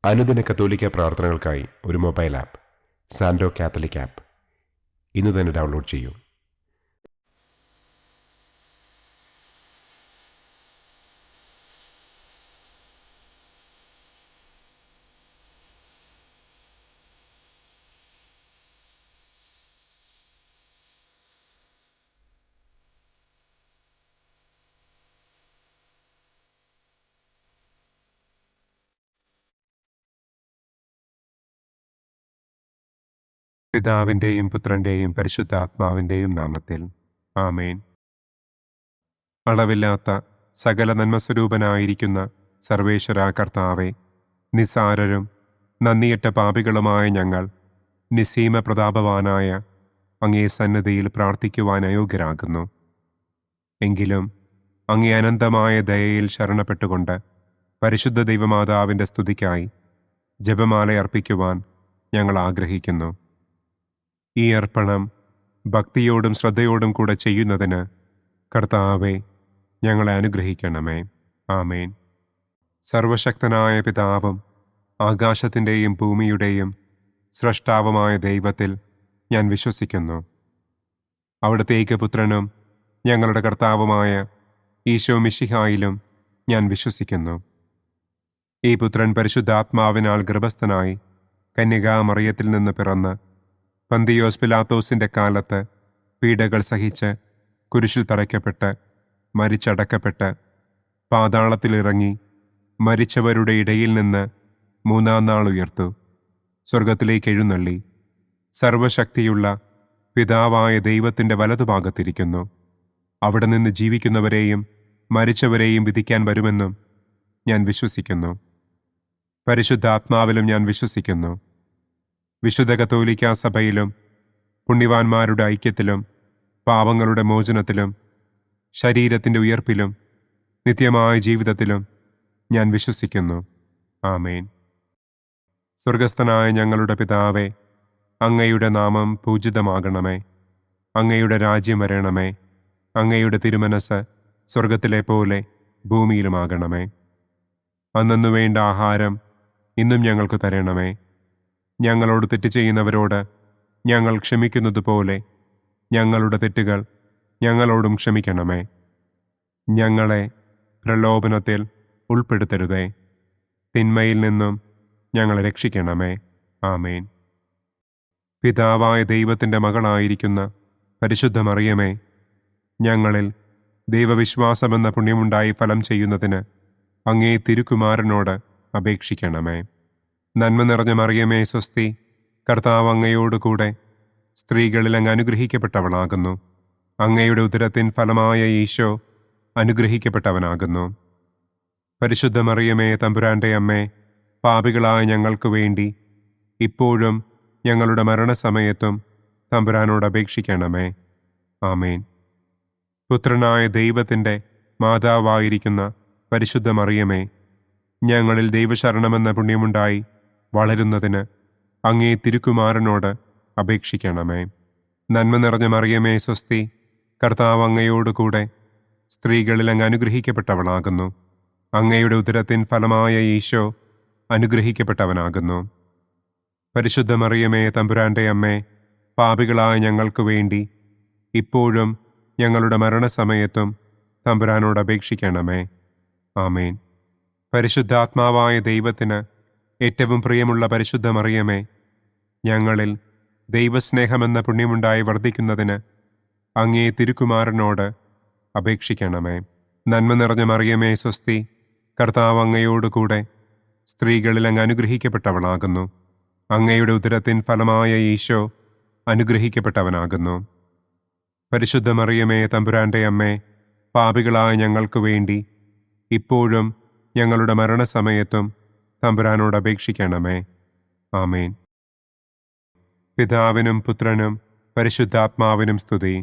അനുദിന കത്തോലിക്ക പ്രാർത്ഥനകൾക്കായി ഒരു മൊബൈൽ ആപ്പ് സാൻഡോ കാത്തലിക് ആപ്പ് ഇന്ന് തന്നെ ഡൗൺലോഡ് ചെയ്യൂ. പിതാവിൻ്റെയും പുത്രൻ്റെയും പരിശുദ്ധാത്മാവിൻ്റെയും നാമത്തിൽ ആമേൻ. അളവില്ലാത്ത സകല നന്മസ്വരൂപനായിരിക്കുന്ന സർവേശ്വര കർത്താവെ, നിസ്സാരരും നന്ദിയറ്റ പാപികളുമായ ഞങ്ങൾ നിസ്സീമ പ്രതാപവാനായ അങ്ങേ സന്നിധിയിൽ പ്രാർത്ഥിക്കുവാൻ അയോഗ്യരാകുന്നു. എങ്കിലും അങ്ങേ അനന്തമായ ദയയിൽ ശരണപ്പെട്ടുകൊണ്ട് പരിശുദ്ധ ദൈവമാതാവിൻ്റെ സ്തുതിക്കായി ജപമാല അർപ്പിക്കുവാൻ ഞങ്ങൾ ആഗ്രഹിക്കുന്നു. ഈ അർപ്പണം ഭക്തിയോടും ശ്രദ്ധയോടും കൂടെ ചെയ്യുന്നതിന് കർത്താവെ ഞങ്ങളെ അനുഗ്രഹിക്കണമേ. ആമേൻ. സർവശക്തനായ പിതാവും ആകാശത്തിൻ്റെയും ഭൂമിയുടെയും സ്രഷ്ടാവുമായ ദൈവത്തിൽ ഞാൻ വിശ്വസിക്കുന്നു. അവിടുത്തെ ഏകപുത്രനും ഞങ്ങളുടെ കർത്താവുമായ ഈശോ മിശിഹായിലും ഞാൻ വിശ്വസിക്കുന്നു. ഈ പുത്രൻ പരിശുദ്ധാത്മാവിനാൽ ഗർഭസ്ഥനായി കന്യകാമറിയത്തിൽ നിന്ന് പിറന്ന് പന്തിയോസ് പിലാത്തോസിൻ്റെ കാലത്ത് പീഡകൾ സഹിച്ച് കുരിശിൽ തറയ്ക്കപ്പെട്ട് മരിച്ചടക്കപ്പെട്ട് പാതാളത്തിലിറങ്ങി മരിച്ചവരുടെ ഇടയിൽ നിന്ന് മൂന്നാം നാൾ ഉയർത്തു, സ്വർഗത്തിലേക്ക് എഴുന്നള്ളി, സർവശക്തിയുള്ള പിതാവായ ദൈവത്തിൻ്റെ വലതുഭാഗത്തിരിക്കുന്നു. അവിടെ നിന്ന് ജീവിക്കുന്നവരെയും മരിച്ചവരെയും വിധിക്കാൻ വരുമെന്നും ഞാൻ വിശ്വസിക്കുന്നു. പരിശുദ്ധാത്മാവിലും ഞാൻ വിശ്വസിക്കുന്നു. വിശുദ്ധ കത്തോലിക്കാ സഭയിലും പുണ്യവാന്മാരുടെ ഐക്യത്തിലും പാപങ്ങളുടെ മോചനത്തിലും ശരീരത്തിൻ്റെ ഉയർപ്പിലും നിത്യമായ ജീവിതത്തിലും ഞാൻ വിശ്വസിക്കുന്നു. ആമേൻ. സ്വർഗസ്ഥനായ ഞങ്ങളുടെ പിതാവേ, അങ്ങയുടെ നാമം പൂജിതമാകണമേ. അങ്ങയുടെ രാജ്യം വരണമേ. അങ്ങയുടെ തിരുമനസ് സ്വർഗത്തിലെ പോലെ ഭൂമിയിലുമാകണമേ. അന്നന്നു വേണ്ട ആഹാരം ഇന്നും ഞങ്ങൾക്ക് തരണമേ. ഞങ്ങളോട് തെറ്റ് ചെയ്യുന്നവരോട് ഞങ്ങൾ ക്ഷമിക്കുന്നത് പോലെ ഞങ്ങളുടെ തെറ്റുകൾ ഞങ്ങളോടും ക്ഷമിക്കണമേ. ഞങ്ങളെ പ്രലോഭനത്തിൽ ഉൾപ്പെടുത്തരുതേ, തിന്മയിൽ നിന്നും ഞങ്ങളെ രക്ഷിക്കണമേ. ആമേൻ. പിതാവായ ദൈവത്തിൻ്റെ മകളായിരിക്കുന്ന പരിശുദ്ധ മറിയമേ, ഞങ്ങളിൽ ദൈവവിശ്വാസമെന്ന പുണ്യമുണ്ടായി ഫലം ചെയ്യുന്നതിന് അങ്ങേ തിരുക്കുമാരനോട് അപേക്ഷിക്കണമേ. നന്മ നിറഞ്ഞ മറിയമേ സ്വസ്തി, കർത്താവ് അങ്ങയോടുകൂടെ സ്ത്രീകളിൽ അങ്ങ് അനുഗ്രഹിക്കപ്പെട്ടവളാകുന്നു. അങ്ങയുടെ ഉദരത്തിൻ ഫലമായ ഈശോ അനുഗ്രഹിക്കപ്പെട്ടവനാകുന്നു. പരിശുദ്ധ മറിയമേ തമ്പുരാൻ്റെ അമ്മേ, പാപികളായ ഞങ്ങൾക്ക് വേണ്ടി ഇപ്പോഴും ഞങ്ങളുടെ മരണസമയത്തും തമ്പുരാനോട് അപേക്ഷിക്കണമേ. ആമേൻ. പുത്രനായ ദൈവത്തിൻ്റെ മാതാവായിരിക്കുന്ന പരിശുദ്ധ മറിയമേ, ഞങ്ങളിൽ ദൈവശരണമെന്ന പുണ്യമുണ്ടായി വളരുന്നതിന് അങ്ങേ തിരുക്കുമാരനോട് അപേക്ഷിക്കണമേ. നന്മ നിറഞ്ഞ മറിയമേ സ്വസ്തി, കർത്താവ് അങ്ങയോടുകൂടെ സ്ത്രീകളിൽ അങ്ങ് അനുഗ്രഹിക്കപ്പെട്ടവളാകുന്നു. അങ്ങയുടെ ഉദരത്തിൻ ഫലമായ ഈശോ അനുഗ്രഹിക്കപ്പെട്ടവനാകുന്നു. പരിശുദ്ധ മറിയമേ തമ്പുരാൻ്റെ അമ്മേ, പാപികളായ ഞങ്ങൾക്ക് വേണ്ടി ഇപ്പോഴും ഞങ്ങളുടെ മരണസമയത്തും തമ്പുരാനോട് അപേക്ഷിക്കണമേ. ആമേൻ. പരിശുദ്ധാത്മാവായ ദൈവത്തിന് ഏറ്റവും പ്രിയമുള്ള പരിശുദ്ധ മറിയമേ, ഞങ്ങളിൽ ദൈവസ്നേഹമെന്ന പുണ്യമുണ്ടായി വർദ്ധിക്കുന്നതിന് അങ്ങേ തിരുക്കുമാരനോട് അപേക്ഷിക്കണമേ. നന്മ നിറഞ്ഞ മറിയമേ സ്വസ്തി, കർത്താവ് അങ്ങയോടുകൂടെ സ്ത്രീകളിൽ അങ്ങ് അനുഗ്രഹിക്കപ്പെട്ടവളാകുന്നു. അങ്ങയുടെ ഉദരത്തിൻ ഫലമായ ഈശോ അനുഗ്രഹിക്കപ്പെട്ടവനാകുന്നു. പരിശുദ്ധ മറിയമേ തമ്പുരാൻ്റെ അമ്മേ, പാപികളായ ഞങ്ങൾക്ക് വേണ്ടി ഇപ്പോഴും ഞങ്ങളുടെ മരണസമയത്തും തമ്പുരാനോട് അപേക്ഷിക്കണമേ. ആമേൻ. പിതാവിനും പുത്രനും പരിശുദ്ധാത്മാവിനും സ്തുതി,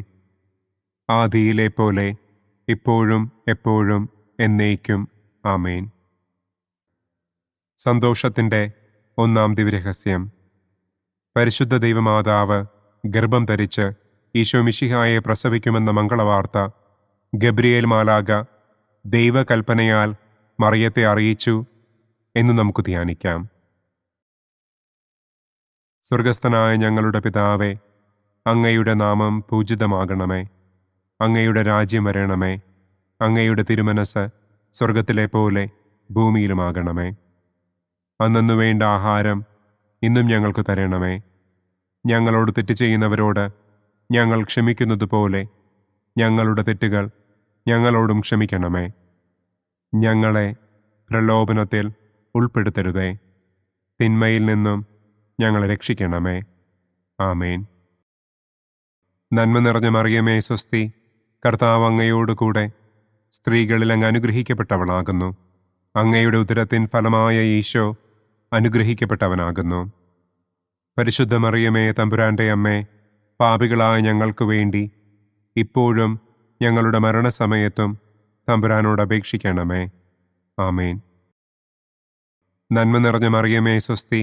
ആദിയിലെ പോലെ ഇപ്പോഴും എപ്പോഴും എന്നേക്കും. ആമേൻ. സന്തോഷത്തിൻ്റെ ഒന്നാം ദിവ്യരഹസ്യം. പരിശുദ്ധ ദൈവമാതാവ് ഗർഭം ധരിച്ച് ഈശോ മിശിഹായെ പ്രസവിക്കുമെന്ന മംഗളവാർത്ത ഗബ്രിയേൽ മാലാഖ ദൈവകൽപ്പനയാൽ മറിയത്തെ അറിയിച്ചു എന്ന് നമുക്ക് ധ്യാനിക്കാം. സ്വർഗസ്ഥനായ ഞങ്ങളുടെ പിതാവേ, അങ്ങയുടെ നാമം പൂജിതമാകണമേ. അങ്ങയുടെ രാജ്യം വരണമേ. അങ്ങയുടെ തിരുമനസ് സ്വർഗത്തിലെ പോലെ ഭൂമിയിലുമാകണമേ. അന്നന്നു വേണ്ട ആഹാരം ഇന്നും ഞങ്ങൾക്ക് തരണമേ. ഞങ്ങളോട് തെറ്റ് ചെയ്യുന്നവരോട് ഞങ്ങൾ ക്ഷമിക്കുന്നതുപോലെ ഞങ്ങളുടെ തെറ്റുകൾ ഞങ്ങളോടും ക്ഷമിക്കണമേ. ഞങ്ങളെ പ്രലോഭനത്തിൽ ഉൾപ്പെടുത്തരുതേ. തിന്മയിൽ നിന്നും ഞങ്ങളെ രക്ഷിക്കണമേ. ആമേൻ. നന്മ നിറഞ്ഞ മറിയമേ സ്വസ്തി, കർത്താവ് അങ്ങയോടുകൂടെ സ്ത്രീകളിൽ അങ്ങ് അനുഗ്രഹിക്കപ്പെട്ടവളാകുന്നു. അങ്ങയുടെ ഉദരത്തിൻ ഫലമായ ഈശോ അനുഗ്രഹിക്കപ്പെട്ടവനാകുന്നു. പരിശുദ്ധ മറിയമേ തമ്പുരാൻ്റെ അമ്മേ, പാപികളായ ഞങ്ങൾക്ക് വേണ്ടി ഇപ്പോഴും ഞങ്ങളുടെ മരണസമയത്തും തമ്പുരാനോട് അപേക്ഷിക്കണമേ. ആമേൻ. നന്മ നിറഞ്ഞ മറിയമേ സ്വസ്തി,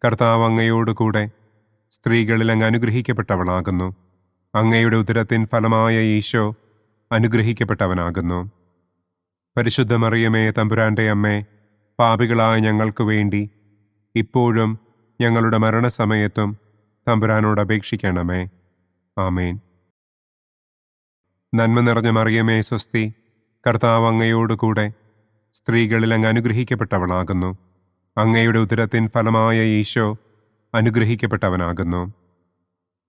കർത്താവ് അങ്ങയോടുകൂടെ സ്ത്രീകളിൽ അങ്ങ് അനുഗ്രഹിക്കപ്പെട്ടവളാകുന്നു. അങ്ങയുടെ ഉദരത്തിൻ ഫലമായ ഈശോ അനുഗ്രഹിക്കപ്പെട്ടവനാകുന്നു. പരിശുദ്ധ മറിയമേ തമ്പുരാൻ്റെ അമ്മേ, പാപികളായ ഞങ്ങൾക്ക് വേണ്ടി ഇപ്പോഴും ഞങ്ങളുടെ മരണസമയത്തും തമ്പുരാനോട് അപേക്ഷിക്കണമേ. ആമേൻ. നന്മ നിറഞ്ഞ മറിയമേ സ്വസ്തി, കർത്താവ് അങ്ങയോടുകൂടെ സ്ത്രീകളിൽ അങ്ങ് അനുഗ്രഹിക്കപ്പെട്ടവളാകുന്നു. അങ്ങയുടെ ഉദരത്തിൻ ഫലമായ ഈശോ അനുഗ്രഹിക്കപ്പെട്ടവനാകുന്നു.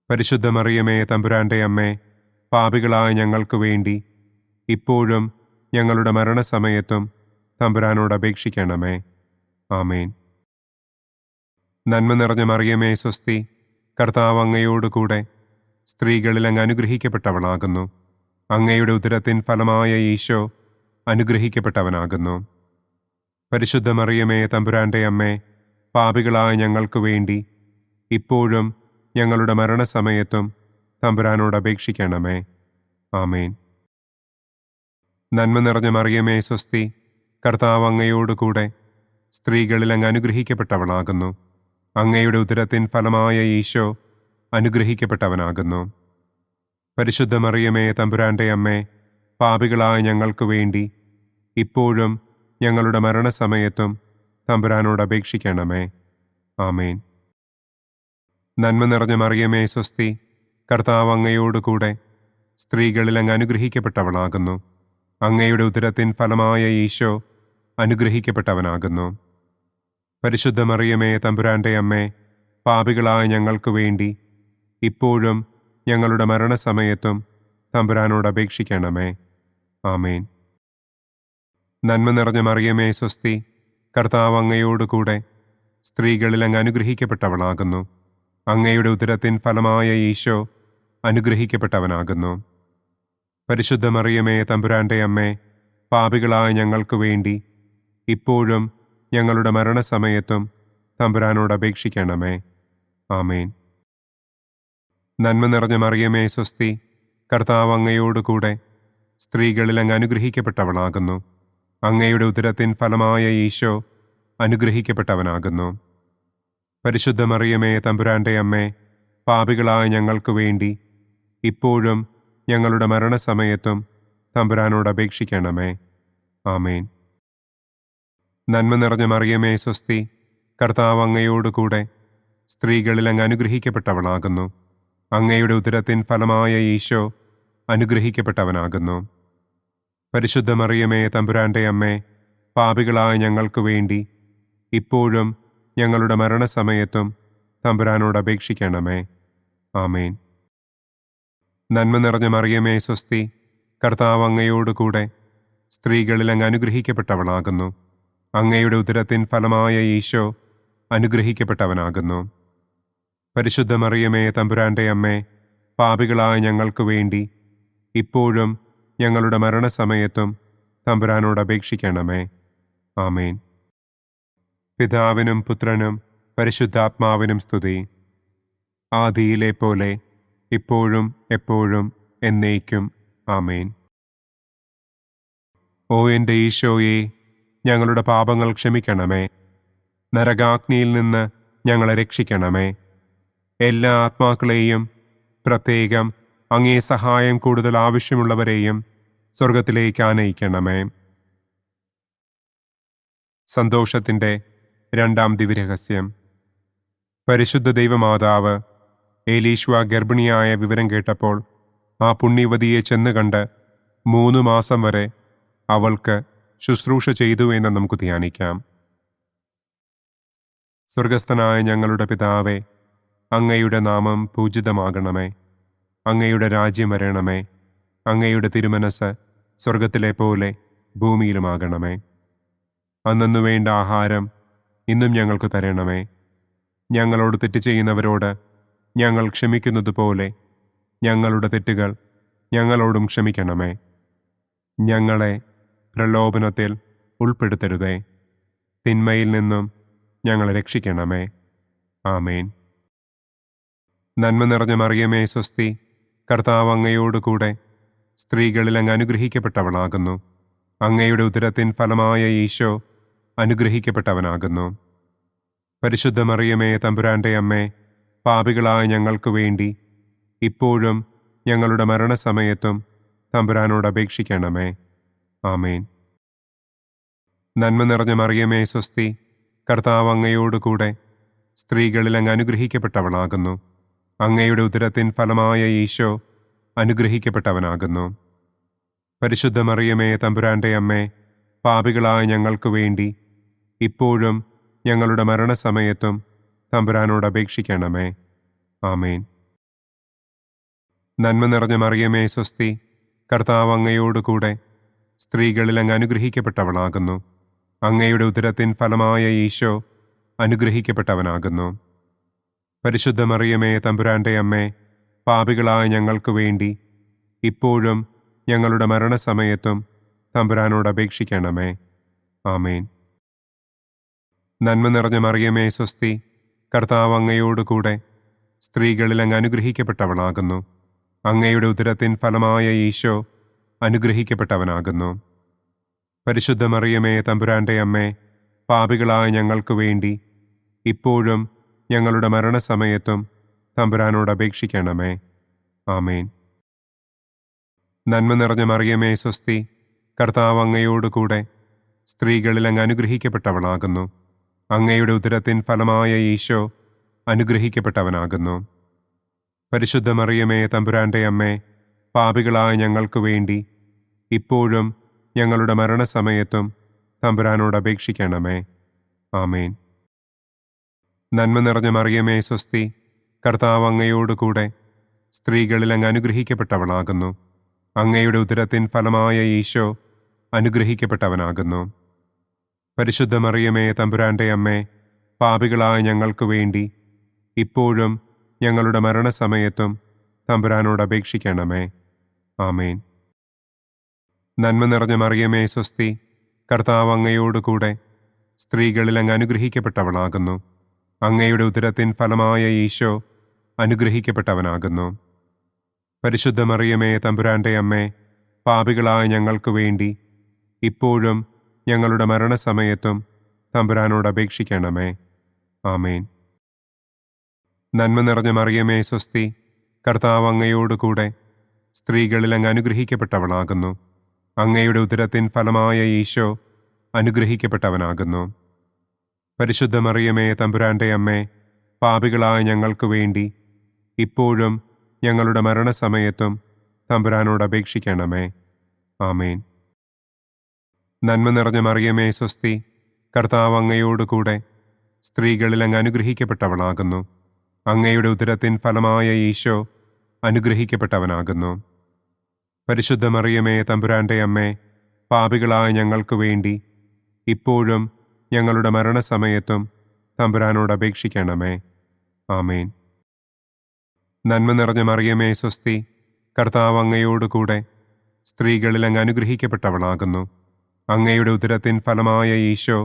പരിശുദ്ധ മറിയമേ തമ്പുരാൻ്റെ അമ്മേ, പാപികളായ ഞങ്ങൾക്ക് വേണ്ടി ഇപ്പോഴും ഞങ്ങളുടെ മരണസമയത്തും തമ്പുരാനോട് അപേക്ഷിക്കണമേ. ആമേൻ. നന്മ നിറഞ്ഞ മറിയമേ സ്വസ്തി, കർത്താവ് അങ്ങയോടുകൂടെ സ്ത്രീകളിൽ അങ്ങ് അനുഗ്രഹിക്കപ്പെട്ടവളാകുന്നു. അങ്ങയുടെ ഉദരത്തിൻ ഫലമായ ഈശോ അനുഗ്രഹിക്കപ്പെട്ടവനാകുന്നു. പരിശുദ്ധ മറിയമേ തമ്പുരാൻ്റെ അമ്മേ, പാപികളായ ഞങ്ങൾക്ക് വേണ്ടി ഇപ്പോഴും ഞങ്ങളുടെ മരണസമയത്തും തമ്പുരാനോട് അപേക്ഷിക്കണമേ. ആമേൻ. നന്മ നിറഞ്ഞ മറിയമേ സ്വസ്തി, കർത്താവ് അങ്ങയോടുകൂടെ സ്ത്രീകളിൽ അങ്ങ് അനുഗ്രഹിക്കപ്പെട്ടവളാകുന്നു. അങ്ങയുടെ ഉദരത്തിൻ ഫലമായ ഈശോ അനുഗ്രഹിക്കപ്പെട്ടവനാകുന്നു. പരിശുദ്ധ മറിയമേ തമ്പുരാൻ്റെ അമ്മേ, പാപികളായ ഞങ്ങൾക്ക് വേണ്ടി ഇപ്പോഴും ഞങ്ങളുടെ മരണസമയത്തും തമ്പുരാനോട് അപേക്ഷിക്കണമേ. ആമേൻ. നന്മ നിറഞ്ഞ മറിയമേ സ്വസ്തി, കർത്താവ് അങ്ങയോടുകൂടെ സ്ത്രീകളിൽ അങ്ങ് അനുഗ്രഹിക്കപ്പെട്ടവളാകുന്നു. അങ്ങയുടെ ഉദരത്തിൻ ഫലമായ ഈശോ അനുഗ്രഹിക്കപ്പെട്ടവനാകുന്നു. പരിശുദ്ധ മറിയമേ തമ്പുരാൻ്റെ അമ്മേ, പാപികളായ ഞങ്ങൾക്ക് വേണ്ടി ഇപ്പോഴും ഞങ്ങളുടെ മരണസമയത്തും തമ്പുരാനോട് അപേക്ഷിക്കണമേ. ആമേൻ. നന്മ നിറഞ്ഞ മറിയമേ സ്വസ്തി, കർത്താവ് അങ്ങയോടുകൂടെ സ്ത്രീകളിൽ അങ്ങ് അനുഗ്രഹിക്കപ്പെട്ടവളാകുന്നു. അങ്ങയുടെ ഉദരത്തിൻ ഫലമായ ഈശോ അനുഗ്രഹിക്കപ്പെട്ടവനാകുന്നു. പരിശുദ്ധ മറിയമേ തമ്പുരാൻ്റെ അമ്മേ, പാപികളായ ഞങ്ങൾക്ക് വേണ്ടി ഇപ്പോഴും ഞങ്ങളുടെ മരണസമയത്തും തമ്പുരാനോട് അപേക്ഷിക്കണമേ. ആമേൻ. നന്മ നിറഞ്ഞ മറിയമേ സ്വസ്തി, കർത്താവ് അങ്ങയോടുകൂടെ സ്ത്രീകളിൽ അങ്ങ് അനുഗ്രഹിക്കപ്പെട്ടവളാകുന്നു. അങ്ങയുടെ ഉദരത്തിൻ ഫലമായ ഈശോ അനുഗ്രഹിക്കപ്പെട്ടവനാകുന്നു. പരിശുദ്ധ മറിയമേ തമ്പുരാൻ്റെ അമ്മേ, പാപികളായ ഞങ്ങൾക്ക് വേണ്ടി ഇപ്പോഴും ഞങ്ങളുടെ മരണസമയത്തും തമ്പുരാനോട് അപേക്ഷിക്കണമേ. ആമേൻ. നന്മ നിറഞ്ഞ മറിയമേ സ്വസ്തി, കർത്താവ് അങ്ങയോടുകൂടെ സ്ത്രീകളിൽ അങ്ങ് അനുഗ്രഹിക്കപ്പെട്ടവളാകുന്നു. അങ്ങയുടെ ഉദരത്തിൻ ഫലമായ ഈശോ അനുഗ്രഹിക്കപ്പെട്ടവനാകുന്നു. പരിശുദ്ധ മറിയമേ തമ്പുരാൻ്റെ അമ്മേ, പാപികളായ ഞങ്ങൾക്ക് വേണ്ടി ഇപ്പോഴും ഞങ്ങളുടെ മരണസമയത്തും തമ്പുരാനോട് അപേക്ഷിക്കണമേ. ആമേൻ. നന്മ നിറഞ്ഞ മറിയമേ സ്വസ്തി, കർത്താവ് അങ്ങയോടുകൂടെ സ്ത്രീകളിൽ അങ്ങ് അനുഗ്രഹിക്കപ്പെട്ടവളാകുന്നു. അങ്ങയുടെ ഉദരത്തിൻ ഫലമായ ഈശോ അനുഗ്രഹിക്കപ്പെട്ടവനാകുന്നു. പരിശുദ്ധ മറിയമേ തമ്പുരാൻ്റെ അമ്മേ, പാപികളായ ഞങ്ങൾക്ക് വേണ്ടി ഇപ്പോഴും ഞങ്ങളുടെ മരണസമയത്തും തമ്പുരാനോട് അപേക്ഷിക്കണമേ. ആമേൻ. പിതാവിനും പുത്രനും പരിശുദ്ധാത്മാവിനും സ്തുതി. ആദിയിലെ പോലെ ഇപ്പോഴും എപ്പോഴും എന്നേക്കും. ആമേൻ. ഓ എൻ്റെ ഈശോയെ, ഞങ്ങളുടെ പാപങ്ങൾ ക്ഷമിക്കണമേ. നരകാഗ്നിയിൽ നിന്ന് ഞങ്ങളെ രക്ഷിക്കണമേ. എല്ലാ ആത്മാക്കളെയും, പ്രത്യേകം അങ്ങേ സഹായം കൂടുതൽ ആവശ്യമുള്ളവരെയും സ്വർഗത്തിലേക്ക് ആനയിക്കണമേ. സന്തോഷത്തിൻ്റെ രണ്ടാം ദിവ്യരഹസ്യം. പരിശുദ്ധ ദൈവമാതാവ് ഏലീശ്വ ഗർഭിണിയായ വിവരം കേട്ടപ്പോൾ ആ പുണ്യവതിയെ ചെന്ന് കണ്ട് 3 മാസം വരെ അവൾക്ക് ശുശ്രൂഷ ചെയ്തു എന്ന് നമുക്ക് ധ്യാനിക്കാം. സ്വർഗസ്ഥനായ ഞങ്ങളുടെ പിതാവേ, അങ്ങയുടെ നാമം പൂജിതമാകണമേ. അങ്ങയുടെ രാജ്യം വരണമേ. അങ്ങയുടെ തിരുമനസ് സ്വർഗത്തിലെ പോലെ ഭൂമിയിലുമാകണമേ. അന്നന്നു വേണ്ട ആഹാരം ഇന്നും ഞങ്ങൾക്ക് തരണമേ. ഞങ്ങളോട് തെറ്റ് ചെയ്യുന്നവരോട് ഞങ്ങൾ ക്ഷമിക്കുന്നത് പോലെ ഞങ്ങളുടെ തെറ്റുകൾ ഞങ്ങളോടും ക്ഷമിക്കണമേ. ഞങ്ങളെ പ്രലോഭനത്തിൽ ഉൾപ്പെടുത്തരുതേ. തിന്മയിൽ നിന്നും ഞങ്ങളെ രക്ഷിക്കണമേ. ആമേൻ. നന്മ നിറഞ്ഞ മറിയമേ സ്വസ്തി, കർത്താവ് അങ്ങയോടുകൂടെ സ്ത്രീകളിൽ അങ്ങ് അനുഗ്രഹിക്കപ്പെട്ടവളാകുന്നു. അങ്ങയുടെ ഉദരത്തിൻ ഫലമായ ഈശോ അനുഗ്രഹിക്കപ്പെട്ടവനാകുന്നു. പരിശുദ്ധ മറിയമേ തമ്പുരാൻ്റെ അമ്മേ, പാപികളായ ഞങ്ങൾക്ക് വേണ്ടി ഇപ്പോഴും ഞങ്ങളുടെ മരണസമയത്തും തമ്പുരാനോട് അപേക്ഷിക്കണമേ. ആമേൻ. നന്മ നിറഞ്ഞ മറിയമേ സ്വസ്തി, കർത്താവ് അങ്ങയോടുകൂടെ സ്ത്രീകളിൽ അങ്ങ് അനുഗ്രഹിക്കപ്പെട്ടവളാകുന്നു. അങ്ങയുടെ ഉദരത്തിൻ ഫലമായ ഈശോ അനുഗ്രഹിക്കപ്പെട്ടവനാകുന്നു. പരിശുദ്ധ മറിയമേ തമ്പുരാൻ്റെ അമ്മേ, പാപികളായ ഞങ്ങൾക്ക് വേണ്ടി ഇപ്പോഴും ഞങ്ങളുടെ മരണസമയത്തും തമ്പുരാനോട് അപേക്ഷിക്കണമേ. ആമേൻ. നന്മ നിറഞ്ഞ മറിയമേ സ്വസ്തി, കർത്താവ് അങ്ങയോടുകൂടെ സ്ത്രീകളിൽ അങ്ങ് അനുഗ്രഹിക്കപ്പെട്ടവളാകുന്നു. അങ്ങയുടെ ഉദരത്തിൻ ഫലമായ ഈശോ അനുഗ്രഹിക്കപ്പെട്ടവനാകുന്നു. പരിശുദ്ധ മറിയമേ തമ്പുരാൻ്റെ അമ്മേ, പാപികളായ ഞങ്ങൾക്ക് വേണ്ടി ഇപ്പോഴും ഞങ്ങളുടെ മരണസമയത്തും തമ്പുരാനോട് അപേക്ഷിക്കണമേ. ആമേൻ. നന്മ നിറഞ്ഞ മറിയമേ സ്വസ്തി, കർത്താവ് അങ്ങയോടുകൂടെ സ്ത്രീകളിൽ അങ്ങ് അനുഗ്രഹിക്കപ്പെട്ടവളാകുന്നു. അങ്ങയുടെ ഉദരത്തിൻ ഫലമായ ഈശോ അനുഗ്രഹിക്കപ്പെട്ടവനാകുന്നു. പരിശുദ്ധ മറിയമേ തമ്പുരാൻ്റെ അമ്മേ, പാപികളായ ഞങ്ങൾക്ക് വേണ്ടി ഇപ്പോഴും ഞങ്ങളുടെ മരണസമയത്തും തമ്പുരാനോട് അപേക്ഷിക്കണമേ. ആമേൻ. നന്മ നിറഞ്ഞ മറിയമേ സ്വസ്തി, കർത്താവ് അങ്ങയോടുകൂടെ സ്ത്രീകളിൽ അങ്ങ് അനുഗ്രഹിക്കപ്പെട്ടവളാകുന്നു. അങ്ങയുടെ ഉദരത്തിൻ ഫലമായ ഈശോ അനുഗ്രഹിക്കപ്പെട്ടവനാകുന്നു. പരിശുദ്ധ മറിയമേ തമ്പുരാൻ്റെ അമ്മേ, പാപികളായ ഞങ്ങൾക്ക് വേണ്ടി ഇപ്പോഴും ഞങ്ങളുടെ മരണസമയത്തും തമ്പുരാനോട് അപേക്ഷിക്കണമേ. ആമേൻ. നന്മ നിറഞ്ഞ മറിയമേ സ്വസ്തി, കർത്താവ് അങ്ങയോടുകൂടെ സ്ത്രീകളിൽ അങ്ങ് അനുഗ്രഹിക്കപ്പെട്ടവളാകുന്നു. അങ്ങയുടെ ഉദരത്തിൻ ഫലമായ ഈശോ അനുഗ്രഹിക്കപ്പെട്ടവനാകുന്നു. പരിശുദ്ധ മറിയമേ തമ്പുരാൻ്റെ അമ്മേ, പാപികളായ ഞങ്ങൾക്ക് വേണ്ടി ഇപ്പോഴും ഞങ്ങളുടെ മരണസമയത്തും തമ്പുരാനോട് അപേക്ഷിക്കണമേ. ആമേൻ. നന്മ നിറഞ്ഞ മറിയമേ സ്വസ്തി, കർത്താവ് അങ്ങയോടുകൂടെ സ്ത്രീകളിൽ അങ്ങ് അനുഗ്രഹിക്കപ്പെട്ടവളാകുന്നു. അങ്ങയുടെ ഉദരത്തിൻ ഫലമായ ഈശോ അനുഗ്രഹിക്കപ്പെട്ടവനാകുന്നു. പരിശുദ്ധ മറിയമേ തമ്പുരാൻ്റെ അമ്മേ, പാപികളായ ഞങ്ങൾക്ക് വേണ്ടി ഇപ്പോഴും ഞങ്ങളുടെ മരണസമയത്തും തമ്പുരാനോട് അപേക്ഷിക്കണമേ. ആമേൻ. നന്മ നിറഞ്ഞ മറിയമേ സ്വസ്തി, കർത്താവ് അങ്ങയോടുകൂടെ സ്ത്രീകളിൽ അങ്ങ് അനുഗ്രഹിക്കപ്പെട്ടവളാകുന്നു. അങ്ങയുടെ ഉദരത്തിൻ ഫലമായ ഈശോ അനുഗ്രഹിക്കപ്പെട്ടവനാകുന്നു. പരിശുദ്ധ മറിയമേ തമ്പുരാൻ്റെ അമ്മേ, പാപികളായ ഞങ്ങൾക്ക് വേണ്ടി ഇപ്പോഴും ഞങ്ങളുടെ മരണസമയത്തും തമ്പുരാനോട് അപേക്ഷിക്കണമേ. ആമേൻ. നന്മ നിറഞ്ഞ മറിയമേ സ്വസ്തി, കർത്താവ് അങ്ങയോടുകൂടെ സ്ത്രീകളിൽ അങ്ങ് അനുഗ്രഹിക്കപ്പെട്ടവളാകുന്നു. അങ്ങയുടെ ഉദരത്തിൻ ഫലമായ ഈശോ അനുഗ്രഹിക്കപ്പെട്ടവനാകുന്നു. പരിശുദ്ധ മറിയമേ തമ്പുരാൻ്റെ അമ്മേ, പാപികളായ ഞങ്ങൾക്ക് വേണ്ടി ഇപ്പോഴും ഞങ്ങളുടെ മരണസമയത്തും തമ്പുരാനോട് അപേക്ഷിക്കണമേ. ആമേൻ. നന്മ നിറഞ്ഞ മറിയമേ സ്വസ്തി, കർത്താവ് അങ്ങയോടുകൂടെ സ്ത്രീകളിൽ അങ്ങ് അനുഗ്രഹിക്കപ്പെട്ടവളാകുന്നു. അങ്ങയുടെ ഉദരത്തിൻ ഫലമായ ഈശോ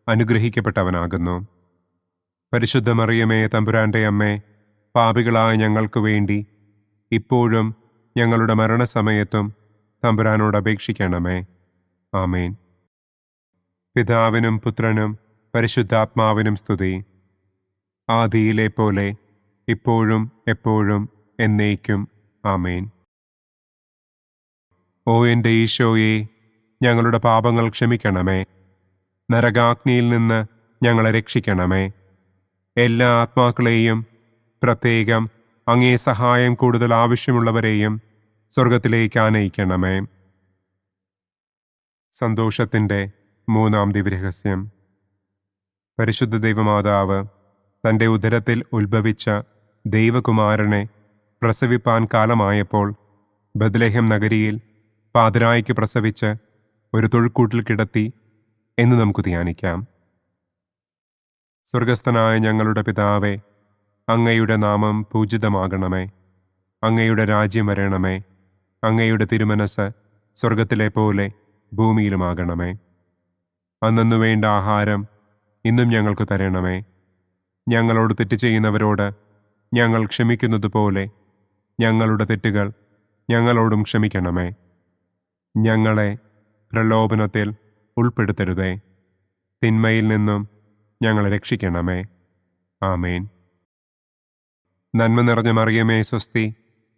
അനുഗ്രഹിക്കപ്പെട്ടവനാകുന്നു. പരിശുദ്ധ മറിയമേ തമ്പുരാൻ്റെ അമ്മേ, പാപികളായ ഞങ്ങൾക്ക് വേണ്ടി ഇപ്പോഴും ഞങ്ങളുടെ മരണസമയത്തും തമ്പുരാനോട് അപേക്ഷിക്കണമേ. ആമേൻ. പിതാവിനും പുത്രനും പരിശുദ്ധാത്മാവിനും സ്തുതി. ആദിയിലെ പോലെ ഇപ്പോഴും എപ്പോഴും എന്നേക്കും. ആമേൻ. ഓ എൻ്റെ ഈശോയെ, ഞങ്ങളുടെ പാപങ്ങൾ ക്ഷമിക്കണമേ. നരകാഗ്നിയിൽ നിന്ന് ഞങ്ങളെ രക്ഷിക്കണമേ. എല്ലാ ആത്മാക്കളെയും, പ്രത്യേകം അങ്ങേ സഹായം കൂടുതൽ ആവശ്യമുള്ളവരെയും സ്വർഗത്തിലേക്ക് ആനയിക്കണമേ. സന്തോഷത്തിൻ്റെ മൂന്നാം ദിവ്യരഹസ്യം. പരിശുദ്ധ ദൈവമാതാവ് തൻ്റെ ഉദരത്തിൽ ഉത്ഭവിച്ച ദൈവകുമാരനെ പ്രസവിപ്പാൻ കാലമായപ്പോൾ ബത്ലഹേം നഗരിയിൽ പാതിരായ്ക്ക് പ്രസവിച്ച് ഒരു തൊഴുക്കൂട്ടിൽ കിടത്തി എന്ന് നമുക്ക് ധ്യാനിക്കാം. സ്വർഗസ്ഥനായ ഞങ്ങളുടെ പിതാവേ, അങ്ങയുടെ നാമം പൂജിതമാകണമേ. അങ്ങയുടെ രാജ്യം വരണമേ. അങ്ങയുടെ തിരുമനസ് സ്വർഗത്തിലെ പോലെ ഭൂമിയിലുമാകണമേ. അന്നന്നു വേണ്ട ആഹാരം ഇന്നും ഞങ്ങൾക്ക് തരണമേ. ഞങ്ങളോട് തെറ്റ് ചെയ്യുന്നവരോട് ഞങ്ങൾ ക്ഷമിക്കുന്നത് പോലെ ഞങ്ങളുടെ തെറ്റുകൾ ഞങ്ങളോടും ക്ഷമിക്കണമേ. ഞങ്ങളെ പ്രലോഭനത്തിൽ ഉൾപ്പെടുത്തരുതേ. തിന്മയിൽ നിന്നും ഞങ്ങളെ രക്ഷിക്കണമേ. ആമേൻ. നന്മ നിറഞ്ഞ മറിയമേ സ്വസ്തി,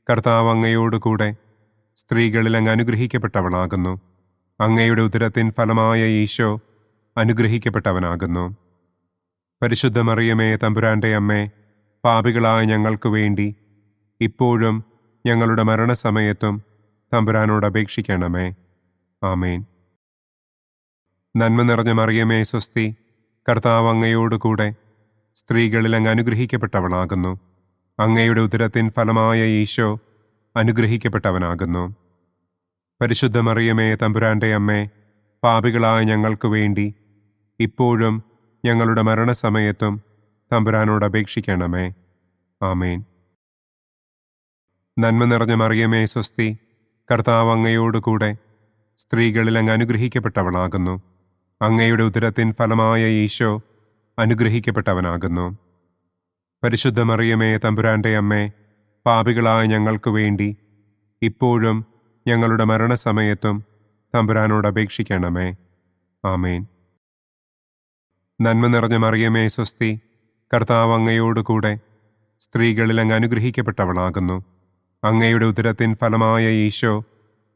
കർത്താവ് അങ്ങയോടുകൂടെ സ്ത്രീകളിൽ അങ്ങ് അനുഗ്രഹിക്കപ്പെട്ടവളാകുന്നു. അങ്ങയുടെ ഉദരത്തിൻ ഫലമായ ഈശോ അനുഗ്രഹിക്കപ്പെട്ടവനാകുന്നു. പരിശുദ്ധ മറിയമേ തമ്പുരാൻ്റെ അമ്മേ, പാപികളായ ഞങ്ങൾക്ക് വേണ്ടി ഇപ്പോഴും ഞങ്ങളുടെ മരണസമയത്തും തമ്പുരാനോട് അപേക്ഷിക്കണമേ. ആമേൻ. നന്മ നിറഞ്ഞ മറിയമേ സ്വസ്തി, കർത്താവ് അങ്ങയോടുകൂടെ സ്ത്രീകളിൽ അങ്ങ് അനുഗ്രഹിക്കപ്പെട്ടവളാകുന്നു. അങ്ങയുടെ ഉദരത്തിൻ ഫലമായ ഈശോ അനുഗ്രഹിക്കപ്പെട്ടവനാകുന്നു. പരിശുദ്ധ മറിയമേ തമ്പുരാൻ്റെ അമ്മേ, പാപികളായ ഞങ്ങൾക്ക് വേണ്ടി ഇപ്പോഴും ഞങ്ങളുടെ മരണസമയത്തും തമ്പുരാനോട് അപേക്ഷിക്കണമേ. ആമേൻ. നന്മ നിറഞ്ഞ മറിയമേ സ്വസ്തി, കർത്താവ് അങ്ങയോടുകൂടെ സ്ത്രീകളിൽ അങ്ങ് അനുഗ്രഹിക്കപ്പെട്ടവളാകുന്നു. അങ്ങയുടെ ഉദരത്തിൻ ഫലമായ ഈശോ അനുഗ്രഹിക്കപ്പെട്ടവനാകുന്നു. പരിശുദ്ധ മറിയമേ തമ്പുരാൻ്റെ അമ്മേ, പാപികളായ ഞങ്ങൾക്ക് വേണ്ടി ഇപ്പോഴും ഞങ്ങളുടെ മരണസമയത്തും തമ്പുരാനോട് അപേക്ഷിക്കണമേ. ആമേൻ. നന്മ നിറഞ്ഞ മറിയമേ സ്വസ്തി, കർത്താവ് അങ്ങയോടുകൂടെ സ്ത്രീകളിൽ അങ്ങ് അനുഗ്രഹിക്കപ്പെട്ടവളാകുന്നു. അങ്ങയുടെ ഉദരത്തിൻ ഫലമായ ഈശോ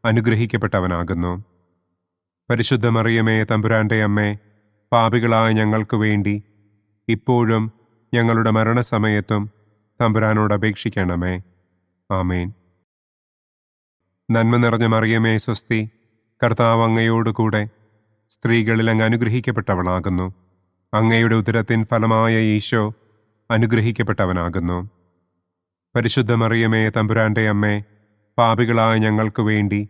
അനുഗ്രഹിക്കപ്പെട്ടവനാകുന്നു. പരിശുദ്ധ മറിയമേ തമ്പുരാൻ്റെ അമ്മേ, പാപികളായ ഞങ്ങൾക്ക് വേണ്ടി ഇപ്പോഴും ഞങ്ങളുടെ മരണസമയത്തും തമ്പുരാനോട് അപേക്ഷിക്കണമേ. ആമേൻ. നന്മ നിറഞ്ഞ മറിയമേ സ്വസ്തി, കർത്താവ് അങ്ങയോടുകൂടെ സ്ത്രീകളിൽ അങ്ങ് അനുഗ്രഹിക്കപ്പെട്ടവളാകുന്നു. അങ്ങയുടെ ഉദരത്തിൻ ഫലമായ ഈശോ അനുഗ്രഹിക്കപ്പെട്ടവനാകുന്നു. പരിശുദ്ധ മറിയമേ തമ്പുരാൻ്റെ അമ്മേ, പാപികളായ ഞങ്ങൾക്ക് വേണ്ടി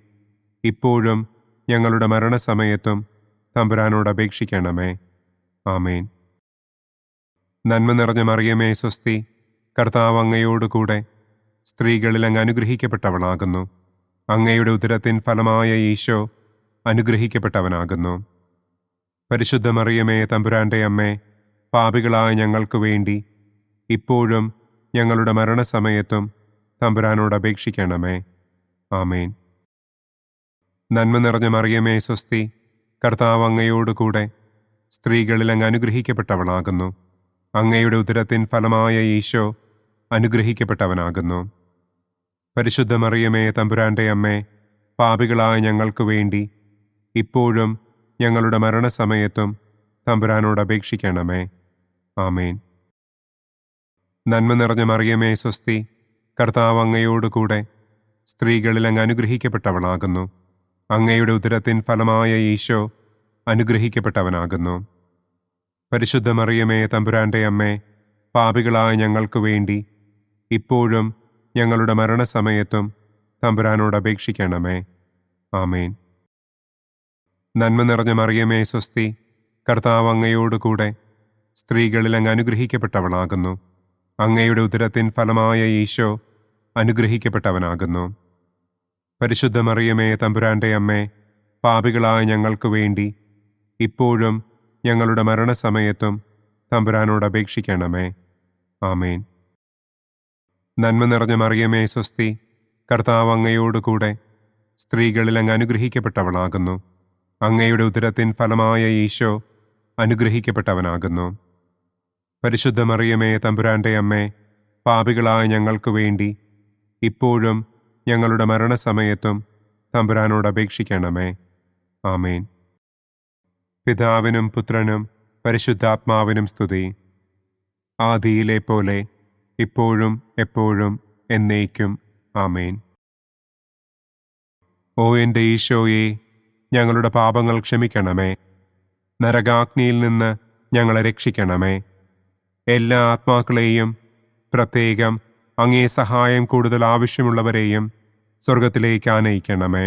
ഇപ്പോഴും ഞങ്ങളുടെ മരണസമയത്തും തമ്പുരാനോട് അപേക്ഷിക്കണമേ. ആമേൻ. നന്മ നിറഞ്ഞ മറിയമേ സ്വസ്തി, കർത്താവ് അങ്ങയോടുകൂടെ സ്ത്രീകളിൽ അങ്ങ് അനുഗ്രഹിക്കപ്പെട്ടവളാകുന്നു. അങ്ങയുടെ ഉദരത്തിൻ ഫലമായ ഈശോ അനുഗ്രഹിക്കപ്പെട്ടവനാകുന്നു. പരിശുദ്ധ മറിയമേ തമ്പുരാൻ്റെ അമ്മേ, പാപികളായ ഞങ്ങൾക്ക് വേണ്ടി ഇപ്പോഴും ഞങ്ങളുടെ മരണസമയത്തും തമ്പുരാനോട് അപേക്ഷിക്കണമേ. ആമേൻ. നന്മ നിറഞ്ഞ മറിയമേ സ്വസ്തി, കർത്താവ് അങ്ങയോടുകൂടെ സ്ത്രീകളിൽ അങ്ങ് അനുഗ്രഹിക്കപ്പെട്ടവളാകുന്നു. അങ്ങയുടെ ഉദരത്തിൻ ഫലമായ ഈശോ അനുഗ്രഹിക്കപ്പെട്ടവനാകുന്നു. പരിശുദ്ധ മറിയമേ തമ്പുരാൻ്റെ അമ്മേ, പാപികളായ ഞങ്ങൾക്ക് വേണ്ടി ഇപ്പോഴും ഞങ്ങളുടെ മരണസമയത്തും തമ്പുരാനോട് അപേക്ഷിക്കണമേ. ആമേൻ. നന്മ നിറഞ്ഞ മറിയമേ സ്വസ്തി, കർത്താവ് അങ്ങയോടുകൂടെ സ്ത്രീകളിൽ അങ്ങ് അനുഗ്രഹിക്കപ്പെട്ടവളാകുന്നു. അങ്ങയുടെ ഉദരത്തിൻ ഫലമായ ഈശോ അനുഗ്രഹിക്കപ്പെട്ടവനാകുന്നു. പരിശുദ്ധ മറിയമേ തമ്പുരാൻ്റെ അമ്മേ, പാപികളായ ഞങ്ങൾക്ക് വേണ്ടി ഇപ്പോഴും ഞങ്ങളുടെ മരണസമയത്തും തമ്പുരാനോട് അപേക്ഷിക്കണമേ. ആമേൻ. നന്മ നിറഞ്ഞ മറിയമേ സ്വസ്തി, കർത്താവ് അങ്ങയോടുകൂടെ സ്ത്രീകളിൽ അങ്ങ് അനുഗ്രഹിക്കപ്പെട്ടവളാകുന്നു. അങ്ങയുടെ ഉദരത്തിൻ ഫലമായ ഈശോ അനുഗ്രഹിക്കപ്പെട്ടവനാകുന്നു. പരിശുദ്ധ മറിയമേ തമ്പുരാൻ്റെ അമ്മേ, പാപികളായ ഞങ്ങൾക്ക് വേണ്ടി ഇപ്പോഴും ഞങ്ങളുടെ മരണസമയത്തും തമ്പുരാനോട് അപേക്ഷിക്കണമേ. ആമേൻ. നന്മ നിറഞ്ഞ മറിയമേ സ്വസ്തി, കർത്താവ് അങ്ങയോടുകൂടെ സ്ത്രീകളിൽ അങ്ങ് അനുഗ്രഹിക്കപ്പെട്ടവളാകുന്നു. അങ്ങയുടെ ഉദരത്തിൻ ഫലമായ ഈശോ അനുഗ്രഹിക്കപ്പെട്ടവനാകുന്നു. പരിശുദ്ധ മറിയമേ തമ്പുരാൻ്റെ അമ്മേ, പാപികളായ ഞങ്ങൾക്ക് വേണ്ടി ഇപ്പോഴും ഞങ്ങളുടെ മരണസമയത്തും തമ്പുരാനോട് അപേക്ഷിക്കണമേ. ആമേൻ. പിതാവിനും പുത്രനും പരിശുദ്ധാത്മാവിനും സ്തുതി. ആദിയിലെ പോലെ ഇപ്പോഴും എപ്പോഴും എന്നേക്കും. ആമേൻ. ഓ എൻ്റെ ഈശോയെ, ഞങ്ങളുടെ പാപങ്ങൾ ക്ഷമിക്കണമേ. നരകാഗ്നിയിൽ നിന്ന് ഞങ്ങളെ രക്ഷിക്കണമേ. എല്ലാ ആത്മാക്കളെയും, പ്രത്യേകം അങ്ങേ സഹായം കൂടുതൽ ആവശ്യമുള്ളവരെയും സ്വർഗത്തിലേക്ക് ആനയിക്കണമേ.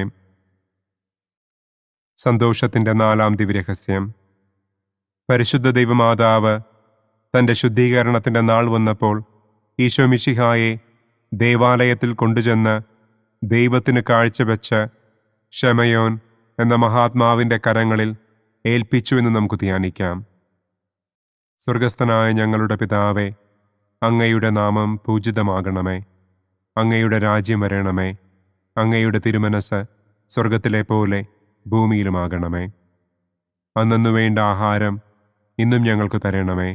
സന്തോഷത്തിൻ്റെ 4-ാം ദിവ്യരഹസ്യം. പരിശുദ്ധ ദൈവമാതാവ് തൻ്റെ ശുദ്ധീകരണത്തിൻ്റെ നാൾ വന്നപ്പോൾ ഈശോ മിശിഹായെ ദേവാലയത്തിൽ കൊണ്ടുചെന്ന് ദൈവത്തിന് കാഴ്ചവെച്ച് ശമയോൻ എന്ന മഹാത്മാവിൻ്റെ കരങ്ങളിൽ ഏൽപ്പിച്ചു എന്ന് നമുക്ക് ധ്യാനിക്കാം. സ്വർഗസ്ഥനായ ഞങ്ങളുടെ പിതാവേ, അങ്ങയുടെ നാമം പൂജിതമാകണമേ. അങ്ങയുടെ രാജ്യം വരണമേ. അങ്ങയുടെ തിരുമനസ് സ്വർഗത്തിലെ പോലെ ഭൂമിയിലുമാകണമേ. അന്നന്നു വേണ്ട ആഹാരം ഇന്നും ഞങ്ങൾക്ക് തരണമേ.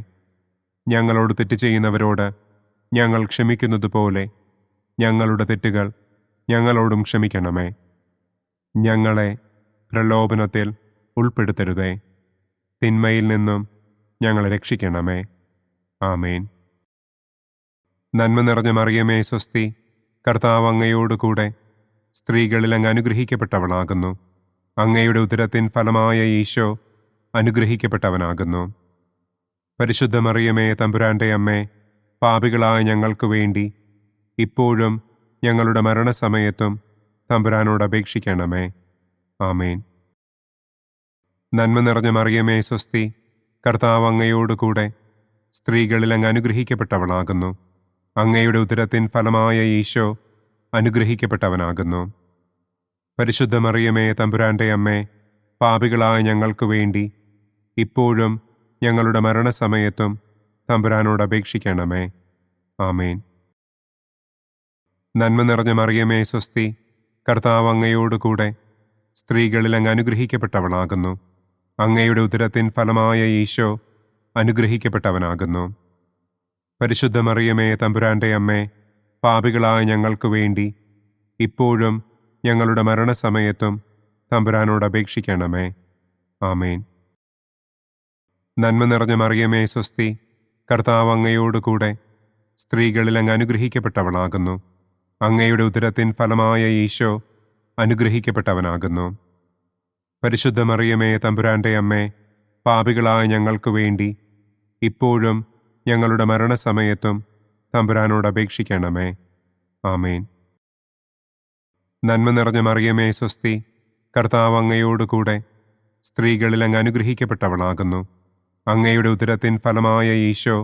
ഞങ്ങളോട് തെറ്റ് ചെയ്യുന്നവരോട് ഞങ്ങൾ ക്ഷമിക്കുന്നത് പോലെ ഞങ്ങളുടെ തെറ്റുകൾ ഞങ്ങളോടും ക്ഷമിക്കണമേ. ഞങ്ങളെ പ്രലോഭനത്തിൽ ഉൾപ്പെടുത്തരുതേ. തിന്മയിൽ നിന്നും ഞങ്ങളെ രക്ഷിക്കണമേ. ആമേൻ. നന്മ നിറഞ്ഞ മറിയമേ സ്വസ്തി, കർത്താവ് അങ്ങയോടുകൂടെ സ്ത്രീകളിൽ അങ്ങ് അനുഗ്രഹിക്കപ്പെട്ടവളാകുന്നു. അങ്ങയുടെ ഉദരത്തിൻ ഫലമായ ഈശോ അനുഗ്രഹിക്കപ്പെട്ടവനാകുന്നു. പരിശുദ്ധ മറിയമേ തമ്പുരാൻ്റെ അമ്മേ, പാപികളായ ഞങ്ങൾക്ക് വേണ്ടി ഇപ്പോഴും ഞങ്ങളുടെ മരണസമയത്തും തമ്പുരാനോട് അപേക്ഷിക്കണമേ. ആമേൻ. നന്മ നിറഞ്ഞ മറിയമേ സ്വസ്തി, കർത്താവ് അങ്ങയോടുകൂടെ സ്ത്രീകളിൽ അങ്ങ് അനുഗ്രഹിക്കപ്പെട്ടവളാകുന്നു. അങ്ങയുടെ ഉദരത്തിൻ ഫലമായ ഈശോ അനുഗ്രഹിക്കപ്പെട്ടവനാകുന്നു. പരിശുദ്ധ മറിയമേ തമ്പുരാൻ്റെ അമ്മേ, പാപികളായ ഞങ്ങൾക്ക് വേണ്ടി ഇപ്പോഴും ഞങ്ങളുടെ മരണസമയത്തും തമ്പുരാനോട് അപേക്ഷിക്കണമേ. ആമേൻ. നന്മ നിറഞ്ഞ മറിയമേ സ്വസ്തി, കർത്താവ് അങ്ങയോടുകൂടെ സ്ത്രീകളിൽ അങ്ങ് അനുഗ്രഹിക്കപ്പെട്ടവളാകുന്നു. അങ്ങയുടെ ഉദരത്തിൻ ഫലമായ ഈശോ അനുഗ്രഹിക്കപ്പെട്ടവനാകുന്നു. പരിശുദ്ധ മറിയമേ തമ്പുരാൻ്റെ അമ്മേ, പാപികളായ ഞങ്ങൾക്ക് വേണ്ടി ഇപ്പോഴും ഞങ്ങളുടെ മരണസമയത്തും തമ്പുരാനോട് അപേക്ഷിക്കണമേ. ആമേൻ. നന്മ നിറഞ്ഞ മറിയമേ സ്വസ്തി, കർത്താവ് അങ്ങയോടുകൂടെ സ്ത്രീകളിൽ അങ്ങ് അനുഗ്രഹിക്കപ്പെട്ടവളാകുന്നു. അങ്ങയുടെ ഉദരത്തിൻ ഫലമായ ഈശോ അനുഗ്രഹിക്കപ്പെട്ടവനാകുന്നു. പരിശുദ്ധ മറിയമേ തമ്പുരാൻ്റെ അമ്മേ, പാപികളായ ഞങ്ങൾക്ക് വേണ്ടി ഇപ്പോഴും ഞങ്ങളുടെ മരണസമയത്തും തമ്പുരാനോട് അപേക്ഷിക്കണമേ. ആമേൻ. നന്മ നിറഞ്ഞ മറിയമേ സ്വസ്തി, കർത്താവ് അങ്ങയോടുകൂടെ സ്ത്രീകളിൽ അങ്ങ് അനുഗ്രഹിക്കപ്പെട്ടവളാകുന്നു. അങ്ങയുടെ ഉദരത്തിൻ ഫലമായ ഈശോ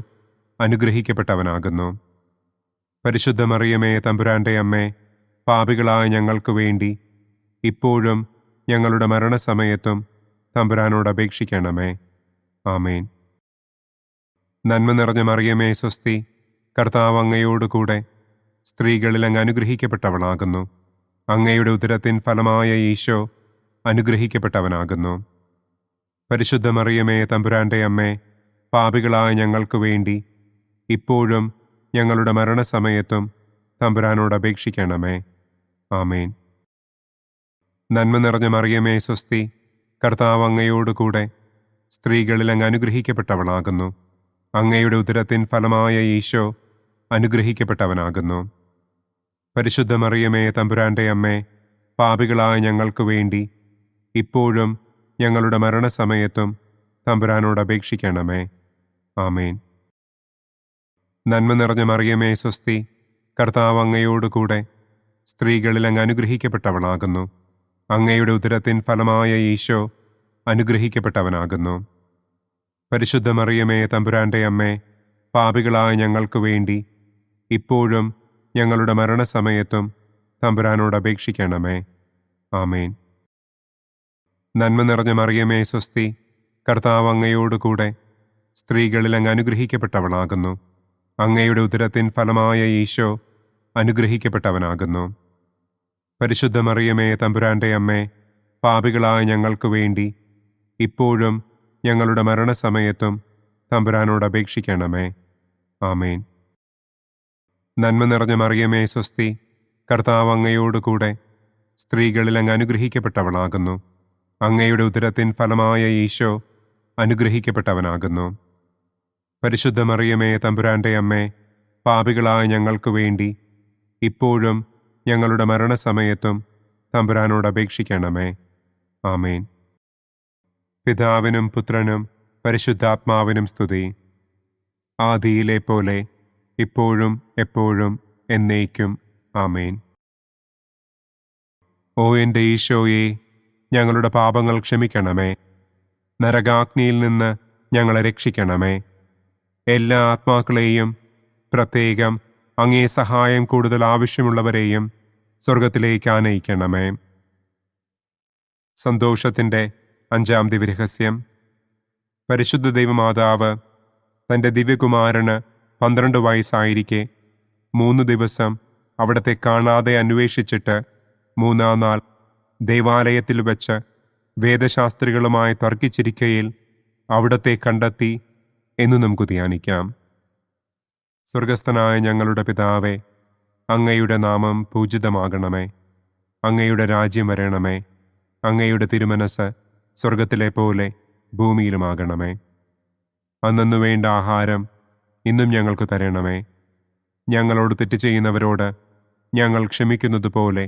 അനുഗ്രഹിക്കപ്പെട്ടവനാകുന്നു. പരിശുദ്ധ മറിയമേ തമ്പുരാൻ്റെ അമ്മേ, പാപികളായ ഞങ്ങൾക്ക് വേണ്ടി ഇപ്പോഴും ഞങ്ങളുടെ മരണസമയത്തും തമ്പുരാനോട് അപേക്ഷിക്കണമേ. ആമേൻ. നന്മ നിറഞ്ഞ മറിയമേ സ്വസ്തി, കർത്താവ് അങ്ങയോടുകൂടെ സ്ത്രീകളിൽ അങ്ങ് അനുഗ്രഹിക്കപ്പെട്ടവളാകുന്നു. അങ്ങയുടെ ഉദരത്തിൻ ഫലമായ ഈശോ അനുഗ്രഹിക്കപ്പെട്ടവനാകുന്നു. പരിശുദ്ധ മറിയമേ തമ്പുരാൻ്റെ അമ്മേ, പാപികളായ ഞങ്ങൾക്ക് വേണ്ടി ഇപ്പോഴും ഞങ്ങളുടെ മരണസമയത്തും തമ്പുരാനോട് അപേക്ഷിക്കണമേ. ആമേൻ. നന്മ നിറഞ്ഞ മറിയമേ സ്വസ്തി, കർത്താവ് അങ്ങയോടുകൂടെ സ്ത്രീകളിൽ അങ്ങ് അനുഗ്രഹിക്കപ്പെട്ടവളാകുന്നു. അങ്ങയുടെ ഉദരത്തിൻ ഫലമായ ഈശോ അനുഗ്രഹിക്കപ്പെട്ടവനാകുന്നു. പരിശുദ്ധ മറിയമേ തമ്പുരാൻ്റെ അമ്മേ, പാപികളായ ഞങ്ങൾക്ക് വേണ്ടി ഇപ്പോഴും ഞങ്ങളുടെ മരണസമയത്തും തമ്പുരാനോട് അപേക്ഷിക്കണമേ. ആമേൻ. നന്മ നിറഞ്ഞ മറിയമേ സ്വസ്തി, കർത്താവ് അങ്ങയോടുകൂടെ സ്ത്രീകളിൽ അങ്ങ് അനുഗ്രഹിക്കപ്പെട്ടവളാകുന്നു. അങ്ങയുടെ ഉദരത്തിൻ ഫലമായ ഈശോ അനുഗ്രഹിക്കപ്പെട്ടവനാകുന്നു. പരിശുദ്ധ മറിയമേ തമ്പുരാൻ്റെ അമ്മേ, പാപികളായ ഞങ്ങൾക്ക് വേണ്ടി ഇപ്പോഴും ഞങ്ങളുടെ മരണസമയത്തും തമ്പുരാനോട് അപേക്ഷിക്കണമേ. ആമേൻ. നന്മ നിറഞ്ഞ മറിയമേ സ്വസ്തി, കർത്താവ് അങ്ങയോടുകൂടെ സ്ത്രീകളിൽ അങ്ങ് അനുഗ്രഹിക്കപ്പെട്ടവളാകുന്നു. അങ്ങയുടെ ഉദരത്തിൻ ഫലമായ ഈശോ അനുഗ്രഹിക്കപ്പെട്ടവനാകുന്നു. പരിശുദ്ധ മറിയമേ തമ്പുരാൻ്റെ അമ്മേ, പാപികളായ ഞങ്ങൾക്ക് വേണ്ടി ഇപ്പോഴും ഞങ്ങളുടെ മരണസമയത്തും തമ്പുരാനോട് അപേക്ഷിക്കണമേ. ആമേൻ. നന്മ നിറഞ്ഞ മറിയമേ സ്വസ്തി, കർത്താവ് അങ്ങയോടുകൂടെ സ്ത്രീകളിൽ അങ്ങ് അനുഗ്രഹിക്കപ്പെട്ടവളാകുന്നു. അങ്ങയുടെ ഉദരത്തിൻ ഫലമായ ഈശോ അനുഗ്രഹിക്കപ്പെട്ടവനാകുന്നു. പരിശുദ്ധ മറിയമേ തമ്പുരാന്റെ അമ്മേ, പാപികളായ ഞങ്ങൾക്ക് വേണ്ടി ഇപ്പോഴും ഞങ്ങളുടെ മരണസമയത്തും തമ്പുരാനോട് അപേക്ഷിക്കണമേ. ആമേൻ. പിതാവിനും പുത്രനും പരിശുദ്ധാത്മാവിനും സ്തുതി. ആദിയിലെ പോലെ ഇപ്പോഴും എപ്പോഴും എന്നേക്കും. ആമേൻ. ഓ എൻ്റെ ഈശോയെ, ഞങ്ങളുടെ പാപങ്ങൾ ക്ഷമിക്കണമേ. നരകാഗ്നിയിൽ നിന്ന് ഞങ്ങളെ രക്ഷിക്കണമേ. എല്ലാ ആത്മാക്കളെയും, പ്രത്യേകം അങ്ങേ സഹായം കൂടുതൽ ആവശ്യമുള്ളവരെയും സ്വർഗത്തിലേക്ക് ആനയിക്കണമേ. സന്തോഷത്തിൻ്റെ 5-ാം ദിവ്യരഹസ്യം. പരിശുദ്ധ ദൈവമാതാവ് തൻ്റെ ദിവ്യകുമാരന് 12 വയസ്സായിരിക്കെ 3 ദിവസം അവിടത്തെ കാണാതെ അന്വേഷിച്ചിട്ട് 3-ാം നാൾ ദേവാലയത്തിൽ വച്ച് വേദശാസ്ത്രികളുമായി തർക്കിച്ചിരിക്കയിൽ അവിടത്തെ കണ്ടെത്തി എന്ന് നമുക്ക് ധ്യാനിക്കാം. സ്വർഗസ്ഥനായ ഞങ്ങളുടെ പിതാവേ, അങ്ങയുടെ നാമം പൂജിതമാകണമേ. അങ്ങയുടെ രാജ്യം വരണമേ. അങ്ങയുടെ തിരുമനസ് സ്വർഗത്തിലെ പോലെ ഭൂമിയിലുമാകണമേ. അന്നന്നു വേണ്ട ആഹാരം ഇന്നും ഞങ്ങൾക്ക് തരണമേ. ഞങ്ങളോട് തെറ്റ് ചെയ്യുന്നവരോട് ഞങ്ങൾ ക്ഷമിക്കുന്നത് പോലെ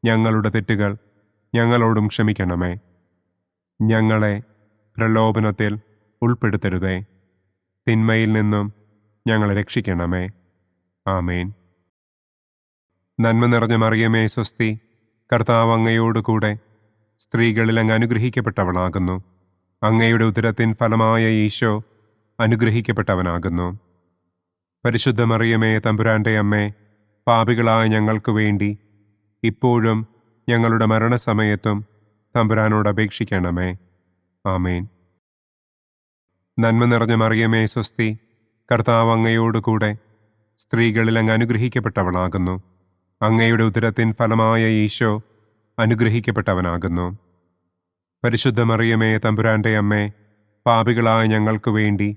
ഞങ്ങളുടെ തെറ്റുകൾ ഞങ്ങളോടും ക്ഷമിക്കണമേ. ഞങ്ങളെ പ്രലോഭനത്തിൽ ഉൾപ്പെടുത്തരുതേ. തിന്മയിൽ നിന്നും ഞങ്ങളെ രക്ഷിക്കണമേ. ആമേൻ. നന്മ നിറഞ്ഞ മറിയമേ സ്വസ്തി, കർത്താവ് അങ്ങയോടുകൂടെ സ്ത്രീകളിൽ അങ്ങ് അനുഗ്രഹിക്കപ്പെട്ടവളാകുന്നു. അങ്ങയുടെ ഉദരത്തിൻ ഫലമായ ഈശോ അനുഗ്രഹിക്കപ്പെട്ടവനാകുന്നു. പരിശുദ്ധ മറിയമേ തമ്പുരാന്റെ അമ്മേ, പാപികളായ ഞങ്ങൾക്ക് വേണ്ടി ഇപ്പോഴും ഞങ്ങളുടെ മരണസമയത്തും തമ്പുരാനോട് അപേക്ഷിക്കണമേ. ആമേൻ. നന്മ നിറഞ്ഞ മറിയമേ സ്വസ്തി, കർത്താവ് അങ്ങയോടുകൂടെ സ്ത്രീകളിൽ അങ്ങ് അനുഗ്രഹിക്കപ്പെട്ടവളാകുന്നു. അങ്ങയുടെ ഉദരത്തിൻ ഫലമായ ഈശോ അനുഗ്രഹിക്കപ്പെട്ടവനാകുന്നു. പരിശുദ്ധ മറിയമേ തമ്പുരാന്റെ അമ്മേ, പാപികളായ ഞങ്ങൾക്ക് വേണ്ടി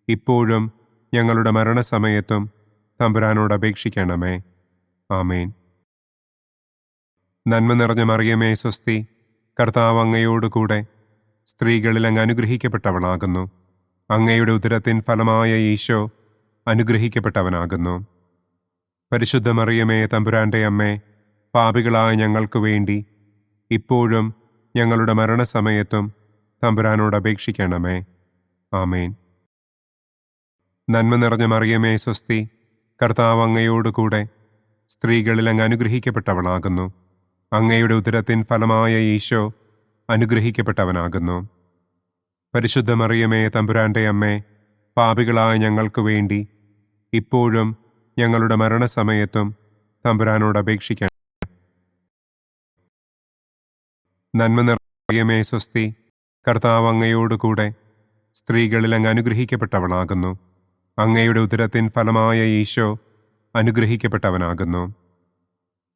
ഇപ്പോഴും ഞങ്ങളുടെ മരണസമയത്തും തമ്പുരാനോട് അപേക്ഷിക്കണമേ. ആമേൻ. നന്മ നിറഞ്ഞ മറിയമേ സ്വസ്തി, കർത്താവ് അങ്ങയോടുകൂടെ സ്ത്രീകളിൽ അങ്ങ് അനുഗ്രഹിക്കപ്പെട്ടവളാകുന്നു. അങ്ങയുടെ ഉദരത്തിൻ ഫലമായ ഈശോ അനുഗ്രഹിക്കപ്പെട്ടവനാകുന്നു. പരിശുദ്ധ മറിയമേ തമ്പുരാന്റെ അമ്മേ, പാപികളായ ഞങ്ങൾക്ക് വേണ്ടി ഇപ്പോഴും ഞങ്ങളുടെ മരണസമയത്തും തമ്പുരാനോട് അപേക്ഷിക്കണമേ. ആമേൻ. നന്മ നിറഞ്ഞ മറിയമേ സ്വസ്തി, കർത്താവ് അങ്ങയോടുകൂടെ സ്ത്രീകളിൽ അങ്ങ് അനുഗ്രഹിക്കപ്പെട്ടവളാകുന്നു. അങ്ങയുടെ ഉദരത്തിൻ ഫലമായ ഈശോ അനുഗ്രഹിക്കപ്പെട്ടവനാകുന്നു. പരിശുദ്ധ മറിയമേ തമ്പുരാന്റെ അമ്മേ, പാപികളായ ഞങ്ങൾക്ക് വേണ്ടി ഇപ്പോഴും ഞങ്ങളുടെ മരണസമയത്തും തമ്പുരാനോട് അപേക്ഷിക്കണം. നന്മ നിറഞ്ഞ മറിയമേ സ്വസ്തി, കർത്താവ് അങ്ങയോടുകൂടെ സ്ത്രീകളിൽ അങ്ങ് അനുഗ്രഹിക്കപ്പെട്ടവളാകുന്നു. അങ്ങയുടെ ഉദരത്തിൻ ഫലമായ ഈശോ അനുഗ്രഹിക്കപ്പെട്ടവനാകുന്നു.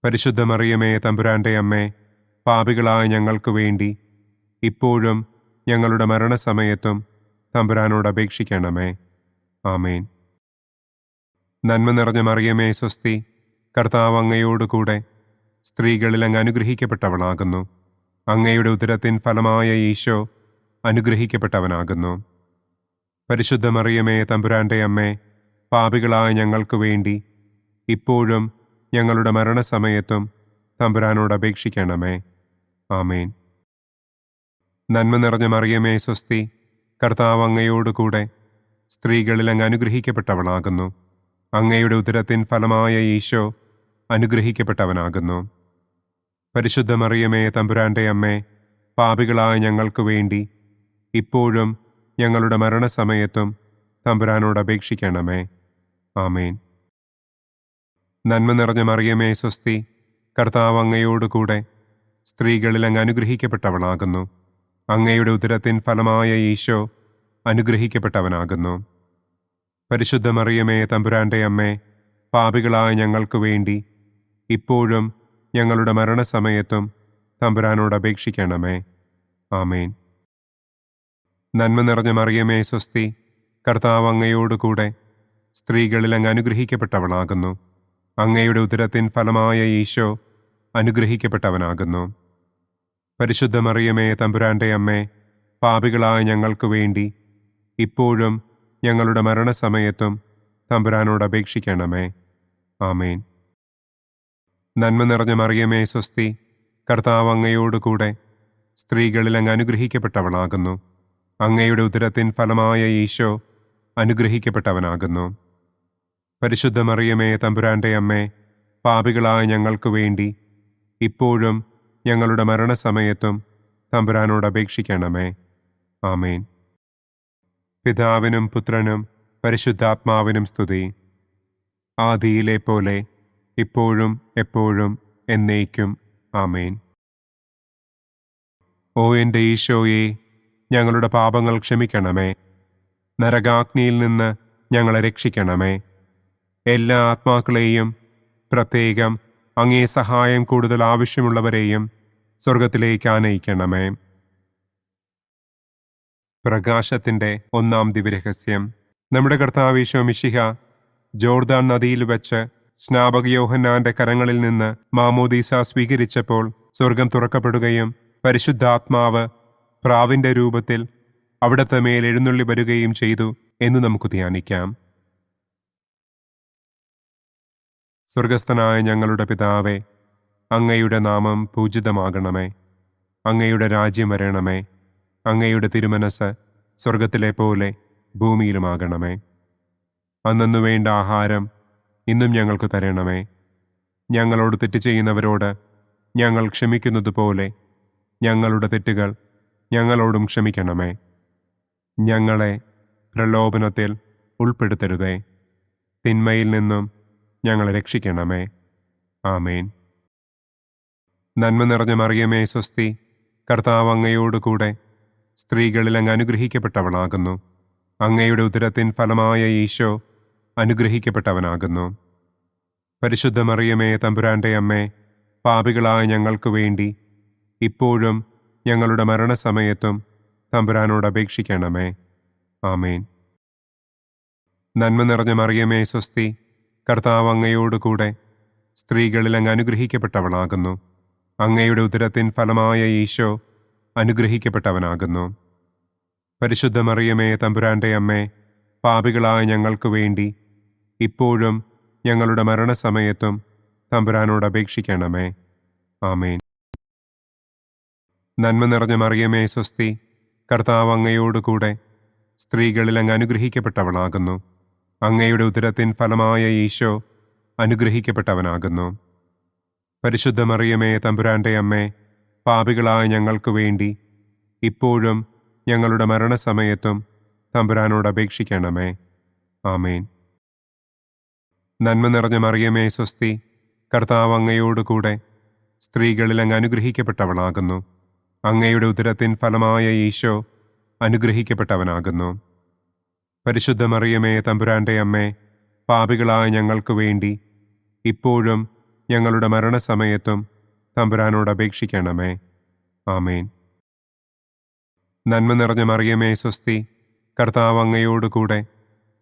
പരിശുദ്ധ മറിയമേ തമ്പുരാന്റെ അമ്മേ, പാപികളായ ഞങ്ങൾക്ക് വേണ്ടി ഇപ്പോഴും ഞങ്ങളുടെ മരണസമയത്തും തമ്പുരാനോട് അപേക്ഷിക്കണമേ. ആമേൻ. നന്മ നിറഞ്ഞ മറിയമേ സ്വസ്തി, കർത്താവ് അങ്ങയോടുകൂടെ സ്ത്രീകളിൽ അങ്ങ് അനുഗ്രഹിക്കപ്പെട്ടവളാകുന്നു. അങ്ങയുടെ ഉദരത്തിൻ ഫലമായ ഈശോ അനുഗ്രഹിക്കപ്പെട്ടവനാകുന്നു. പരിശുദ്ധ മറിയമേ തമ്പുരാന്റെ അമ്മേ, പാപികളായ ഞങ്ങൾക്ക് വേണ്ടി ഇപ്പോഴും ഞങ്ങളുടെ മരണസമയത്തും തമ്പുരാനോട് അപേക്ഷിക്കണമേ. ആമേൻ. നന്മ നിറഞ്ഞ മറിയമേ സ്വസ്തി, കർത്താവ് അങ്ങയോടുകൂടെ സ്ത്രീകളിൽ അങ്ങ് അനുഗ്രഹിക്കപ്പെട്ടവളാകുന്നു. അങ്ങയുടെ ഉദരത്തിൻ ഫലമായ ഈശോ അനുഗ്രഹിക്കപ്പെട്ടവനാകുന്നു. പരിശുദ്ധ മറിയമേ തമ്പുരാന്റെ അമ്മേ, പാപികളായ ഞങ്ങൾക്ക് വേണ്ടി ഇപ്പോഴും ഞങ്ങളുടെ മരണസമയത്തും തമ്പുരാനോട് അപേക്ഷിക്കണമേ. ആമേൻ. നന്മ നിറഞ്ഞ മറിയമേ സ്വസ്തി, കർത്താവ് അങ്ങയോടുകൂടെ സ്ത്രീകളിൽ അങ്ങ് അനുഗ്രഹിക്കപ്പെട്ടവളാകുന്നു. അങ്ങയുടെ ഉദരത്തിൻ ഫലമായ ഈശോ അനുഗ്രഹിക്കപ്പെട്ടവനാകുന്നു. പരിശുദ്ധ മറിയമേ തമ്പുരാന്റെ അമ്മേ, പാപികളായ ഞങ്ങൾക്ക് വേണ്ടി ഇപ്പോഴും ഞങ്ങളുടെ മരണസമയത്തും തമ്പുരാനോട് അപേക്ഷിക്കണമേ. ആമേൻ. നന്മ നിറഞ്ഞ മറിയമേ സ്വസ്തി, കർത്താവ് അങ്ങയോടുകൂടെ സ്ത്രീകളിൽ അങ്ങ് അനുഗ്രഹിക്കപ്പെട്ടവളാകുന്നു. അങ്ങയുടെ ഉദരത്തിൻ ഫലമായ ഈശോ അനുഗ്രഹിക്കപ്പെട്ടവനാകുന്നു. പരിശുദ്ധ മറിയമേ തമ്പുരാന്റെ അമ്മേ, പാപികളായ ഞങ്ങൾക്ക് വേണ്ടി ഇപ്പോഴും ഞങ്ങളുടെ മരണസമയത്തും തമ്പുരാനോട് അപേക്ഷിക്കണമേ. ആമേൻ. നന്മ നിറഞ്ഞ മറിയമേ സ്വസ്തി, കർത്താവ് അങ്ങയോടുകൂടെ സ്ത്രീകളിൽ അങ്ങ് അനുഗ്രഹിക്കപ്പെട്ടവളാകുന്നു. അങ്ങയുടെ ഉദരത്തിൻ ഫലമായ ഈശോ അനുഗ്രഹിക്കപ്പെട്ടവനാകുന്നു. പരിശുദ്ധ മറിയമേ തമ്പുരാന്റെ അമ്മേ, പാപികളായ ഞങ്ങൾക്ക് വേണ്ടി ഇപ്പോഴും ഞങ്ങളുടെ മരണസമയത്തും തമ്പുരാനോട് അപേക്ഷിക്കണമേ. ആമേൻ. പിതാവിനും പുത്രനും പരിശുദ്ധാത്മാവിനും സ്തുതി. ആദിയിലെ പോലെ ഇപ്പോഴും എപ്പോഴും എന്നേക്കും. ആമേൻ. ഓ എൻ്റെ ഈശോയെ, ഞങ്ങളുടെ പാപങ്ങൾ ക്ഷമിക്കണമേ. നരകാഗ്നിയിൽ നിന്ന് ഞങ്ങളെ രക്ഷിക്കണമേ. എല്ലാ ആത്മാക്കളെയും, പ്രത്യേകം അങ്ങേ സഹായം കൂടുതൽ ആവശ്യമുള്ളവരെയും സ്വർഗത്തിലേക്ക് ആനയിക്കണമേ. പ്രകാശത്തിൻ്റെ ഒന്നാം ദിവ്യരഹസ്യം. നമ്മുടെ കർത്താവ് ഈശോ മിശിഹ ജോർദാൻ നദിയിൽ വെച്ച് സ്നാപക യോഹന്നാന്റെ കരങ്ങളിൽ നിന്ന് മാമോദീസ സ്വീകരിച്ചപ്പോൾ സ്വർഗം തുറക്കപ്പെടുകയും പരിശുദ്ധാത്മാവ് പ്രാവിന്റെ രൂപത്തിൽ അവിടത്തെ മേൽ എഴുന്നള്ളി വരികയും ചെയ്തു എന്ന് നമുക്ക് ധ്യാനിക്കാം. സ്വർഗസ്ഥനായ ഞങ്ങളുടെ പിതാവേ, അങ്ങയുടെ നാമം പൂജിതമാകണമേ. അങ്ങയുടെ രാജ്യം വരണമേ. അങ്ങയുടെ തിരുമനസ് സ്വർഗത്തിലെ പോലെ ഭൂമിയിലുമാകണമേ. അന്നന്നു വേണ്ട ആഹാരം ഇന്നും ഞങ്ങൾക്ക് തരണമേ. ഞങ്ങളോട് തെറ്റ് ചെയ്യുന്നവരോട് ഞങ്ങൾ ക്ഷമിക്കുന്നത് പോലെ ഞങ്ങളുടെ തെറ്റുകൾ ഞങ്ങളോടും ക്ഷമിക്കണമേ. ഞങ്ങളെ പ്രലോഭനത്തിൽ ഉൾപ്പെടുത്തരുതേ, തിന്മയിൽ നിന്നും ഞങ്ങളെ രക്ഷിക്കണമേ. ആമേൻ. നന്മ നിറഞ്ഞ മറിയമേ സ്വസ്തി, കർത്താവ് അങ്ങയോടുകൂടെ സ്ത്രീകളിൽ അങ്ങ് അനുഗ്രഹിക്കപ്പെട്ടവളാകുന്നു. അങ്ങയുടെ ഉദരത്തിൻ ഫലമായ ഈശോ അനുഗ്രഹിക്കപ്പെട്ടവനാകുന്നു. പരിശുദ്ധ മറിയമേ തമ്പുരാന്റെ അമ്മേ, പാപികളായ ഞങ്ങൾക്ക് വേണ്ടി ഇപ്പോഴും ഞങ്ങളുടെ മരണസമയത്തും തമ്പുരാനോട് അപേക്ഷിക്കണമേ. ആമേൻ. നന്മ നിറഞ്ഞ മറിയമേ സ്വസ്തി, കർത്താവ് അങ്ങയോടുകൂടെ സ്ത്രീകളിൽ അങ്ങ് അനുഗ്രഹിക്കപ്പെട്ടവളാകുന്നു. അങ്ങയുടെ ഉദരത്തിൻ ഫലമായ ഈശോ അനുഗ്രഹിക്കപ്പെട്ടവനാകുന്നു. പരിശുദ്ധ മറിയമേ തമ്പുരാന്റെ അമ്മേ, പാപികളായ ഞങ്ങൾക്ക് വേണ്ടി ഇപ്പോഴും ഞങ്ങളുടെ മരണസമയത്തും തമ്പുരാനോട് അപേക്ഷിക്കണമേ. ആമേൻ. നന്മ നിറഞ്ഞ മറിയമേ സ്വസ്തി, കർത്താവ് അങ്ങയോടുകൂടെ സ്ത്രീകളിൽ അങ്ങ് അനുഗ്രഹിക്കപ്പെട്ടവളാകുന്നു. അങ്ങയുടെ ഉദരത്തിൻ ഫലമായ ഈശോ അനുഗ്രഹിക്കപ്പെട്ടവനാകുന്നു. പരിശുദ്ധ മറിയമേ തമ്പുരാന്റെ അമ്മേ, പാപികളായ ഞങ്ങൾക്ക് വേണ്ടി ഇപ്പോഴും ഞങ്ങളുടെ മരണസമയത്തും തമ്പുരാനോട് അപേക്ഷിക്കണമേ. ആമേൻ. നന്മ നിറഞ്ഞ മറിയമേ സ്വസ്തി, കർത്താവ് അങ്ങയോടുകൂടെ സ്ത്രീകളിൽ അങ്ങ് അനുഗ്രഹിക്കപ്പെട്ടവളാകുന്നു. അങ്ങയുടെ ഉദരത്തിൻ ഫലമായ ഈശോ അനുഗ്രഹിക്കപ്പെട്ടവനാകുന്നു. പരിശുദ്ധ മറിയമേ തമ്പുരാന്റെ അമ്മേ, പാപികളായ ഞങ്ങൾക്ക് വേണ്ടി ഇപ്പോഴും ഞങ്ങളുടെ മരണസമയത്തും തമ്പുരാനോട് അപേക്ഷിക്കണമേ. ആമേൻ. നന്മ നിറഞ്ഞ മറിയമേ സ്വസ്തി, കർത്താവ് അങ്ങയോടുകൂടെ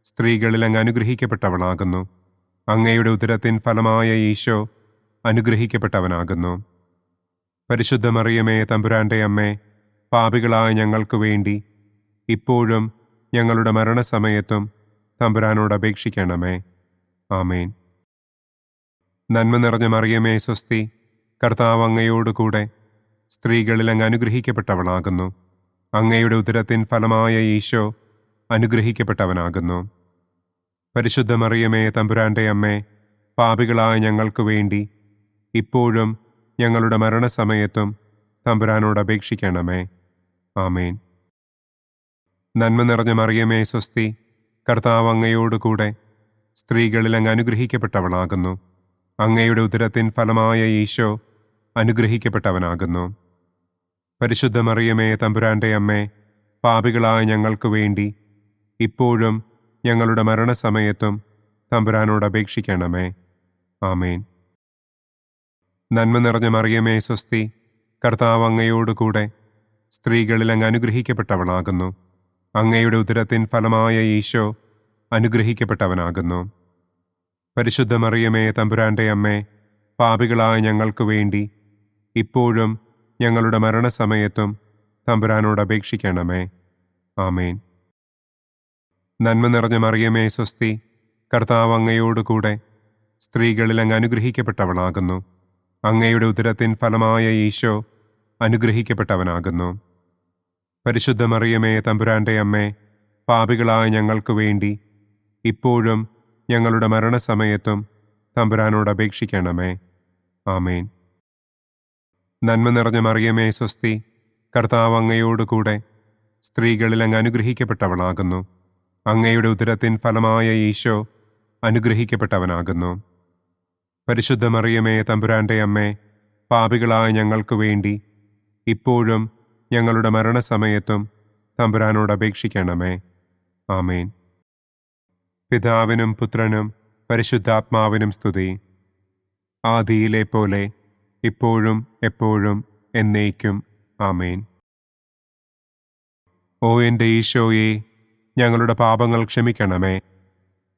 സ്ത്രീകളിൽ അങ്ങ് അനുഗ്രഹിക്കപ്പെട്ടവളാകുന്നു. അങ്ങയുടെ ഉദരത്തിൻ ഫലമായ ഈശോ അനുഗ്രഹിക്കപ്പെട്ടവനാകുന്നു. പരിശുദ്ധ മറിയമേ തമ്പുരാന്റെ അമ്മേ, പാപികളായ ഞങ്ങൾക്ക് വേണ്ടി ഇപ്പോഴും ഞങ്ങളുടെ മരണസമയത്തും തമ്പുരാനോട് അപേക്ഷിക്കണമേ. ആമേൻ. നന്മ നിറഞ്ഞ മറിയമേ സ്വസ്തി, കർത്താവ് അങ്ങയോടുകൂടെ സ്ത്രീകളിൽ അങ്ങ് അനുഗ്രഹിക്കപ്പെട്ടവളാകുന്നു. അങ്ങയുടെ ഉദരത്തിൻ ഫലമായ ഈശോ അനുഗ്രഹിക്കപ്പെട്ടവനാകുന്നു. പരിശുദ്ധ മറിയമേ തമ്പുരാന്റെ അമ്മേ, പാപികളായ ഞങ്ങൾക്ക് വേണ്ടി ഇപ്പോഴും ഞങ്ങളുടെ മരണസമയത്തും തമ്പുരാനോട് അപേക്ഷിക്കണമേ. ആമേൻ. നന്മ നിറഞ്ഞ മറിയമേ സ്വസ്തി, കർത്താവ് അങ്ങയോടുകൂടെ സ്ത്രീകളിൽ അങ്ങ് അനുഗ്രഹിക്കപ്പെട്ടവളാകുന്നു. അങ്ങയുടെ ഉദരത്തിൻ ഫലമായ ഈശോ അനുഗ്രഹിക്കപ്പെട്ടവനാകുന്നു. പരിശുദ്ധ മറിയമേ തമ്പുരാന്റെ അമ്മേ, പാപികളായ ഞങ്ങൾക്ക് വേണ്ടി ഇപ്പോഴും ഞങ്ങളുടെ മരണസമയത്തും തമ്പുരാനോട് അപേക്ഷിക്കണമേ. ആമേൻ. നന്മ നിറഞ്ഞ മറിയമേ സ്വസ്തി, കർത്താവ് അങ്ങയോടുകൂടെ സ്ത്രീകളിൽ അങ്ങ് അനുഗ്രഹിക്കപ്പെട്ടവളാകുന്നു. അങ്ങയുടെ ഉദരത്തിൻ ഫലമായ ഈശോ അനുഗ്രഹിക്കപ്പെട്ടവനാകുന്നു. പരിശുദ്ധ മറിയമേ തമ്പുരാന്റെ അമ്മേ, പാപികളായ ഞങ്ങൾക്ക് വേണ്ടി ഇപ്പോഴും ഞങ്ങളുടെ മരണസമയത്തും തമ്പുരാനോട് അപേക്ഷിക്കണമേ. ആമേൻ. നന്മ നിറഞ്ഞ മറിയമേ സ്വസ്തി, കർത്താവ് അങ്ങയോടുകൂടെ സ്ത്രീകളിൽ അങ്ങ് അനുഗ്രഹിക്കപ്പെട്ടവളാകുന്നു. അങ്ങയുടെ ഉദരത്തിൻ ഫലമായ ഈശോ അനുഗ്രഹിക്കപ്പെട്ടവനാകുന്നു. പരിശുദ്ധ മറിയമേ തമ്പുരാന്റെ അമ്മേ, പാപികളായ ഞങ്ങൾക്ക് വേണ്ടി ഇപ്പോഴും ഞങ്ങളുടെ മരണസമയത്തും തമ്പുരാനോട് അപേക്ഷിക്കണമേ. ആമേൻ. നന്മ നിറഞ്ഞ മറിയമേ സ്വസ്തി, കർത്താവ് അങ്ങയോടുകൂടെ സ്ത്രീകളിൽ അങ്ങ് അനുഗ്രഹിക്കപ്പെട്ടവളാകുന്നു. അങ്ങയുടെ ഉദരത്തിൻ ഫലമായ ഈശോ അനുഗ്രഹിക്കപ്പെട്ടവനാകുന്നു. പരിശുദ്ധ മറിയമേ തമ്പുരാന്റെ അമ്മേ, പാപികളായ ഞങ്ങൾക്ക് വേണ്ടി ഇപ്പോഴും ഞങ്ങളുടെ മരണസമയത്തും തമ്പുരാനോട് അപേക്ഷിക്കണമേ. ആമേൻ. പിതാവിനും പുത്രനും പരിശുദ്ധാത്മാവിനും സ്തുതി. ആദിയിലെ പോലെ ഇപ്പോഴും എപ്പോഴും എന്നേക്കും. ആമേൻ. ഓ എൻ്റെ ഈശോയെ, ഞങ്ങളുടെ പാപങ്ങൾ ക്ഷമിക്കണമേ.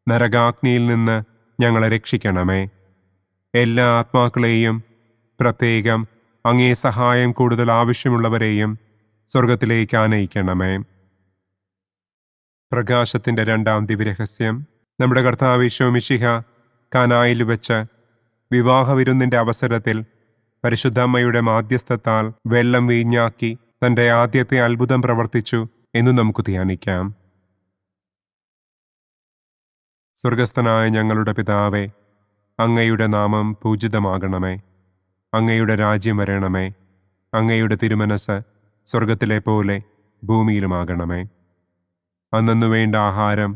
നരകാഗ്നിയിൽ നിന്ന് ഞങ്ങളെ രക്ഷിക്കണമേ. എല്ലാ ആത്മാക്കളെയും, പ്രത്യേകം അങ്ങേ സഹായം കൂടുതൽ ആവശ്യമുള്ളവരെയും സ്വർഗത്തിലേക്ക് ആനയിക്കണമേ. പ്രകാശത്തിൻ്റെ രണ്ടാം ദിവ്യരഹസ്യം. നമ്മുടെ കർത്താവ് ഈശോ മിശിഹ കാനായിൽ വെച്ച് വിവാഹവിരുന്നിൻ്റെ അവസരത്തിൽ പരിശുദ്ധമ്മയുടെ മാധ്യസ്ഥത്താൽ വെള്ളം വീഞ്ഞാക്കി തൻ്റെ ആദ്യത്തെ അത്ഭുതം പ്രവർത്തിച്ചു എന്ന് നമുക്ക് ധ്യാനിക്കാം. സ്വർഗസ്ഥനായ ഞങ്ങളുടെ പിതാവേ, അങ്ങയുടെ നാമം പൂജിതമാകണമേ. അങ്ങയുടെ രാജ്യം വരണമേ. അങ്ങയുടെ തിരുമനസ് സ്വർഗത്തിലെ പോലെ ഭൂമിയിലുമാകണമേ. അന്നു വേണ്ട ആഹാരം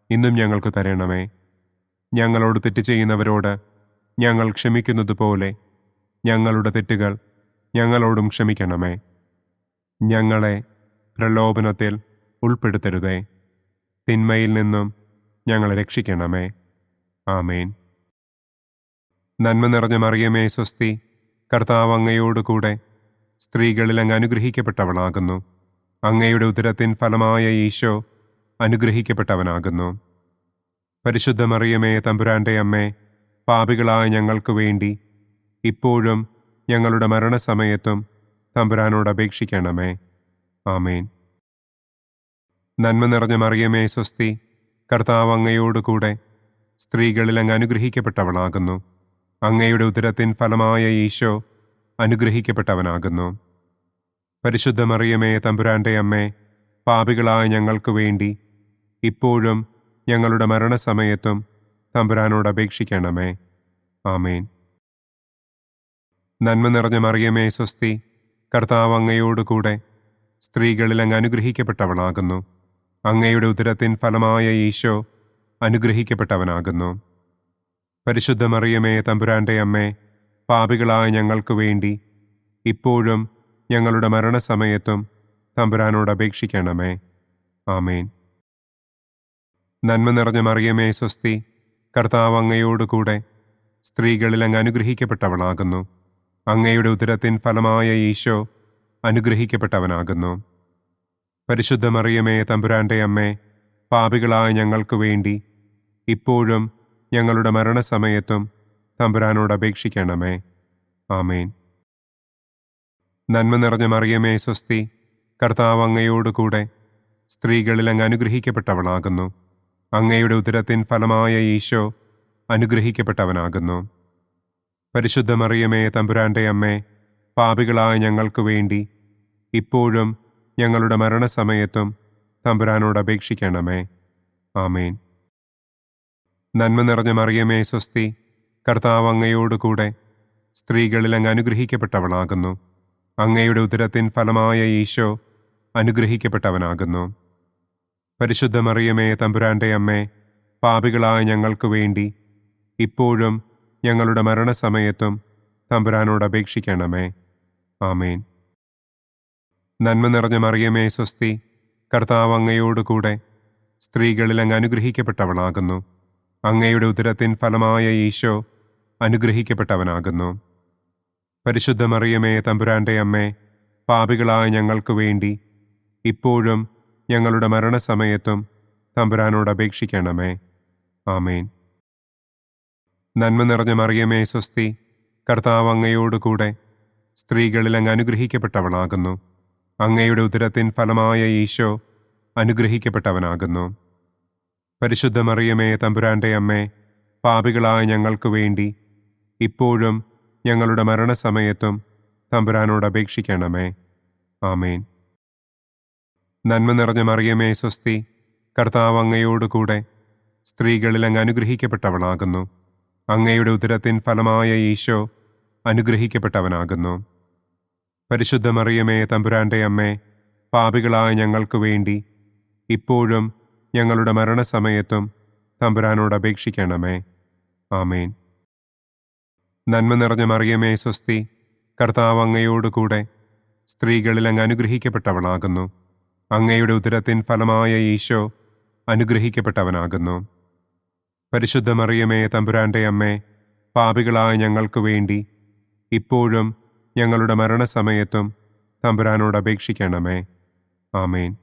ഇന്നും ഞങ്ങൾക്ക് തരണമേ. ഞങ്ങളോട് തെറ്റ് ചെയ്യുന്നവരോട് ഞങ്ങൾ ക്ഷമിക്കുന്നത് പോലെ ഞങ്ങളുടെ തെറ്റുകൾ ഞങ്ങളോടും ക്ഷമിക്കണമേ. ഞങ്ങളെ പ്രലോഭനത്തിൽ ഉൾപ്പെടുത്തരുതേ. തിന്മയിൽ നിന്നും ഞങ്ങളെ രക്ഷിക്കണമേ. ആമേൻ. നന്മ നിറഞ്ഞ മറിയമേ സ്വസ്തി, കർത്താവ് അങ്ങയോടുകൂടെ സ്ത്രീകളിൽ അങ്ങ് അനുഗ്രഹിക്കപ്പെട്ടവളാകുന്നു. അങ്ങയുടെ ഉദരത്തിൻ ഫലമായ ഈശോ അനുഗ്രഹിക്കപ്പെട്ടവനാകുന്നു. പരിശുദ്ധ മറിയമേ തമ്പുരാന്റെ അമ്മേ, പാപികളായ ഞങ്ങൾക്ക് വേണ്ടി ഇപ്പോഴും ഞങ്ങളുടെ മരണസമയത്തും തമ്പുരാനോട് അപേക്ഷിക്കണമേ. ആമേൻ. നന്മ നിറഞ്ഞ മറിയമേ സ്വസ്തി, കർത്താവ് അങ്ങയോടുകൂടെ സ്ത്രീകളിൽ അങ്ങ് അനുഗ്രഹിക്കപ്പെട്ടവളാകുന്നു. അങ്ങയുടെ ഉദരത്തിൻ ഫലമായ ഈശോ അനുഗ്രഹിക്കപ്പെട്ടവനാകുന്നു. പരിശുദ്ധ മറിയമേ തമ്പുരാന്റെ അമ്മേ, പാപികളായ ഞങ്ങൾക്ക് വേണ്ടി ഇപ്പോഴും ഞങ്ങളുടെ മരണസമയത്തും തമ്പുരാനോട് അപേക്ഷിക്കണമേ. ആമേൻ. നന്മ നിറഞ്ഞ മറിയമേ സ്വസ്തി, കർത്താവ് അങ്ങയോടുകൂടെ സ്ത്രീകളിൽ അങ്ങ് അനുഗ്രഹിക്കപ്പെട്ടവളാകുന്നു. അങ്ങയുടെ ഉദരത്തിൻ ഫലമായ ഈശോ അനുഗ്രഹിക്കപ്പെട്ടവനാകുന്നു. പരിശുദ്ധ മറിയമേ തമ്പുരാന്റെ അമ്മേ, പാപികളായ ഞങ്ങൾക്ക് വേണ്ടി ഇപ്പോഴും ഞങ്ങളുടെ മരണസമയത്തും തമ്പുരാനോട് അപേക്ഷിക്കണമേ. ആമേൻ. നന്മ നിറഞ്ഞ മറിയമേ സ്വസ്തി, കർത്താവ് അങ്ങയോടുകൂടെ സ്ത്രീകളിൽ അങ്ങ് അനുഗ്രഹിക്കപ്പെട്ടവളാകുന്നു. അങ്ങയുടെ ഉദരത്തിൻ ഫലമായ ഈശോ അനുഗ്രഹിക്കപ്പെട്ടവനാകുന്നു. പരിശുദ്ധ മറിയമേ തമ്പുരാന്റെ അമ്മേ, പാപികളായ ഞങ്ങൾക്ക് വേണ്ടി ഇപ്പോഴും ഞങ്ങളുടെ മരണസമയത്തും തമ്പുരാനോട് അപേക്ഷിക്കണമേ. ആമേൻ. നന്മ നിറഞ്ഞ മറിയമേ സ്വസ്തി, കർത്താവ് അങ്ങയോടുകൂടെ സ്ത്രീകളിൽ അങ്ങ് അനുഗ്രഹിക്കപ്പെട്ടവളാകുന്നു. അങ്ങയുടെ ഉദരത്തിൻ ഫലമായ ഈശോ അനുഗ്രഹിക്കപ്പെട്ടവനാകുന്നു. പരിശുദ്ധ മറിയമേ തമ്പുരാന്റെ അമ്മേ, പാപികളായ ഞങ്ങൾക്ക് വേണ്ടി ഇപ്പോഴും ഞങ്ങളുടെ മരണസമയത്തും തമ്പുരാനോട് അപേക്ഷിക്കണമേ. ആമേൻ. നന്മ നിറഞ്ഞ മറിയമേ സ്വസ്തി, കർത്താവ് അങ്ങയോടുകൂടെ സ്ത്രീകളിൽ അങ്ങ് അനുഗ്രഹിക്കപ്പെട്ടവളാകുന്നു. അങ്ങയുടെ ഉദരത്തിൻ ഫലമായ ഈശോ അനുഗ്രഹിക്കപ്പെട്ടവനാകുന്നു. പരിശുദ്ധ മറിയമേ തമ്പുരാന്റെ അമ്മേ, പാപികളായ ഞങ്ങൾക്ക് വേണ്ടി ഇപ്പോഴും ഞങ്ങളുടെ മരണസമയത്തും തമ്പുരാനോട് അപേക്ഷിക്കണമേ. ആമേൻ. നന്മ നിറഞ്ഞ മറിയമേ സ്വസ്തി, കർത്താവ് അങ്ങയോടുകൂടെ സ്ത്രീകളിൽ അങ്ങ് അനുഗ്രഹിക്കപ്പെട്ടവളാകുന്നു. അങ്ങയുടെ ഉദരത്തിൻ ഫലമായ ഈശോ അനുഗ്രഹിക്കപ്പെട്ടവനാകുന്നു. പരിശുദ്ധ മറിയമേ തമ്പുരാന്റെ അമ്മേ, പാപികളായ ഞങ്ങൾക്ക് വേണ്ടി ഇപ്പോഴും ഞങ്ങളുടെ മരണസമയത്തും തമ്പുരാനോട് അപേക്ഷിക്കണമേ. ആമേൻ. നന്മ നിറഞ്ഞ മറിയമേ സ്വസ്തി, കർത്താവ് അങ്ങയോടുകൂടെ സ്ത്രീകളിൽ അങ്ങ് അനുഗ്രഹിക്കപ്പെട്ടവളാകുന്നു. അങ്ങയുടെ ഉദരത്തിൻ ഫലമായ ഈശോ അനുഗ്രഹിക്കപ്പെട്ടവനാകുന്നു. പരിശുദ്ധ മറിയമേ തമ്പുരാന്റെ അമ്മേ, പാപികളായ ഞങ്ങൾക്ക് വേണ്ടി ഇപ്പോഴും ഞങ്ങളുടെ മരണസമയത്തും തമ്പുരാനോട് അപേക്ഷിക്കണമേ. ആമേൻ. നന്മ നിറഞ്ഞ മറിയമേ സ്വസ്തി, കർത്താവ് അങ്ങയോടുകൂടെ സ്ത്രീകളിൽ അങ്ങ് അനുഗ്രഹിക്കപ്പെട്ടവളാകുന്നു. അങ്ങയുടെ ഉദരത്തിൻ ഫലമായ ഈശോ അനുഗ്രഹിക്കപ്പെട്ടവനാകുന്നു. പരിശുദ്ധ മറിയമേ തമ്പുരാന്റെ അമ്മേ, പാപികളായ ഞങ്ങൾക്ക് വേണ്ടി ഇപ്പോഴും ഞങ്ങളുടെ മരണസമയത്തും തമ്പുരാനോട് അപേക്ഷിക്കണമേ. ആമേൻ. നന്മ നിറഞ്ഞ മറിയമേ സ്വസ്തി, കർത്താവ് അങ്ങയോടുകൂടെ സ്ത്രീകളിൽ അങ്ങ് അനുഗ്രഹിക്കപ്പെട്ടവളാകുന്നു. അങ്ങയുടെ ഉദരത്തിൻ ഫലമായ ഈശോ അനുഗ്രഹിക്കപ്പെട്ടവനാകുന്നു. പരിശുദ്ധ മറിയമേ തമ്പുരാന്റെ അമ്മേ, പാപികളായ ഞങ്ങൾക്ക് വേണ്ടി ഇപ്പോഴും ഞങ്ങളുടെ മരണസമയത്തും തമ്പുരാനോട് അപേക്ഷിക്കണമേ. ആമേൻ.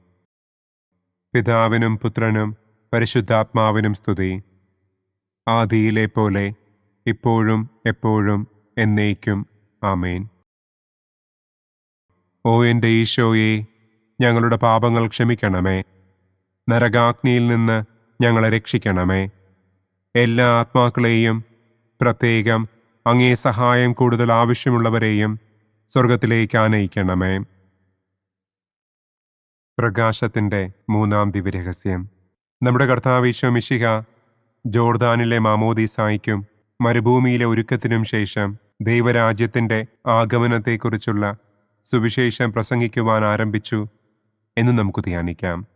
പിതാവിനും പുത്രനും പരിശുദ്ധാത്മാവിനും സ്തുതി. ആദിയിലെ പോലെ ഇപ്പോഴും എപ്പോഴും എന്നേക്കും. ആമേൻ. ഓ എൻ്റെ ഈശോയെ, ഞങ്ങളുടെ പാപങ്ങൾ ക്ഷമിക്കണമേ. നരകാഗ്നിയിൽ നിന്ന് ഞങ്ങളെ രക്ഷിക്കണമേ. എല്ലാ ആത്മാക്കളെയും, പ്രത്യേകം അങ്ങേ സഹായം കൂടുതൽ ആവശ്യമുള്ളവരെയും സ്വർഗത്തിലേക്ക് ആനയിക്കണമേ. പ്രകാശത്തിൻ്റെ മൂന്നാം ദിവ്യരഹസ്യം. നമ്മുടെ കർത്താവ് ഈശോ മിശിഹ ജോർദാനിലെ മാമോദീസായ്ക്കും മരുഭൂമിയിലെ ഒരുക്കത്തിനും ശേഷം ദൈവരാജ്യത്തിൻ്റെ ആഗമനത്തെക്കുറിച്ചുള്ള സുവിശേഷം പ്രസംഗിക്കുവാൻ ആരംഭിച്ചു എന്ന് നമുക്ക് ധ്യാനിക്കാം.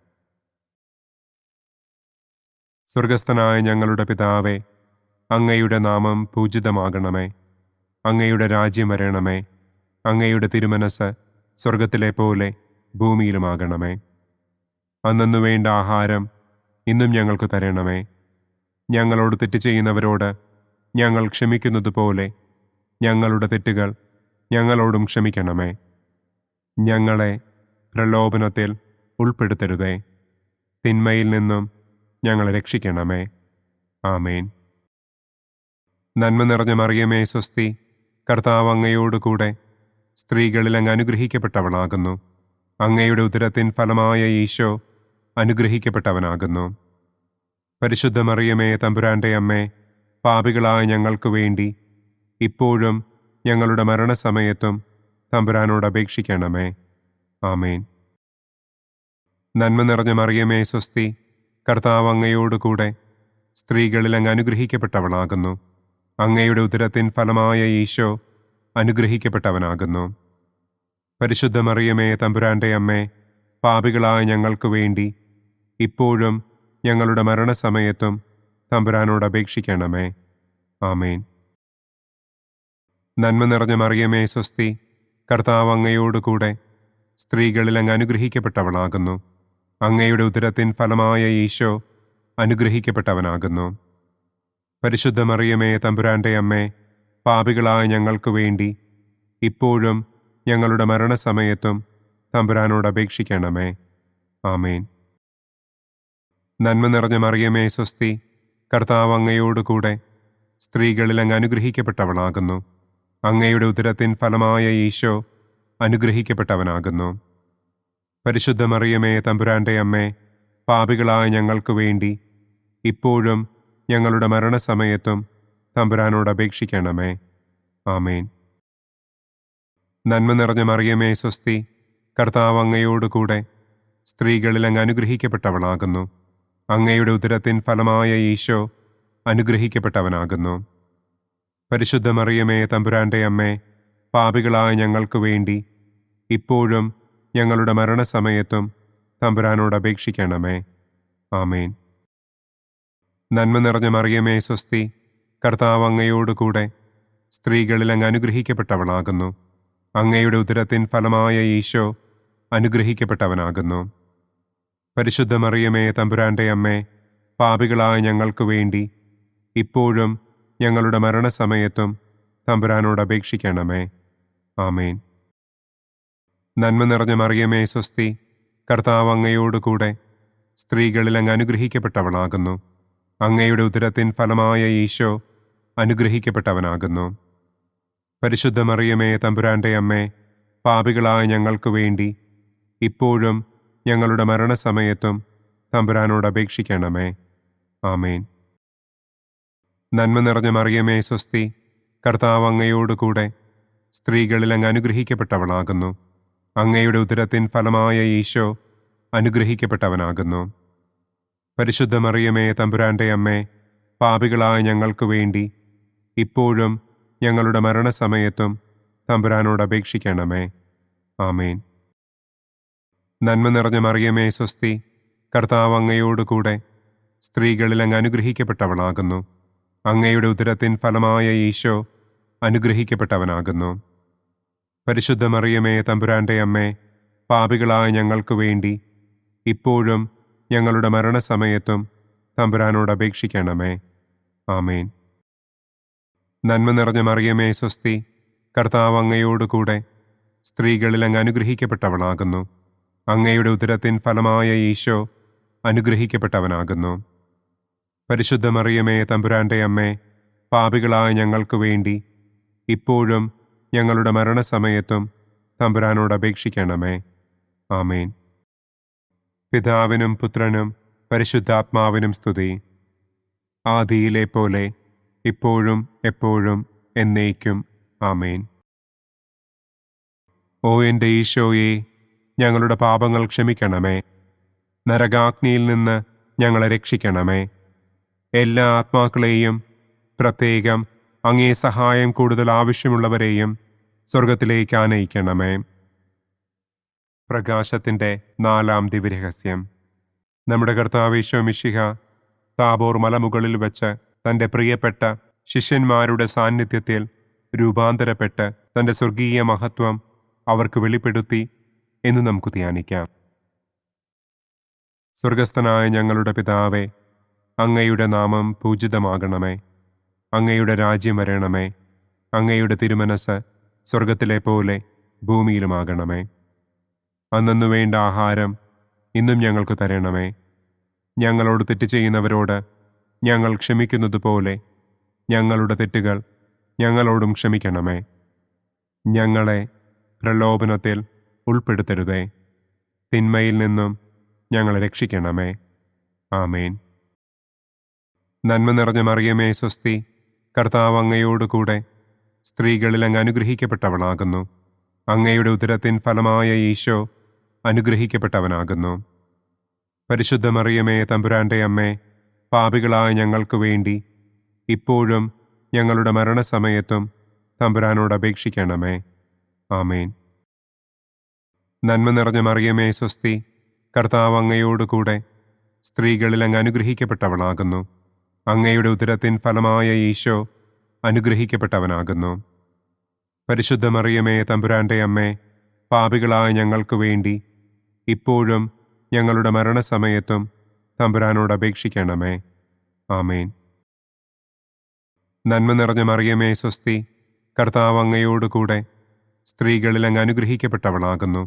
സ്വർഗസ്ഥനായ ഞങ്ങളുടെ പിതാവേ, അങ്ങയുടെ നാമം പൂജിതമാകണമേ. അങ്ങയുടെ രാജ്യം വരണമേ. അങ്ങയുടെ തിരുമനസ് സ്വർഗത്തിലെ പോലെ ഭൂമിയിലുമാകണമേ. അന്നന്നു വേണ്ട ആഹാരം ഇന്നും ഞങ്ങൾക്ക് തരണമേ. ഞങ്ങളോട് തെറ്റ് ചെയ്യുന്നവരോട് ഞങ്ങൾ ക്ഷമിക്കുന്നതുപോലെ ഞങ്ങളുടെ തെറ്റുകൾ ഞങ്ങളോടും ക്ഷമിക്കണമേ. ഞങ്ങളെ പ്രലോഭനത്തിൽ ഉൾപ്പെടുത്തരുതേ. തിന്മയിൽ നിന്നും ഞങ്ങളെ രക്ഷിക്കണമേ. ആമേൻ. നന്മ നിറഞ്ഞ മറിയമേ സ്വസ്തി, കർത്താവ് അങ്ങയോടുകൂടെ സ്ത്രീകളിൽ അങ്ങ് അനുഗ്രഹിക്കപ്പെട്ടവളാകുന്നു. അങ്ങയുടെ ഉദരത്തിൻ ഫലമായ ഈശോ അനുഗ്രഹിക്കപ്പെട്ടവനാകുന്നു. പരിശുദ്ധ മറിയമേ തമ്പുരാന്റെ അമ്മേ, പാപികളായ ഞങ്ങൾക്ക് വേണ്ടി ഇപ്പോഴും ഞങ്ങളുടെ മരണസമയത്തും തമ്പുരാനോട് അപേക്ഷിക്കണമേ. ആമേൻ. നന്മ നിറഞ്ഞ മറിയമേ സ്വസ്തി, കർത്താവ് അങ്ങയോടുകൂടെ സ്ത്രീകളിൽ അങ്ങ് അനുഗ്രഹിക്കപ്പെട്ടവളാകുന്നു. അങ്ങയുടെ ഉദരത്തിൻ ഫലമായ ഈശോ അനുഗ്രഹിക്കപ്പെട്ടവനാകുന്നു. പരിശുദ്ധ മറിയമേ തമ്പുരാന്റെ അമ്മേ, പാപികളായ ഞങ്ങൾക്ക് വേണ്ടി ഇപ്പോഴും ഞങ്ങളുടെ മരണസമയത്തും തമ്പുരാനോട് അപേക്ഷിക്കണമേ. ആമേൻ. നന്മ നിറഞ്ഞ മറിയമേ സ്വസ്തി, കർത്താവ് അങ്ങയോടുകൂടെ സ്ത്രീകളിൽ അങ്ങ് അനുഗ്രഹിക്കപ്പെട്ടവളാകുന്നു. അങ്ങയുടെ ഉദരത്തിൻ ഫലമായ ഈശോ അനുഗ്രഹിക്കപ്പെട്ടവനാകുന്നു. പരിശുദ്ധ മറിയമേ തമ്പുരാന്റെ അമ്മേ, പാപികളായ ഞങ്ങൾക്ക് വേണ്ടി ഇപ്പോഴും ഞങ്ങളുടെ മരണസമയത്തും തമ്പുരാനോട് അപേക്ഷിക്കണമേ. ആമേൻ. നന്മ നിറഞ്ഞ മറിയമേ സ്വസ്തി, കർത്താവ് അങ്ങയോടുകൂടെ സ്ത്രീകളിൽ അങ്ങ് അനുഗ്രഹിക്കപ്പെട്ടവളാകുന്നു. അങ്ങയുടെ ഉദരത്തിൻ ഫലമായ ഈശോ അനുഗ്രഹിക്കപ്പെട്ടവനാകുന്നു. പരിശുദ്ധ മറിയമേ തമ്പുരാന്റെ അമ്മേ, പാപികളായ ഞങ്ങൾക്ക് വേണ്ടി ഇപ്പോഴും ഞങ്ങളുടെ മരണസമയത്തും തമ്പുരാനോട് അപേക്ഷിക്കണമേ. ആമേൻ. നന്മ നിറഞ്ഞ മറിയമേ സ്വസ്തി, കർത്താവ് അങ്ങയോടുകൂടെ സ്ത്രീകളിൽ അങ്ങ് അനുഗ്രഹിക്കപ്പെട്ടവളാകുന്നു. അങ്ങയുടെ ഉദരത്തിൻ ഫലമായ ഈശോ അനുഗ്രഹിക്കപ്പെട്ടവനാകുന്നു. പരിശുദ്ധ മറിയമേ തമ്പുരാന്റെ അമ്മേ, പാപികളായ ഞങ്ങൾക്ക് വേണ്ടി ഇപ്പോഴും ഞങ്ങളുടെ മരണസമയത്തും തമ്പുരാനോട് അപേക്ഷിക്കണമേ. ആമേൻ. നന്മ നിറഞ്ഞ മറിയമേ സ്വസ്തി, കർത്താവ് അങ്ങയോടുകൂടെ സ്ത്രീകളിൽ അങ്ങ് അനുഗ്രഹിക്കപ്പെട്ടവളാകുന്നു. അങ്ങയുടെ ഉദരത്തിൻ ഫലമായ ഈശോ അനുഗ്രഹിക്കപ്പെട്ടവനാകുന്നു. പരിശുദ്ധ മറിയമേ തമ്പുരാന്റെ അമ്മേ, പാപികളായ ഞങ്ങൾക്ക് വേണ്ടി ഇപ്പോഴും ഞങ്ങളുടെ മരണസമയത്തും തമ്പുരാനോട് അപേക്ഷിക്കണമേ. ആമേൻ. നന്മ നിറഞ്ഞ മറിയമേ സ്വസ്തി, കർത്താവ് അങ്ങയോടുകൂടെ സ്ത്രീകളിൽ അങ്ങ് അനുഗ്രഹിക്കപ്പെട്ടവളാകുന്നു. അങ്ങയുടെ ഉദരത്തിൻ ഫലമായ ഈശോ അനുഗ്രഹിക്കപ്പെട്ടവനാകുന്നു. പരിശുദ്ധ മറിയമേ തമ്പുരാന്റെ അമ്മേ, പാപികളായ ഞങ്ങൾക്ക് വേണ്ടി ഇപ്പോഴും ഞങ്ങളുടെ മരണസമയത്തും തമ്പുരാനോട് അപേക്ഷിക്കണമേ. ആമേൻ. നന്മ നിറഞ്ഞ മറിയമേ സ്വസ്തി, കർത്താവ് അങ്ങയോടുകൂടെ സ്ത്രീകളിൽ അങ്ങ് അനുഗ്രഹിക്കപ്പെട്ടവളാകുന്നു. അങ്ങയുടെ ഉദരത്തിൻ ഫലമായ ഈശോ അനുഗ്രഹിക്കപ്പെട്ടവനാകുന്നു. പരിശുദ്ധ മറിയമേ തമ്പുരാന്റെ അമ്മേ, പാപികളായ ഞങ്ങൾക്ക് വേണ്ടി ഇപ്പോഴും ഞങ്ങളുടെ മരണസമയത്തും തമ്പുരാനോട് അപേക്ഷിക്കണമേ. ആമേൻ. നന്മ നിറഞ്ഞ മറിയമേ സ്വസ്തി, കർത്താവ് അങ്ങയോടുകൂടെ സ്ത്രീകളിൽ അങ്ങ് അനുഗ്രഹിക്കപ്പെട്ടവളാകുന്നു. അങ്ങയുടെ ഉദരത്തിൻ ഫലമായ ഈശോ അനുഗ്രഹിക്കപ്പെട്ടവനാകുന്നു. പരിശുദ്ധ മറിയമേ തമ്പുരാന്റെ അമ്മേ, പാപികളായ ഞങ്ങൾക്ക് വേണ്ടി ഇപ്പോഴും ഞങ്ങളുടെ മരണസമയത്തും തമ്പുരാനോട് അപേക്ഷിക്കണമേ. ആമേൻ. നന്മ നിറഞ്ഞ മറിയമേ സ്വസ്തി, കർത്താവ് അങ്ങയോടുകൂടെ സ്ത്രീകളിൽ അങ്ങ് അനുഗ്രഹിക്കപ്പെട്ടവളാകുന്നു. അങ്ങയുടെ ഉദരത്തിൻ ഫലമായ ഈശോ അനുഗ്രഹിക്കപ്പെട്ടവനാകുന്നു. പരിശുദ്ധ മറിയമേ തമ്പുരാന്റെ അമ്മേ, പാപികളായ ഞങ്ങൾക്ക് വേണ്ടി ഇപ്പോഴും ഞങ്ങളുടെ മരണസമയത്തും തമ്പുരാനോട് അപേക്ഷിക്കണമേ. ആമേൻ. പിതാവിനും പുത്രനും പരിശുദ്ധാത്മാവിനും സ്തുതി. ആദിയിലെ പോലെ ഇപ്പോഴും എപ്പോഴും എന്നേക്കും. ആമേൻ. ഓ എൻ്റെ ഈശോയെ, ഞങ്ങളുടെ പാപങ്ങൾ ക്ഷമിക്കണമേ. നരകാഗ്നിയിൽ നിന്ന് ഞങ്ങളെ രക്ഷിക്കണമേ. എല്ലാ ആത്മാക്കളെയും, പ്രത്യേകം അങ്ങേ സഹായം കൂടുതൽ ആവശ്യമുള്ളവരെയും സ്വർഗത്തിലേക്ക് ആനയിക്കണമേ. പ്രകാശത്തിൻ്റെ 4-ാം ദിവ്യരഹസ്യം. നമ്മുടെ കർത്താവ് ഈശോ മിശിഹ താബോർ മലമുകളിൽ വെച്ച് തൻ്റെ പ്രിയപ്പെട്ട ശിഷ്യന്മാരുടെ സാന്നിധ്യത്തിൽ രൂപാന്തരപ്പെട്ട് തൻ്റെ സ്വർഗീയ മഹത്വം അവർക്ക് വെളിപ്പെടുത്തി എന്ന് നമുക്ക് ധ്യാനിക്കാം. സ്വർഗസ്ഥനായ ഞങ്ങളുടെ പിതാവേ, അങ്ങയുടെ നാമം പൂജിതമാകണമേ. അങ്ങയുടെ രാജ്യം വരണമേ. അങ്ങയുടെ തിരുമനസ് സ്വർഗത്തിലെ പോലെ ഭൂമിയിലുമാകണമേ. അന്നു വേണ്ട ആഹാരം ഇന്നും ഞങ്ങൾക്ക് തരണമേ. ഞങ്ങളോട് തെറ്റ് ചെയ്യുന്നവരോട് ഞങ്ങൾ ക്ഷമിക്കുന്നത് പോലെ ഞങ്ങളുടെ തെറ്റുകൾ ഞങ്ങളോടും ക്ഷമിക്കണമേ. ഞങ്ങളെ പ്രലോഭനത്തിൽ ഉൾപ്പെടുത്തരുതേ. തിന്മയിൽ നിന്നും ഞങ്ങളെ രക്ഷിക്കണമേ. ആമേൻ. നന്മ നിറഞ്ഞ മറിയമേ സ്വസ്തി, കർത്താവ് അങ്ങയോടുകൂടെ സ്ത്രീകളിൽ അങ്ങ് അനുഗ്രഹിക്കപ്പെട്ടവളാകുന്നു. അങ്ങയുടെ ഉദരത്തിൻ ഫലമായ ഈശോ അനുഗ്രഹിക്കപ്പെട്ടവനാകുന്നു. പരിശുദ്ധ മറിയമേ തമ്പുരാന്റെ അമ്മേ, പാപികളായ ഞങ്ങൾക്ക് വേണ്ടി ഇപ്പോഴും ഞങ്ങളുടെ മരണസമയത്തും തമ്പുരാനോട് അപേക്ഷിക്കണമേ. ആമേൻ. നന്മ നിറഞ്ഞ മറിയമേ സ്വസ്തി, കർത്താവ് അങ്ങയോടുകൂടെ സ്ത്രീകളിൽ അങ്ങ് അനുഗ്രഹിക്കപ്പെട്ടവളാകുന്നു. അങ്ങയുടെ ഉദരത്തിൻ ഫലമായ ഈശോ അനുഗ്രഹിക്കപ്പെട്ടവനാകുന്നു. പരിശുദ്ധ മറിയമേ തമ്പുരാന്റെ അമ്മേ, പാപികളായ ഞങ്ങൾക്ക് വേണ്ടി ഇപ്പോഴും ഞങ്ങളുടെ മരണസമയത്തും തമ്പുരാനോട് അപേക്ഷിക്കണമേ. ആമേൻ. നന്മ നിറഞ്ഞ മറിയമേ സ്വസ്തി, കർത്താവ് അങ്ങയോടുകൂടെ സ്ത്രീകളിൽ അങ്ങ് അനുഗ്രഹിക്കപ്പെട്ടവളാകുന്നു.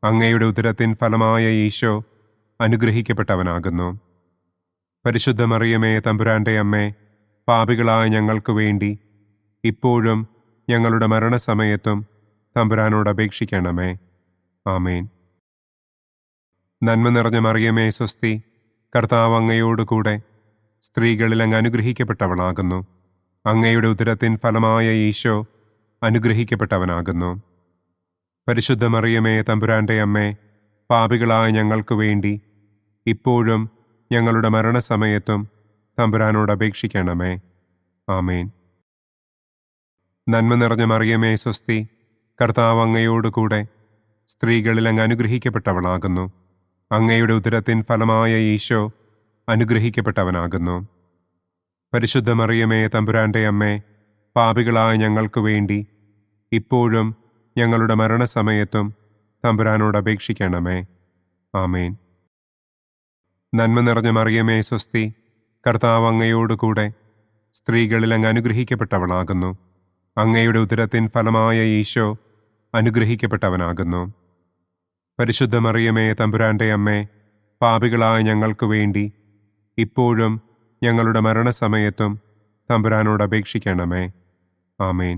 അങ്ങയുടെ ഉദരത്തിൻ ഫലമായ ഈശോ അനുഗ്രഹിക്കപ്പെട്ടവനാകുന്നു. പരിശുദ്ധ മറിയമേ തമ്പുരാന്റെ അമ്മേ, പാപികളായ ഞങ്ങൾക്ക് വേണ്ടി ഇപ്പോഴും ഞങ്ങളുടെ മരണസമയത്തും തമ്പുരാനോട് അപേക്ഷിക്കണമേ. ആമേൻ. നന്മ നിറഞ്ഞ മറിയമേ സ്വസ്തി, കർത്താവ് അങ്ങയോടുകൂടെ സ്ത്രീകളിൽ അങ്ങ് അനുഗ്രഹിക്കപ്പെട്ടവളാകുന്നു. അങ്ങയുടെ ഉദരത്തിൻ ഫലമായ ഈശോ അനുഗ്രഹിക്കപ്പെട്ടവനാകുന്നു. പരിശുദ്ധ മറിയമേ തമ്പുരാന്റെ അമ്മേ, പാപികളായ ഞങ്ങൾക്ക് വേണ്ടി ഇപ്പോഴും ഞങ്ങളുടെ മരണസമയത്തും തമ്പുരാനോട് അപേക്ഷിക്കണമേ. ആമേൻ. നന്മ നിറഞ്ഞ മറിയമേ സ്വസ്തി, കർത്താവ് അങ്ങയോടുകൂടെ സ്ത്രീകളിൽ അങ്ങ് അനുഗ്രഹിക്കപ്പെട്ടവളാകുന്നു. അങ്ങയുടെ ഉദരത്തിൻ ഫലമായ ഈശോ അനുഗ്രഹിക്കപ്പെട്ടവനാകുന്നു. പരിശുദ്ധ മറിയമേ തമ്പുരാന്റെ അമ്മേ, പാപികളായ ഞങ്ങൾക്ക് വേണ്ടി ഇപ്പോഴും ഞങ്ങളുടെ മരണസമയത്തും തമ്പുരാനോട് അപേക്ഷിക്കണമേ. ആമേൻ. നന്മ നിറഞ്ഞ മറിയമേ സ്വസ്തി, കർത്താവ് അങ്ങയോടുകൂടെ സ്ത്രീകളിൽ അങ്ങ് അനുഗ്രഹിക്കപ്പെട്ടവളാകുന്നു. അങ്ങയുടെ ഉദരത്തിൻ ഫലമായ ഈശോ അനുഗ്രഹിക്കപ്പെട്ടവനാകുന്നു. പരിശുദ്ധ മറിയമേ തമ്പുരാന്റെ അമ്മേ, പാപികളായ ഞങ്ങൾക്ക് വേണ്ടി ഇപ്പോഴും ഞങ്ങളുടെ മരണസമയത്തും തമ്പുരാനോട് അപേക്ഷിക്കണമേ. ആമേൻ.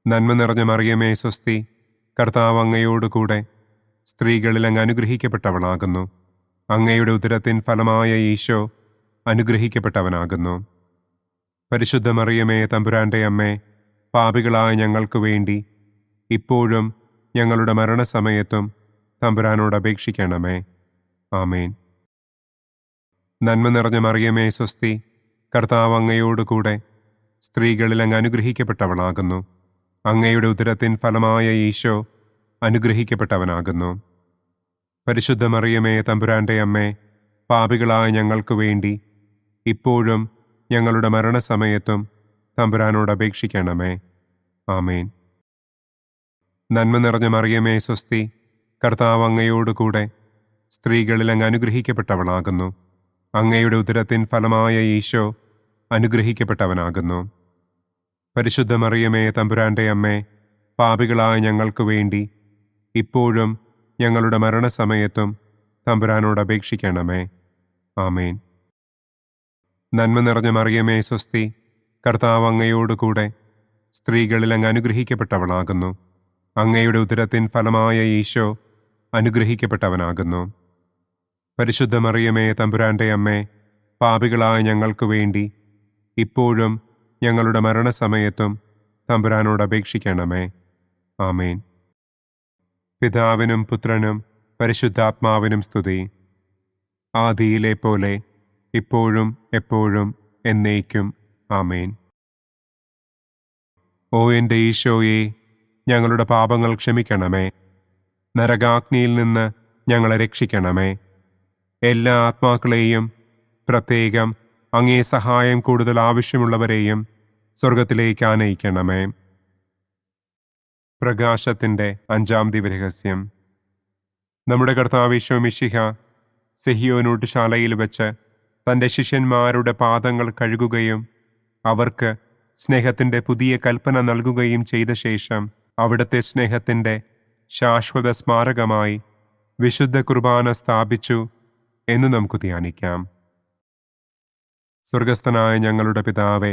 നന്മ നിറഞ്ഞ മറിയമേ സ്വസ്തി, കർത്താവ് അങ്ങയോടുകൂടെ സ്ത്രീകളിൽ അങ്ങ് അനുഗ്രഹിക്കപ്പെട്ടവളാകുന്നു. അങ്ങയുടെ ഉദരത്തിൻ ഫലമായ ഈശോ അനുഗ്രഹിക്കപ്പെട്ടവനാകുന്നു. പരിശുദ്ധ മറിയമേ തമ്പുരാന്റെ അമ്മേ, പാപികളായ ഞങ്ങൾക്ക് വേണ്ടി ഇപ്പോഴും ഞങ്ങളുടെ മരണസമയത്തും തമ്പുരാനോട് അപേക്ഷിക്കണമേ. ആമേൻ. നന്മ നിറഞ്ഞ മറിയമേ സ്വസ്തി, കർത്താവ് അങ്ങയോടുകൂടെ സ്ത്രീകളിൽ അങ്ങ് അനുഗ്രഹിക്കപ്പെട്ടവളാകുന്നു. അങ്ങയുടെ ഉദരത്തിൻ ഫലമായ ഈശോ അനുഗ്രഹിക്കപ്പെട്ടവനാകുന്നു. പരിശുദ്ധ മറിയമേ തമ്പുരാന്റെ അമ്മേ, പാപികളായ ഞങ്ങൾക്ക് വേണ്ടി ഇപ്പോഴും ഞങ്ങളുടെ മരണസമയത്തും തമ്പുരാനോട് അപേക്ഷിക്കണമേ. ആമേൻ. നന്മ നിറഞ്ഞ മറിയമേ സ്വസ്തി, കർത്താവ് അങ്ങയോടുകൂടെ സ്ത്രീകളിൽ അങ്ങ് അനുഗ്രഹിക്കപ്പെട്ടവളാകുന്നു. അങ്ങയുടെ ഉദരത്തിൻ ഫലമായ ഈശോ അനുഗ്രഹിക്കപ്പെട്ടവനാകുന്നു. പരിശുദ്ധ മറിയമേ തമ്പുരാന്റെ അമ്മേ, പാപികളായ ഞങ്ങൾക്ക് വേണ്ടി ഇപ്പോഴും ഞങ്ങളുടെ മരണസമയത്തും തമ്പുരാനോട് അപേക്ഷിക്കണമേ. ആമേൻ. നന്മ നിറഞ്ഞ മറിയമേ സ്വസ്തി, കർത്താവ് അങ്ങയോടുകൂടെ സ്ത്രീകളിൽ അങ്ങ് അനുഗ്രഹിക്കപ്പെട്ടവളാകുന്നു. അങ്ങയുടെ ഉദരത്തിൻ ഫലമായ ഈശോ അനുഗ്രഹിക്കപ്പെട്ടവനാകുന്നു. പരിശുദ്ധ മറിയമേ തമ്പുരാന്റെ അമ്മേ, പാപികളായ ഞങ്ങൾക്ക് വേണ്ടി ഇപ്പോഴും ഞങ്ങളുടെ മരണസമയത്തും തമ്പുരാനോട് അപേക്ഷിക്കണമേ. ആമേൻ. പിതാവിനും പുത്രനും പരിശുദ്ധാത്മാവിനും സ്തുതി. ആദിയിലെ പോലെ ഇപ്പോഴും എപ്പോഴും എന്നേക്കും. ആമേൻ. ഓ എൻ്റെ ഈശോയെ, ഞങ്ങളുടെ പാപങ്ങൾ ക്ഷമിക്കണമേ. നരകാഗ്നിയിൽ നിന്ന് ഞങ്ങളെ രക്ഷിക്കണമേ. എല്ലാ ആത്മാക്കളെയും, പ്രത്യേകം അങ്ങേ സഹായം കൂടുതൽ ആവശ്യമുള്ളവരെയും സ്വർഗത്തിലേക്ക് ആനയിക്കണമേ. പ്രകാശത്തിൻ്റെ 5-ാം ദിവ്യരഹസ്യം. നമ്മുടെ കർത്താവ് ഈശോ മിശിഹ സെഹിയോനൂട്ടുശാലയിൽ വെച്ച് തൻ്റെ ശിഷ്യന്മാരുടെ പാദങ്ങൾ കഴുകുകയും അവർക്ക് സ്നേഹത്തിൻ്റെ പുതിയ കൽപ്പന നൽകുകയും ചെയ്ത ശേഷം അവിടുത്തെ സ്നേഹത്തിൻ്റെ ശാശ്വത സ്മാരകമായി വിശുദ്ധ കുർബാന സ്ഥാപിച്ചു എന്ന് നമുക്ക് ധ്യാനിക്കാം. സ്വർഗസ്ഥനായ ഞങ്ങളുടെ പിതാവേ,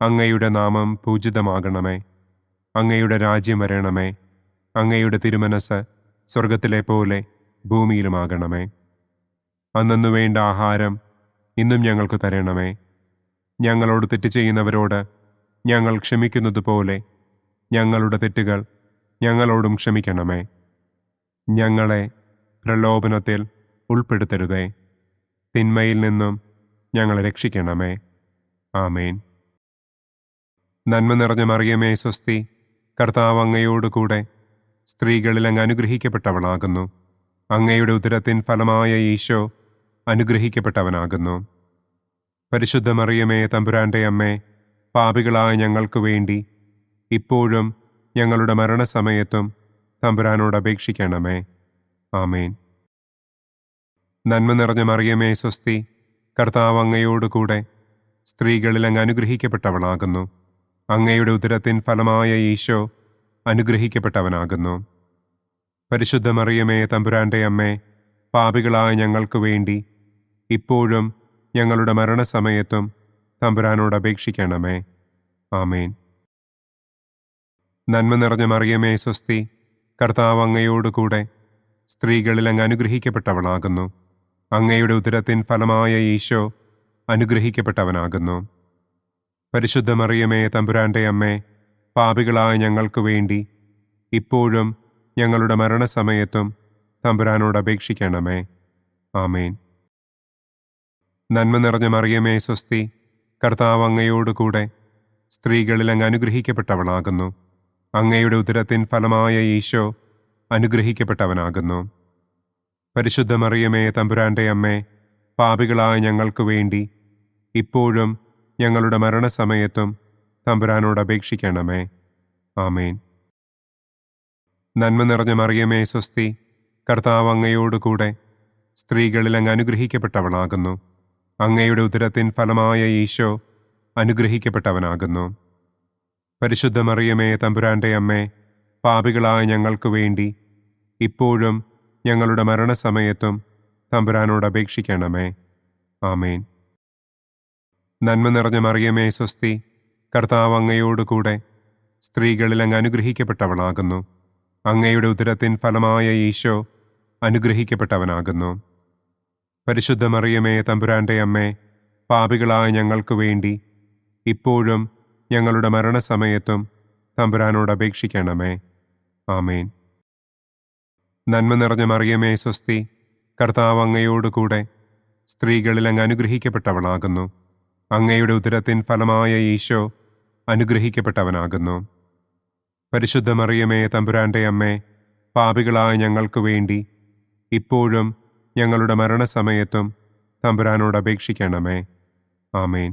അങ്ങയുടെ നാമം പൂജിതമാകണമേ. അങ്ങയുടെ രാജ്യം വരണമേ. അങ്ങയുടെ തിരുമനസ് സ്വർഗത്തിലെ പോലെ ഭൂമിയിലുമാകണമേ. അന്നന്നു വേണ്ട ആഹാരം ഇന്നും ഞങ്ങൾക്ക് തരണമേ. ഞങ്ങളോട് തെറ്റ് ചെയ്യുന്നവരോട് ഞങ്ങൾ ക്ഷമിക്കുന്നത് പോലെ ഞങ്ങളുടെ തെറ്റുകൾ ഞങ്ങളോടും ക്ഷമിക്കണമേ. ഞങ്ങളെ പ്രലോഭനത്തിൽ ഉൾപ്പെടുത്തരുതേ. തിന്മയിൽ നിന്നും ഞങ്ങളെ രക്ഷിക്കണമേ. ആമേൻ. നന്മ നിറഞ്ഞ മറിയമേ സ്വസ്തി, കർത്താവ് അങ്ങയോടുകൂടെ സ്ത്രീകളിൽ അങ്ങ് അനുഗ്രഹിക്കപ്പെട്ടവളാകുന്നു. അങ്ങയുടെ ഉദരത്തിൻ ഫലമായ ഈശോ അനുഗ്രഹിക്കപ്പെട്ടവനാകുന്നു. പരിശുദ്ധ മറിയമേ തമ്പുരാന്റെ അമ്മേ, പാപികളായ ഞങ്ങൾക്ക് വേണ്ടി ഇപ്പോഴും ഞങ്ങളുടെ മരണസമയത്തും തമ്പുരാനോട് അപേക്ഷിക്കണമേ. ആമേൻ. നന്മ നിറഞ്ഞ മറിയമേ സ്വസ്തി, കർത്താവ് അങ്ങയോടുകൂടെ സ്ത്രീകളിൽ അങ്ങ് അനുഗ്രഹിക്കപ്പെട്ടവളാകുന്നു. അങ്ങയുടെ ഉദരത്തിൻ ഫലമായ ഈശോ അനുഗ്രഹിക്കപ്പെട്ടവനാകുന്നു. പരിശുദ്ധ മറിയമേ തമ്പുരാന്റെ അമ്മേ, പാപികളായ ഞങ്ങൾക്ക് വേണ്ടി ഇപ്പോഴും ഞങ്ങളുടെ മരണസമയത്തും തമ്പുരാനോട് അപേക്ഷിക്കണമേ. ആമേൻ. നന്മ നിറഞ്ഞ മറിയമേ സ്വസ്തി, കർത്താവ് അങ്ങയോടുകൂടെ സ്ത്രീകളിൽ അങ്ങ് അനുഗ്രഹിക്കപ്പെട്ടവളാകുന്നു. അങ്ങയുടെ ഉദരത്തിൻ ഫലമായ ഈശോ അനുഗ്രഹിക്കപ്പെട്ടവനാകുന്നു. പരിശുദ്ധ മറിയമേ തമ്പുരാന്റെ അമ്മേ, പാപികളായ ഞങ്ങൾക്ക് വേണ്ടി ഇപ്പോഴും ഞങ്ങളുടെ മരണസമയത്തും തമ്പുരാനോട് അപേക്ഷിക്കണമേ. ആമേൻ. നന്മ നിറഞ്ഞ മറിയമേ സ്വസ്തി, കർത്താവ് അങ്ങയോടുകൂടെ സ്ത്രീകളിൽ അങ്ങ് അനുഗ്രഹിക്കപ്പെട്ടവളാകുന്നു. അങ്ങയുടെ ഉദരത്തിൻ ഫലമായ ഈശോ അനുഗ്രഹിക്കപ്പെട്ടവനാകുന്നു. പരിശുദ്ധ മറിയമേ തമ്പുരാന്റെ അമ്മേ, പാപികളായ ഞങ്ങൾക്ക് വേണ്ടി ഇപ്പോഴും ഞങ്ങളുടെ മരണസമയത്തും തമ്പുരാനോട് അപേക്ഷിക്കണമേ. ആമേൻ. നന്മ നിറഞ്ഞ മറിയമേ സ്വസ്തി, കർത്താവ് അങ്ങയോടുകൂടെ സ്ത്രീകളിൽ അങ്ങ് അനുഗ്രഹിക്കപ്പെട്ടവളാകുന്നു. അങ്ങയുടെ ഉദരത്തിൻ ഫലമായ ഈശോ അനുഗ്രഹിക്കപ്പെട്ടവനാകുന്നു. പരിശുദ്ധ മറിയമേ തമ്പുരാന്റെ അമ്മേ, പാപികളായ ഞങ്ങൾക്ക് വേണ്ടി ഇപ്പോഴും ഞങ്ങളുടെ മരണസമയത്തും തമ്പുരാനോട് അപേക്ഷിക്കണമേ. ആമേൻ. നന്മ നിറഞ്ഞ മറിയമേ സ്വസ്തി, കർത്താവ് അങ്ങയോടുകൂടെ സ്ത്രീകളിൽ അങ്ങ് അനുഗ്രഹിക്കപ്പെട്ടവളാകുന്നു. അങ്ങയുടെ ഉദരത്തിൻ ഫലമായ ഈശോ അനുഗ്രഹിക്കപ്പെട്ടവനാകുന്നു. പരിശുദ്ധ മറിയമേ തമ്പുരാന്റെ അമ്മേ, പാപികളായ ഞങ്ങൾക്ക് വേണ്ടി ഇപ്പോഴും ഞങ്ങളുടെ മരണസമയത്തും തമ്പുരാനോട് അപേക്ഷിക്കണമേ. ആമേൻ. നന്മ നിറഞ്ഞ മറിയമേ സ്വസ്തി, കർത്താവ് അങ്ങയോട് കൂടെ സ്ത്രീകളിൽ അങ്ങ് അനുഗ്രഹിക്കപ്പെട്ടവളാകുന്നു. അങ്ങയുടെ ഉദരത്തിൻ ഫലമായ ഈശോ അനുഗ്രഹിക്കപ്പെട്ടവനാകുന്നു. പരിശുദ്ധ മറിയമേ തമ്പുരാൻ്റെ അമ്മേ, പാപികളായ ഞങ്ങൾക്ക് വേണ്ടി ഇപ്പോഴും ഞങ്ങളുടെ മരണസമയത്തും തമ്പുരാനോട് അപേക്ഷിക്കണമേ. ആമേൻ.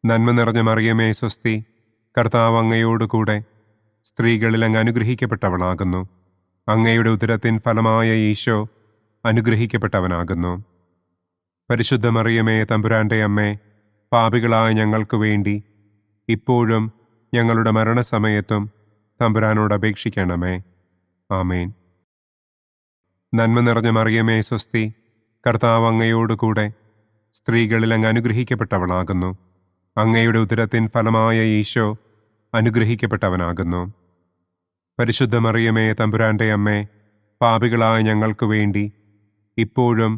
നന്മ നിറഞ്ഞ മറിയമേ സ്വസ്തി, കർത്താവ് അങ്ങയോട് കൂടെ സ്ത്രീകളിൽ അങ്ങ് അനുഗ്രഹിക്കപ്പെട്ടവളാകുന്നു. അങ്ങയുടെ ഉദരത്തിൻ ഫലമായ ഈശോ അനുഗ്രഹിക്കപ്പെട്ടവനാകുന്നു. പരിശുദ്ധ മറിയമേ തമ്പുരാൻ്റെ അമ്മേ, പാപികളായ ഞങ്ങൾക്ക് വേണ്ടി ഇപ്പോഴും ഞങ്ങളുടെ മരണസമയത്തും തമ്പുരാനോട് അപേക്ഷിക്കണമേ. ആമേൻ. നന്മ നിറഞ്ഞ മറിയമേ സ്വസ്തി, കർത്താവ് അങ്ങയോട് കൂടെ സ്ത്രീകളിൽ അങ്ങ് അനുഗ്രഹിക്കപ്പെട്ടവളാകുന്നു. അങ്ങയുടെ ഉദരത്തിൻ ഫലമായ ഈശോ അനുഗ്രഹിക്കപ്പെട്ടവനാകുന്നു. പരിശുദ്ധ മറിയമേ തമ്പുരാൻ്റെ അമ്മേ, പാപികളായ ഞങ്ങൾക്ക് വേണ്ടി ഇപ്പോഴും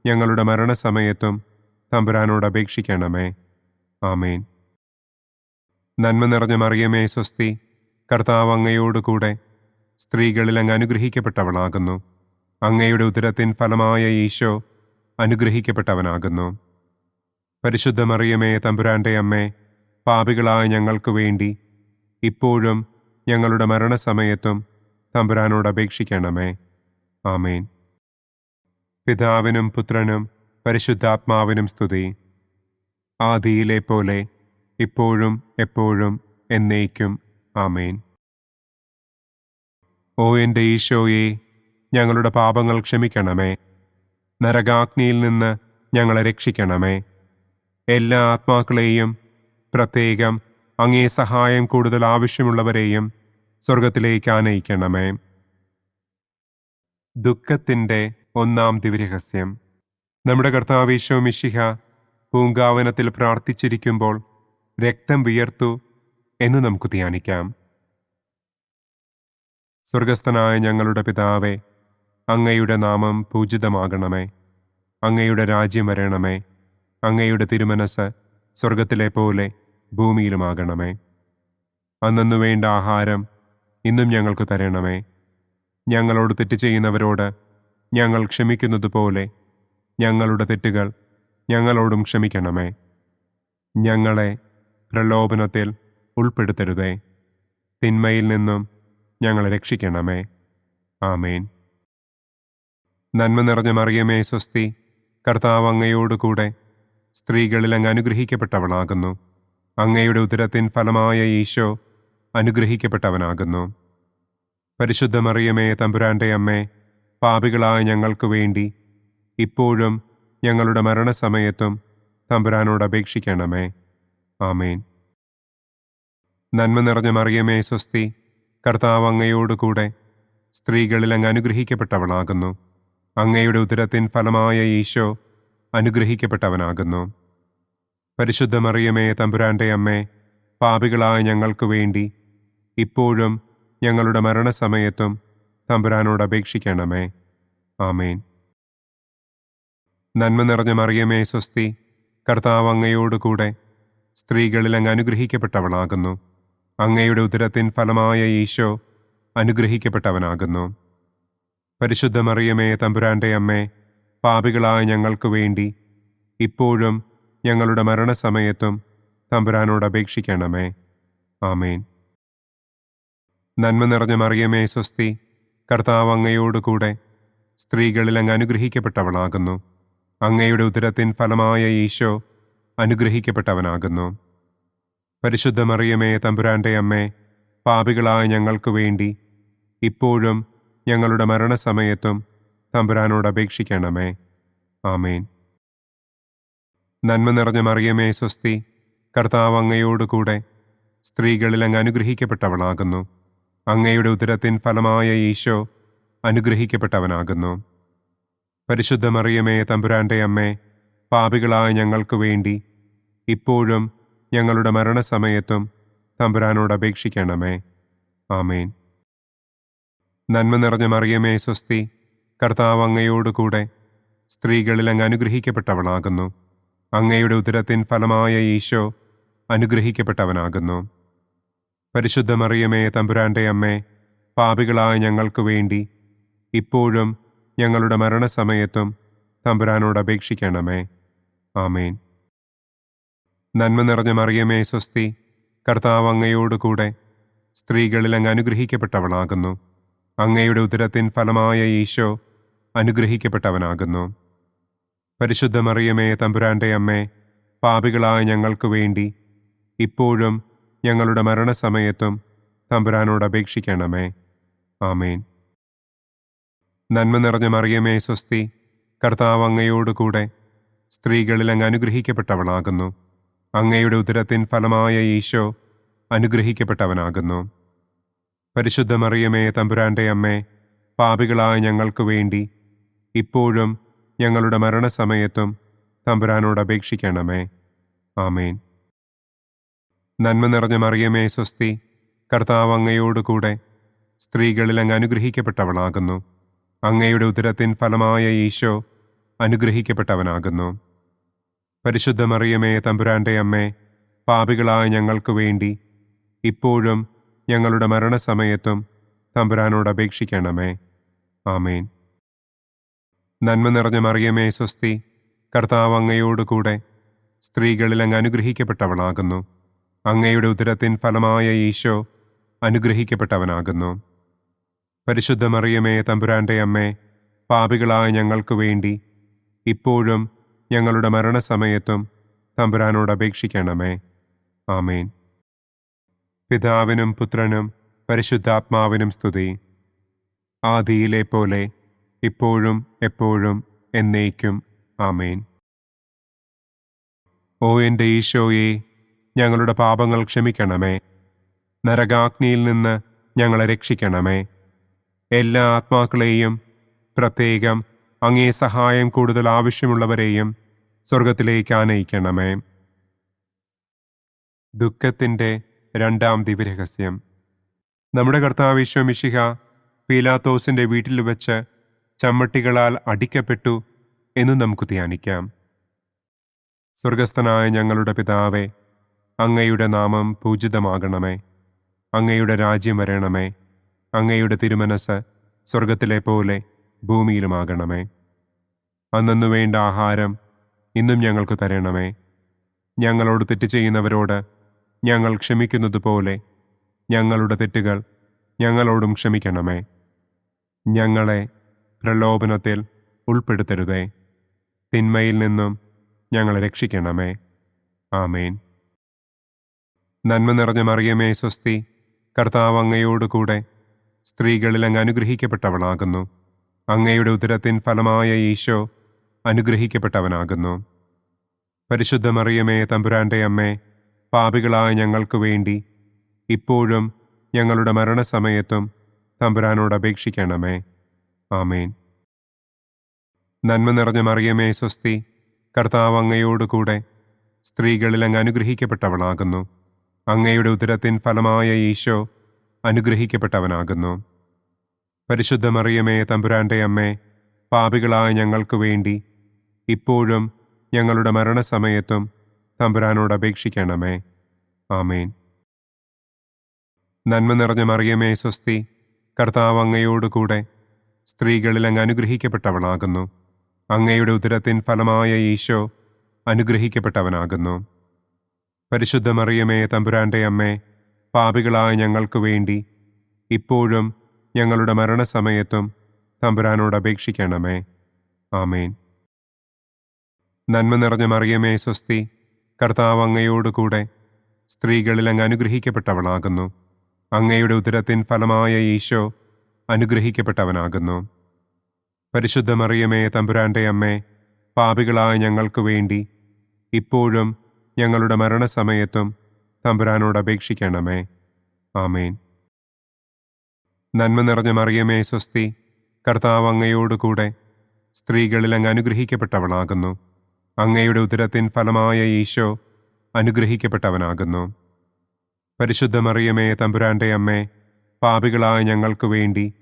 ഞങ്ങളുടെ മരണസമയത്തും തമ്പുരാനോട് അപേക്ഷിക്കണമേ. ആമേൻ. നന്മ നിറഞ്ഞ മറിയമേ സ്വസ്തി, കർത്താവ് അങ്ങയോട് കൂടെ സ്ത്രീകളിൽ അങ്ങ് അനുഗ്രഹിക്കപ്പെട്ടവളാകുന്നു. അങ്ങയുടെ ഉദരത്തിൻ ഫലമായ ഈശോ അനുഗ്രഹിക്കപ്പെട്ടവനാകുന്നു. പരിശുദ്ധ മറിയമേ തമ്പുരാൻ്റെ അമ്മേ, പാപികളായ ഞങ്ങൾക്ക് വേണ്ടി ഇപ്പോഴും ഞങ്ങളുടെ മരണസമയത്തും തമ്പുരാനോട് അപേക്ഷിക്കണമേ. ആമേൻ. പിതാവിനും പുത്രനും പരിശുദ്ധാത്മാവിനും സ്തുതി. ആദിയിലെ പോലെ ഇപ്പോഴും എപ്പോഴും എന്നേക്കും. ആമേൻ. ഓ എൻ്റെ ഈശോയെ, ഞങ്ങളുടെ പാപങ്ങൾ ക്ഷമിക്കണമേ. നരകാഗ്നിയിൽ നിന്ന് ഞങ്ങളെ രക്ഷിക്കണമേ. എല്ലാ ആത്മാക്കളെയും, പ്രത്യേകം അങ്ങേ സഹായം കൂടുതൽ ആവശ്യമുള്ളവരെയും സ്വർഗത്തിലേക്ക് ആനയിക്കണമേ. ദുഃഖത്തിൻ്റെ ഒന്നാം ദിവ്യരഹസ്യം. നമ്മുടെ കർത്താവ് ഈശോ മിശിഹ പൂങ്കാവനത്തിൽ പ്രാർത്ഥിച്ചിരിക്കുമ്പോൾ രക്തം വിയർത്തു എന്ന് നമുക്ക് ധ്യാനിക്കാം. സ്വർഗസ്ഥനായ ഞങ്ങളുടെ പിതാവേ, അങ്ങയുടെ നാമം പൂജിതമാകണമേ. അങ്ങയുടെ രാജ്യം വരണമേ. അങ്ങയുടെ തിരുമനസ് സ്വർഗത്തിലെ പോലെ ഭൂമിയിലുമാകണമേ. അന്നു വേണ്ട ആഹാരം ഇന്നും ഞങ്ങൾക്ക് തരണമേ. ഞങ്ങളോട് തെറ്റ് ചെയ്യുന്നവരോട് ഞങ്ങൾ ക്ഷമിക്കുന്നതുപോലെ ഞങ്ങളുടെ തെറ്റുകൾ ഞങ്ങളോടും ക്ഷമിക്കണമേ. ഞങ്ങളെ പ്രലോഭനത്തിൽ ഉൾപ്പെടുത്തരുതേ. തിന്മയിൽ നിന്നും ഞങ്ങളെ രക്ഷിക്കണമേ. ആമേൻ. നന്മ നിറഞ്ഞ മറിയമേ സ്വസ്തി, കർത്താവ് അങ്ങയോട് കൂടെ സ്ത്രീകളിൽ അങ്ങ് അനുഗ്രഹിക്കപ്പെട്ടവളാകുന്നു. അങ്ങയുടെ ഉദരത്തിൻ ഫലമായ ഈശോ അനുഗ്രഹിക്കപ്പെട്ടവനാകുന്നു. പരിശുദ്ധ മറിയമേ തമ്പുരാൻ്റെ അമ്മേ, പാപികളായ ഞങ്ങൾക്ക് വേണ്ടി ഇപ്പോഴും ഞങ്ങളുടെ മരണസമയത്തും തമ്പുരാനോട് അപേക്ഷിക്കണമേ. ആമേൻ. നന്മ നിറഞ്ഞ മറിയമേ സ്വസ്തി, കർത്താവ് അങ്ങയോട് കൂടെ സ്ത്രീകളിൽ അങ്ങ് അനുഗ്രഹിക്കപ്പെട്ടവളാകുന്നു. അങ്ങയുടെ ഉദരത്തിൻ ഫലമായ ഈശോ അനുഗ്രഹിക്കപ്പെട്ടവനാകുന്നു. പരിശുദ്ധ മറിയമേ തമ്പുരാൻ്റെ അമ്മേ, പാപികളായ ഞങ്ങൾക്ക് വേണ്ടി ഇപ്പോഴും ഞങ്ങളുടെ മരണസമയത്തും തമ്പുരാനോട് അപേക്ഷിക്കണമേ. ആമേൻ. നന്മ നിറഞ്ഞ മറിയമേ സ്വസ്തി, കർത്താവ് അങ്ങയോട് കൂടെ സ്ത്രീകളിൽ അങ്ങ് അനുഗ്രഹിക്കപ്പെട്ടവളാകുന്നു. അങ്ങയുടെ ഉദരത്തിൻ ഫലമായ ഈശോ അനുഗ്രഹിക്കപ്പെട്ടവനാകുന്നു. പരിശുദ്ധ മറിയമേ തമ്പുരാൻ്റെ അമ്മേ, പാപികളായ ഞങ്ങൾക്ക് വേണ്ടി ഇപ്പോഴും ഞങ്ങളുടെ മരണസമയത്തും തമ്പുരാനോട് അപേക്ഷിക്കണമേ. ആമേൻ. നന്മ നിറഞ്ഞ മറിയമേ സ്വസ്തി, കർത്താവ് അങ്ങയോട് കൂടെ സ്ത്രീകളിൽ അങ്ങ് അനുഗ്രഹിക്കപ്പെട്ടവളാകുന്നു. അങ്ങയുടെ ഉദരത്തിൻ ഫലമായ ഈശോ അനുഗ്രഹിക്കപ്പെട്ടവനാകുന്നു. പരിശുദ്ധ മറിയമേ തമ്പുരാൻ്റെ അമ്മേ, പാപികളായ ഞങ്ങൾക്ക് വേണ്ടി ഇപ്പോഴും ഞങ്ങളുടെ മരണസമയത്തും തമ്പുരാനോട് അപേക്ഷിക്കണമേ. ആമേൻ. നന്മ നിറഞ്ഞ മറിയമേ സ്വസ്തി, കർത്താവ് അങ്ങയോട് കൂടെ സ്ത്രീകളിൽ അങ്ങ് അനുഗ്രഹിക്കപ്പെട്ടവളാകുന്നു. അങ്ങയുടെ ഉദരത്തിൻ ഫലമായ ഈശോ അനുഗ്രഹിക്കപ്പെട്ടവനാകുന്നു. പരിശുദ്ധ മറിയമേ തമ്പുരാൻ്റെ അമ്മേ, പാപികളായ ഞങ്ങൾക്ക് വേണ്ടി ഇപ്പോഴും ഞങ്ങളുടെ മരണസമയത്തും തമ്പുരാനോട് അപേക്ഷിക്കണമേ. ആമേൻ. നന്മ നിറഞ്ഞ മറിയമേ സ്വസ്തി, കർത്താവ് അങ്ങയോട് കൂടെ സ്ത്രീകളിൽ അങ്ങ് അനുഗ്രഹിക്കപ്പെട്ടവളാകുന്നു. അങ്ങയുടെ ഉദരത്തിൻ ഫലമായ ഈശോ അനുഗ്രഹിക്കപ്പെട്ടവനാകുന്നു. പരിശുദ്ധ മറിയമേ, തമ്പുരാന്റെ അമ്മേ, പാപികളായ ഞങ്ങൾക്ക് വേണ്ടി ഇപ്പോഴും ഞങ്ങളുടെ മരണസമയത്തും തമ്പുരാനോട് അപേക്ഷിക്കണമേ. ആമേൻ. നന്മ നിറഞ്ഞ മറിയമേ, സ്വസ്തി, കർത്താവ് അങ്ങയോടുകൂടെ സ്ത്രീകളിൽ അങ്ങ് അനുഗ്രഹിക്കപ്പെട്ടവളാകുന്നു. അങ്ങയുടെ ഉദരത്തിൻ ഫലമായ ഈശോ അനുഗ്രഹിക്കപ്പെട്ടവനാകുന്നു. പരിശുദ്ധ മറിയമേ, തമ്പുരാന്റെ അമ്മേ, പാപികളായ ഞങ്ങൾക്ക് വേണ്ടി ഇപ്പോഴും ഞങ്ങളുടെ മരണസമയത്തും തമ്പുരാനോട് അപേക്ഷിക്കണമേ. ആമേൻ. നന്മ നിറഞ്ഞ മറിയമേ, സ്വസ്തി, കർത്താവ് അങ്ങയോടുകൂടെ സ്ത്രീകളിൽ അങ്ങ് അനുഗ്രഹിക്കപ്പെട്ടവളാകുന്നു. അങ്ങയുടെ ഉദരത്തിൻ ഫലമായ ഈശോ അനുഗ്രഹിക്കപ്പെട്ടവനാകുന്നു. പരിശുദ്ധ മറിയമേ, തമ്പുരാന്റെ അമ്മേ, പാപികളായ ഞങ്ങൾക്ക് വേണ്ടി ഇപ്പോഴും ഞങ്ങളുടെ മരണസമയത്തും തമ്പുരാനോട് അപേക്ഷിക്കണമേ. ആമേൻ. നന്മ നിറഞ്ഞ മറിയമേ, സ്വസ്തി, കർത്താവ് അങ്ങയോടുകൂടെ സ്ത്രീകളിൽ അങ്ങ് അനുഗ്രഹിക്കപ്പെട്ടവളാകുന്നു. അങ്ങയുടെ ഉദരത്തിൻ ഫലമായ ഈശോ അനുഗ്രഹിക്കപ്പെട്ടവനാകുന്നു. പരിശുദ്ധ മറിയമേ, തമ്പുരാന്റെ അമ്മേ, പാപികളായ ഞങ്ങൾക്ക് വേണ്ടി ഇപ്പോഴും ഞങ്ങളുടെ മരണസമയത്തും തമ്പുരാനോട് അപേക്ഷിക്കണമേ. ആമേൻ. നന്മ നിറഞ്ഞ മറിയമേ, സ്വസ്തി, കർത്താവ് അങ്ങയോടുകൂടെ സ്ത്രീകളിൽ അങ്ങ് അനുഗ്രഹിക്കപ്പെട്ടവളാകുന്നു. അങ്ങയുടെ ഉദരത്തിൻ ഫലമായ ഈശോ അനുഗ്രഹിക്കപ്പെട്ടവനാകുന്നു. പരിശുദ്ധ മറിയമേ, തമ്പുരാന്റെ അമ്മേ, പാപികളായ ഞങ്ങൾക്ക് വേണ്ടി ഇപ്പോഴും ഞങ്ങളുടെ മരണസമയത്തും തമ്പുരാനോട് അപേക്ഷിക്കണമേ. ആമേൻ. പിതാവിനും പുത്രനും പരിശുദ്ധാത്മാവിനും സ്തുതി. ആദിയിലെ പോലെ ഇപ്പോഴും എപ്പോഴും എന്നേക്കും. ആമേൻ. ഓ എൻ്റെ ഈശോയെ, ഞങ്ങളുടെ പാപങ്ങൾ ക്ഷമിക്കണമേ. നരകാഗ്നിയിൽ നിന്ന് ഞങ്ങളെ രക്ഷിക്കണമേ. എല്ലാ ആത്മാക്കളെയും, പ്രത്യേകം അങ്ങേ സഹായം കൂടുതൽ ആവശ്യമുള്ളവരെയും സ്വർഗത്തിലേക്ക് ആനയിക്കണമേ. ദുഃഖത്തിൻ്റെ രണ്ടാം ദിവ്യരഹസ്യം. നമ്മുടെ കർത്താവ് ഈശോ മിശിഹ പീലാത്തോസിൻ്റെ വീട്ടിൽ വെച്ച് ചമ്മട്ടികളാൽ അടിക്കപ്പെട്ടു എന്ന് നമുക്ക് ധ്യാനിക്കാം. സ്വർഗസ്ഥനായ ഞങ്ങളുടെ പിതാവേ, അങ്ങയുടെ നാമം പൂജിതമാകണമേ. അങ്ങയുടെ രാജ്യം വരണമേ. അങ്ങയുടെ തിരുമനസ് സ്വർഗത്തിലെ പോലെ ഭൂമിയിലുമാകണമേ. അന്നന്നു വേണ്ട ആഹാരം ഇന്നും ഞങ്ങൾക്ക് തരണമേ. ഞങ്ങളോട് തെറ്റ് ചെയ്യുന്നവരോട് ഞങ്ങൾ ക്ഷമിക്കുന്നത് പോലെ ഞങ്ങളുടെ തെറ്റുകൾ ഞങ്ങളോടും ക്ഷമിക്കണമേ. ഞങ്ങളെ പ്രലോഭനത്തിൽ ഉൾപ്പെടുത്തരുതേ. തിന്മയിൽ നിന്നും ഞങ്ങളെ രക്ഷിക്കണമേ. ആമേൻ. നന്മ നിറഞ്ഞ മറിയമേ, സ്വസ്തി, കർത്താവ് അങ്ങയോടുകൂടെ സ്ത്രീകളിൽ അങ്ങ് അനുഗ്രഹിക്കപ്പെട്ടവളാകുന്നു. അങ്ങയുടെ ഉദരത്തിൻ ഫലമായ ഈശോ അനുഗ്രഹിക്കപ്പെട്ടവനാകുന്നു. പരിശുദ്ധ മറിയമേ, തമ്പുരാന്റെ അമ്മേ, പാപികളായ ഞങ്ങൾക്ക് വേണ്ടി ഇപ്പോഴും ഞങ്ങളുടെ മരണസമയത്തും തമ്പുരാനോട് അപേക്ഷിക്കണമേ. ആമേൻ. നന്മ നിറഞ്ഞ മറിയമേ, സ്വസ്തി, കർത്താവ് അങ്ങയോടുകൂടെ സ്ത്രീകളിൽ അങ്ങ് അനുഗ്രഹിക്കപ്പെട്ടവളാകുന്നു. അങ്ങയുടെ ഉദരത്തിൻ ഫലമായ ഈശോ അനുഗ്രഹിക്കപ്പെട്ടവനാകുന്നു. പരിശുദ്ധ മറിയമേ, തമ്പുരാന്റെ അമ്മേ, പാപികളായ ഞങ്ങൾക്ക് വേണ്ടി ഇപ്പോഴും ഞങ്ങളുടെ മരണസമയത്തും തമ്പുരാനോട് അപേക്ഷിക്കണമേ. ആമേൻ. നന്മ നിറഞ്ഞ മറിയമേ, സ്വസ്തി, കർത്താവ് അങ്ങയോടുകൂടെ സ്ത്രീകളിൽ അങ്ങ് അനുഗ്രഹിക്കപ്പെട്ടവളാകുന്നു. അങ്ങയുടെ ഉദരത്തിൻ ഫലമായ ഈശോ അനുഗ്രഹിക്കപ്പെട്ടവനാകുന്നു. പരിശുദ്ധ മറിയമേ, തമ്പുരാന്റെ അമ്മേ, പാപികളായ ഞങ്ങൾക്ക് വേണ്ടി ഇപ്പോഴും ഞങ്ങളുടെ മരണസമയത്തും തമ്പുരാനോട് അപേക്ഷിക്കണമേ. ആമേൻ. നന്മ നിറഞ്ഞ മറിയമേ, സ്വസ്തി, കർത്താവ് അങ്ങയോടുകൂടെ സ്ത്രീകളിൽ അങ്ങ് അനുഗ്രഹിക്കപ്പെട്ടവളാകുന്നു. അങ്ങയുടെ ഉദരത്തിൻ ഫലമായ ഈശോ അനുഗ്രഹിക്കപ്പെട്ടവനാകുന്നു. പരിശുദ്ധ മറിയമേ, തമ്പുരാന്റെ അമ്മേ, പാപികളായ ഞങ്ങൾക്ക് വേണ്ടി ഇപ്പോഴും ഞങ്ങളുടെ മരണസമയത്തും തമ്പുരാനോട് അപേക്ഷിക്കണമേ. ആമേൻ. നന്മ നിറഞ്ഞ മറിയമേ, സ്വസ്തി, കർത്താവ് അങ്ങയോടുകൂടെ സ്ത്രീകളിൽ അങ്ങ് അനുഗ്രഹിക്കപ്പെട്ടവളാകുന്നു. അങ്ങയുടെ ഉദരത്തിൻ ഫലമായ ഈശോ അനുഗ്രഹിക്കപ്പെട്ടവനാകുന്നു. പരിശുദ്ധ മറിയമേ, തമ്പുരാന്റെ അമ്മേ, പാപികളായ ഞങ്ങൾക്ക് വേണ്ടി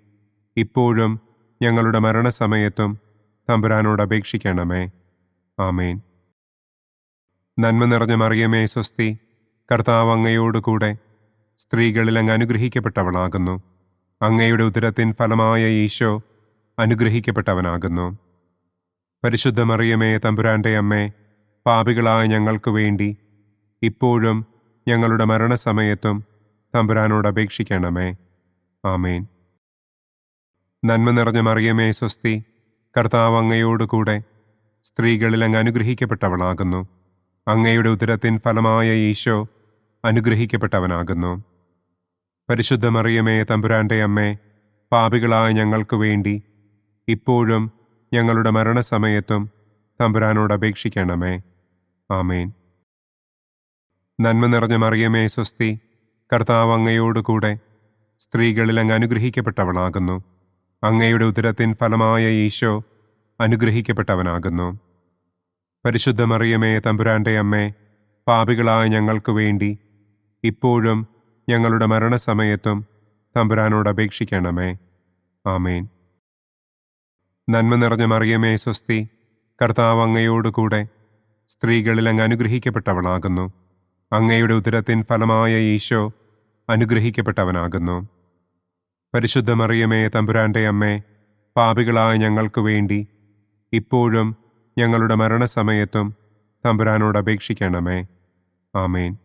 ഇപ്പോഴും ഞങ്ങളുടെ മരണസമയത്തും തമ്പുരാനോട് അപേക്ഷിക്കണമേ. ആമേൻ. നന്മ നിറഞ്ഞ മറിയമേ സ്വസ്തി, കർത്താവ് അങ്ങയോടുകൂടെ സ്ത്രീകളിൽ അങ്ങ് അനുഗ്രഹിക്കപ്പെട്ടവളാകുന്നു. അങ്ങയുടെ ഉദരത്തിൻ ഫലമായ ഈശോ അനുഗ്രഹിക്കപ്പെട്ടവനാകുന്നു. പരിശുദ്ധ മറിയമേ തമ്പുരാന്റെ അമ്മേ, പാപികളായ ഞങ്ങൾക്ക് വേണ്ടി ഇപ്പോഴും ഞങ്ങളുടെ മരണസമയത്തും തമ്പുരാനോട് അപേക്ഷിക്കണമേ. ആമേൻ. നന്മ നിറഞ്ഞ മറിയമേ സ്വസ്തി, കർത്താവ് അങ്ങയോടുകൂടെ സ്ത്രീകളിൽ അങ്ങ് അനുഗ്രഹിക്കപ്പെട്ടവളാകുന്നു. അങ്ങയുടെ ഉദരത്തിൻ ഫലമായ ഈശോ അനുഗ്രഹിക്കപ്പെട്ടവനാകുന്നു. പരിശുദ്ധ മറിയമേ തമ്പുരാന്റെ അമ്മേ, പാപികളായ ഞങ്ങൾക്ക് വേണ്ടി ഇപ്പോഴും ഞങ്ങളുടെ മരണസമയത്തും തമ്പുരാനോട് അപേക്ഷിക്കണമേ. ആമേൻ. നന്മ നിറഞ്ഞ മറിയമേ സ്വസ്തി, കർത്താവ് അങ്ങയോടുകൂടെ സ്ത്രീകളിൽ അങ്ങ് അനുഗ്രഹിക്കപ്പെട്ടവളാകുന്നു. അങ്ങയുടെ ഉദരത്തിൻ ഫലമായ ഈശോ അനുഗ്രഹിക്കപ്പെട്ടവനാകുന്നു. പരിശുദ്ധ മറിയമേ തമ്പുരാന്റെ അമ്മേ, പാപികളായ ഞങ്ങൾക്ക് വേണ്ടി ഇപ്പോഴും ഞങ്ങളുടെ മരണസമയത്തും തമ്പുരാനോട് അപേക്ഷിക്കണമേ. ആമേൻ. നന്മ നിറഞ്ഞ മറിയമേ സ്വസ്തി, കർത്താവ് അങ്ങയോടുകൂടെ സ്ത്രീകളിൽ അങ്ങ് അനുഗ്രഹിക്കപ്പെട്ടവളാകുന്നു. അങ്ങയുടെ ഉദരത്തിൻ ഫലമായ ഈശോ അനുഗ്രഹിക്കപ്പെട്ടവനാകുന്നു. പരിശുദ്ധ മറിയമേ തമ്പുരാന്റെ അമ്മേ, പാപികളായ ഞങ്ങൾക്ക് വേണ്ടി ഇപ്പോഴും ഞങ്ങളുടെ മരണസമയത്തും തമ്പുരാനോട് അപേക്ഷിക്കണമേ. ആമേൻ.